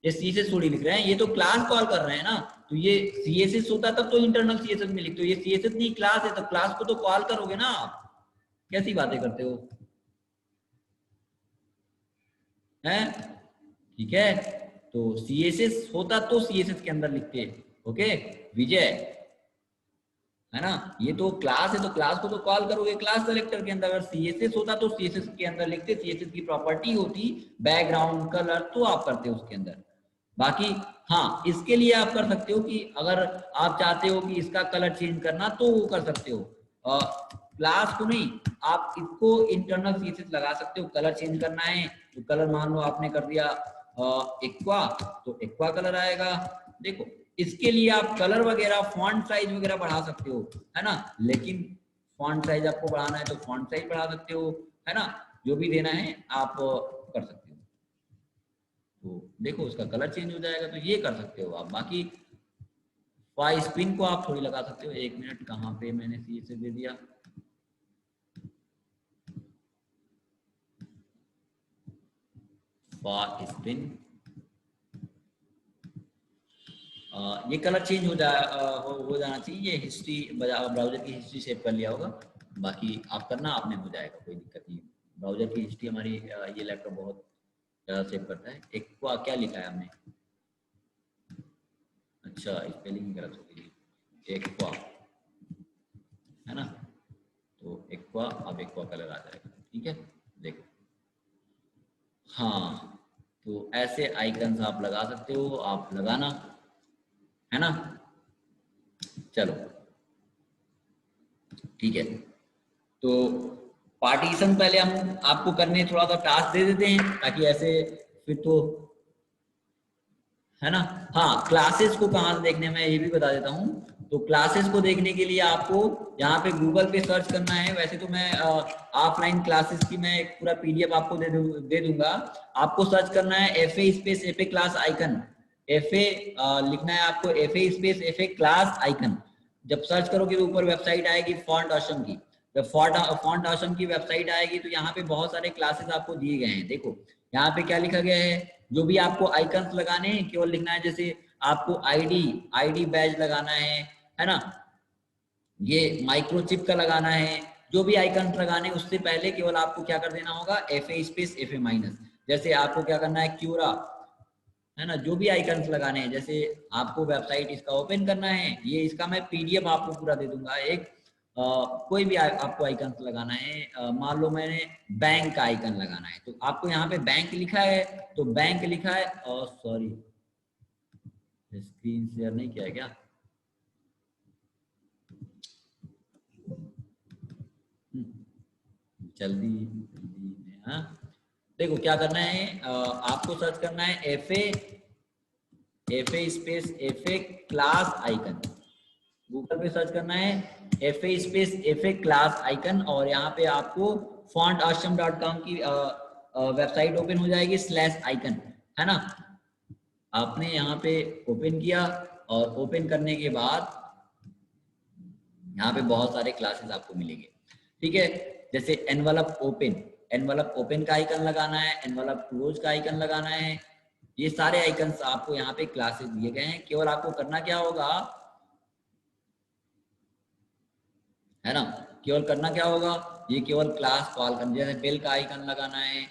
S1: ये CSS थोड़ी लिख रहे हैं, ये तो क्लास कॉल कर रहे हैं ना। तो ये CSS होता तब तो इंटरनल CSS में लिखते हो, ये CSS नहीं क्लास है, तो क्लास को तो कॉल करोगे ना आप। कैसी बातें करते हो हैं? ठीक है, तो CSS होता तो CSS के अंदर लिखते। ओके विजय, है ना। ये तो क्लास है, तो क्लास को तो कॉल करोगे क्लास सेलेक्टर के अंदर। अगर CSS होता तो CSS के अंदर लिखते, CSS की प्रॉपर्टी होती बैकग्राउंड कलर, तो आप करते उसके अंदर। बाकी हाँ, इसके लिए आप कर सकते हो कि अगर आप चाहते हो कि इसका कलर चेंज करना, तो वो कर सकते हो। क्लास को नहीं, आप इसको इंटरनल CSS लगा सकते हो। कलर चेंज करना है तो कलर मान लो आपने कर दिया एक्वा, तो एक्वा कलर आएगा। देखो, इसके लिए आप कलर वगैरह फॉन्ट साइज वगैरह बढ़ा सकते हो, है ना। लेकिन फॉन्ट साइज आपको बढ़ाना है तो फॉन्ट साइज बढ़ा सकते हो, है ना। जो भी देना है आप कर सकते हो। तो देखो उसका कलर चेंज हो जाएगा, तो ये कर सकते हो आप। बाकी फाई स्पिन को आप थोड़ी लगा सकते हो। 1 मिनट, कहाँ पे मैंने सी से दे दिया, फाई स्पिन। ये कलर चेंज हो जाना चाहिए। ये हिस्ट्री ब्राउजर की हिस्ट्री सेव कर लिया होगा। बाकी आप करना, आपने हो जाएगा, कोई दिक्कत नहीं। ब्राउजर की हिस्ट्री हमारी ये लैपटॉप बहुत ज़्यादा सेव करता है। एक को क्या लिखा है हमने, अच्छा स्पेलिंग गलत हो गई, एक्वा, है ना। तो एक्वा, अब एक्वा कलर आ जाएगा, ठीक है। देखो, हाँ, तो ऐसे आइकन्स आप लगा सकते हो, आप लगाना, है ना। चलो ठीक है, तो पार्टीशन पहले हम आपको करने थोड़ा सा टास्क दे देते हैं, ताकि ऐसे फिर तो, है ना। हाँ, क्लासेस को कहाँ से देखने में ये भी बता देता हूँ। तो क्लासेस को देखने के लिए आपको यहाँ पे गूगल पे सर्च करना है। वैसे तो मैं ऑफलाइन क्लासेस की मैं एक पूरा PDF आपको दे दूंगा। आपको सर्च करना है FA space FA class icon. FA लिखना है आपको, FA space FA class icon. जब सर्च करोगे तो ऊपर वेबसाइट आएगी फॉन्ट ऑसम की। जब फॉन्ट ऑसम की वेबसाइट आएगी तो यहाँ पे बहुत सारे क्लासेस आपको दिए गए हैं। देखो यहाँ पे क्या लिखा गया है, जो भी आपको आइकन्स लगाने हैं केवल लिखना है। जैसे आपको आईडी बैज लगाना है ना। ये माइक्रोचिप का लगाना है। जो भी आइकन लगाने उससे पहले केवल आपको क्या कर देना होगा, FA स्पेस FA माइनस। जैसे आपको क्या करना है, क्यूरा, है ना। जो भी आइकन्स लगाने हैं, जैसे आपको वेबसाइट इसका ओपन करना है, ये इसका मैं PDF आपको पूरा दे दूंगा। एक कोई भी आपको आइकन्स लगाना है, मान लो मैंने बैंक का आइकन लगाना है, तो आपको यहाँ पे बैंक लिखा है, तो बैंक लिखा है। और सॉरी, स्क्रीन शेयर नहीं किया है क्या? जल्दी जल्दी में, हाँ। देखो क्या करना है, आपको सर्च करना है FA space FA class icon. Google पे सर्च करना है FA space FA class icon, और यहाँ पे आपको fontawesome.com की वेबसाइट ओपन हो जाएगी, स्लैश आइकन, है ना। आपने यहाँ पे ओपन किया, और ओपन करने के बाद यहाँ पे बहुत सारे क्लासेस आपको मिलेंगे, ठीक है। जैसे एनवलप ओपन का आइकन लगाना है, एनवलप क्लोज का आइकन लगाना है। ये सारे आइकन्स आपको यहाँ पे क्लासेस दिए गए हैं। केवल आपको करना क्या होगा, है ना, केवल करना क्या होगा, ये केवल क्लास कॉल करना। जैसे बेल का आइकन लगाना है,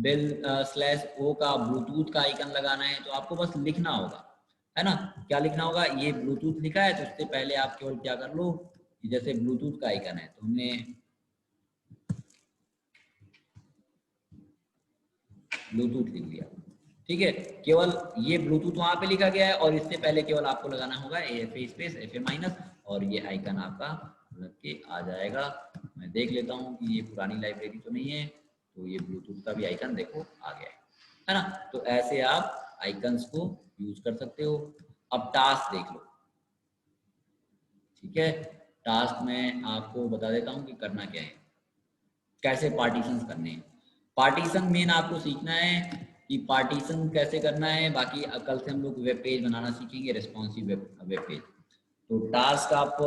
S1: बेल स्लैश ओ का ब्लूटूथ का आइकन लगाना है, तो आपको बस लिखना होगा, है ना। क्या लिखना होगा, ये ब्लूटूथ लिखा है, तो उससे पहले आप केवल क्या कर लो, जैसे ब्लूटूथ का आइकन है, तो हमने ब्लूटूथ लिख लिया, ठीक है। केवल ये ब्लूटूथ वहां पे लिखा गया है, और इससे पहले केवल आपको लगाना होगा FA स्पेस FA माइनस, और ये आइकन आपका लग के आ जाएगा। मैं देख लेता हूँ कि ये पुरानी लाइब्रेरी तो नहीं है। तो ये ब्लूटूथ का भी आइकन देखो आ गया है ना। तो ऐसे आप आइकन्स को यूज कर सकते हो। अब टास्क देख लो, ठीक है। टास्क में आपको बता देता हूँ कि करना क्या है, कैसे पार्टीशंस करने हैं। पार्टीशन मेन आपको सीखना है कि पार्टीशन कैसे करना है। बाकी कल से हम लोग वेब पेज बनाना सीखेंगे, रेस्पॉन्सिव वेब पेज। तो टास्क आप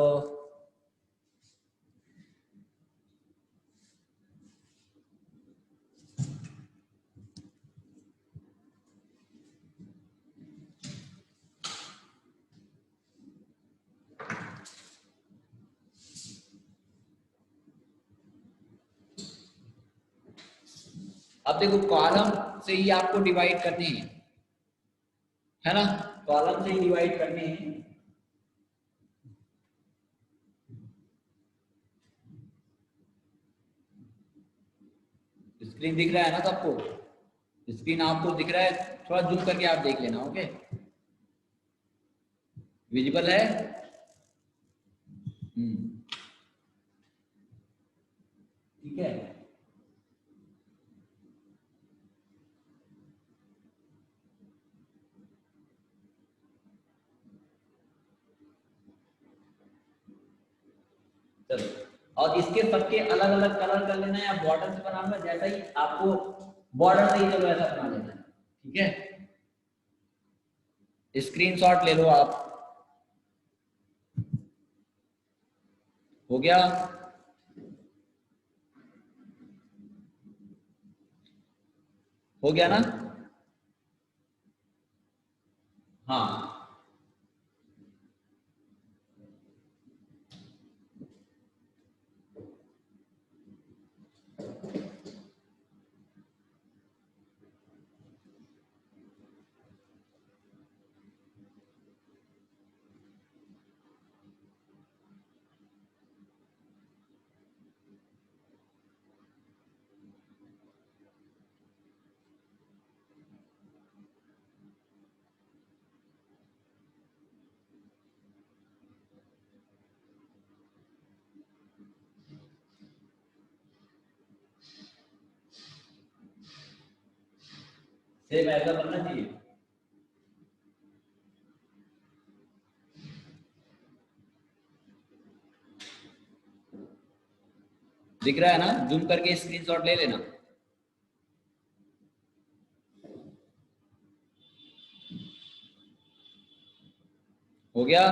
S1: अब देखो कॉलम से ही आपको डिवाइड करने हैं, है ना, कॉलम से ही डिवाइड करने हैं। स्क्रीन दिख रहा है ना सबको? स्क्रीन आपको दिख रहा है? थोड़ा जूम करके आप देख लेना। ओके, विजिबल है? ठीक है। चलो, और इसके सबके अलग अलग कलर कर लेना है, या बॉर्डर से बनाना, जैसा ही आपको बॉर्डर से ही चलो ऐसा बना लेना है। ठीक है, स्क्रीनशॉट ले लो आप। हो गया? हो गया ना? हाँ, सेम ऐसा बनना चाहिए। दिख रहा है ना? जूम करके स्क्रीनशॉट ले लेना। हो गया?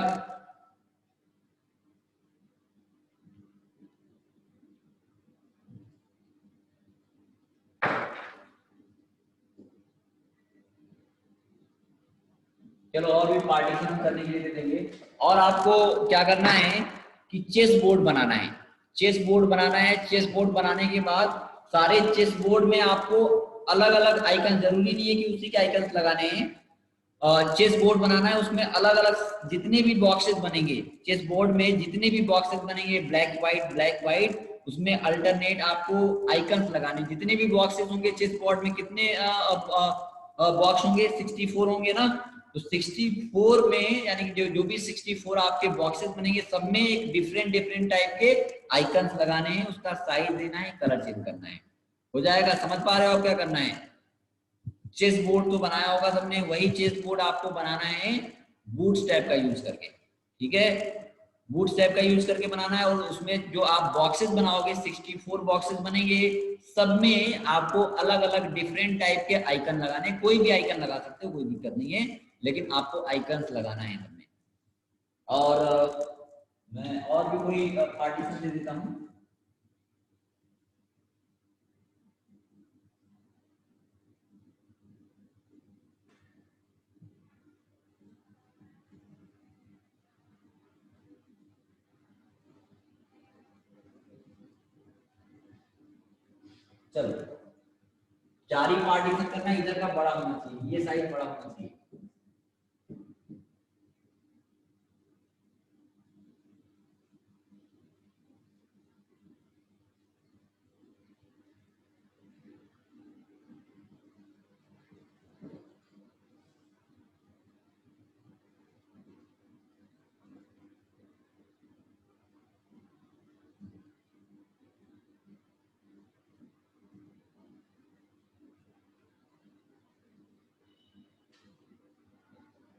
S1: चलो, और भी पार्टीशन करने के लिए दे देंगे। और आपको क्या करना है कि चेस बोर्ड बनाना है। चेस बोर्ड बनाना है। चेस बोर्ड बनाने के बाद सारे चेस बोर्ड में आपको अलग अलग आइकन, जरूरी नहीं है कि उसी के आइकन लगाने हैं। चेस बोर्ड बनाना है, उसमें अलग अलग जितने भी बॉक्सेस बनेंगे, चेस बोर्ड में जितने भी बॉक्सेस बनेंगे, ब्लैक व्हाइट ब्लैक व्हाइट, उसमें अल्टरनेट आपको आइकन्स लगाने। जितने भी बॉक्सेस होंगे चेस बोर्ड में, कितने बॉक्स होंगे? 64 होंगे ना। तो 64 में, यानी कि जो भी 64 आपके बॉक्सेस बनेंगे, सब में एक डिफरेंट डिफरेंट टाइप के आइकन्स लगाने हैं, उसका साइज देना है, कलर चेंज करना है। हो जाएगा? समझ पा रहे हो क्या करना है? चेस बोर्ड तो बनाया होगा सबने, वही चेस बोर्ड आपको बनाना है बूटस्ट्रैप का यूज करके। ठीक है, बूटस्ट्रैप का यूज करके बनाना है। और उसमें जो आप बॉक्सेस बनाओगे, 64 बॉक्सेस बनेंगे, सब में आपको अलग अलग डिफरेंट टाइप के आइकन लगाने। कोई भी आइकन लगा सकते हो, कोई दिक्कत नहीं है, लेकिन आपको आइकन्स लगाना है सब में। और मैं और भी कोई पार्टीशन दे देता हूँ। चलो, 4 ही पार्टीशन करना है। इधर का बड़ा होना चाहिए, ये साइज बड़ा होना चाहिए।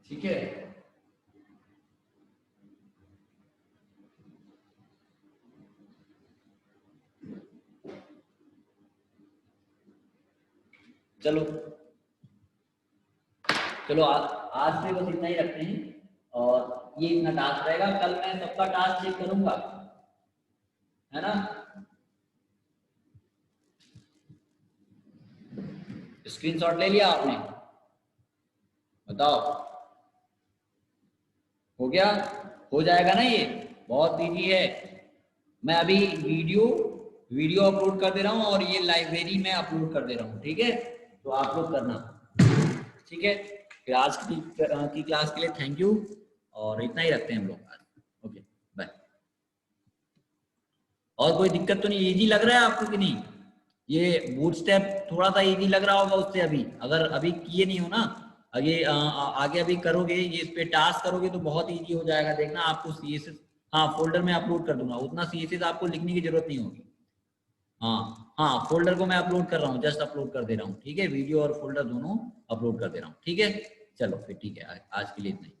S1: ठीक है, चलो चलो, आज से बस इतना ही रखते हैं। और ये इतना टास्क रहेगा, कल मैं सबका टास्क चेक करूंगा, है ना। स्क्रीनशॉट ले लिया आपने? बताओ, हो गया? हो जाएगा ना? ये बहुत इजी है। मैं अभी वीडियो वीडियो अपलोड कर दे रहा हूँ और ये लाइब्रेरी में अपलोड कर दे रहा हूँ, ठीक है। तो आप लोग करना, ठीक है। फिर आज की क्लास के लिए थैंक यू, और इतना ही रखते हैं हम लोग आज। Okay bye. और कोई दिक्कत तो नहीं, इजी लग रहा है आपको कि नहीं? ये बूटस्ट्रैप थोड़ा सा इजी लग रहा होगा उससे, अभी अगर अभी किए नहीं हो ना, आगे आगे अभी करोगे, ये इस पे टास्क करोगे तो बहुत इजी हो जाएगा। देखना आपको CSS, हाँ फोल्डर में अपलोड कर दूंगा, उतना CSS आपको लिखने की जरूरत नहीं होगी। हाँ हाँ, फोल्डर को मैं अपलोड कर रहा हूँ, जस्ट अपलोड कर दे रहा हूँ, ठीक है। वीडियो और फोल्डर दोनों अपलोड कर दे रहा हूँ, ठीक है। चलो फिर ठीक है, आज के लिए इतना ही।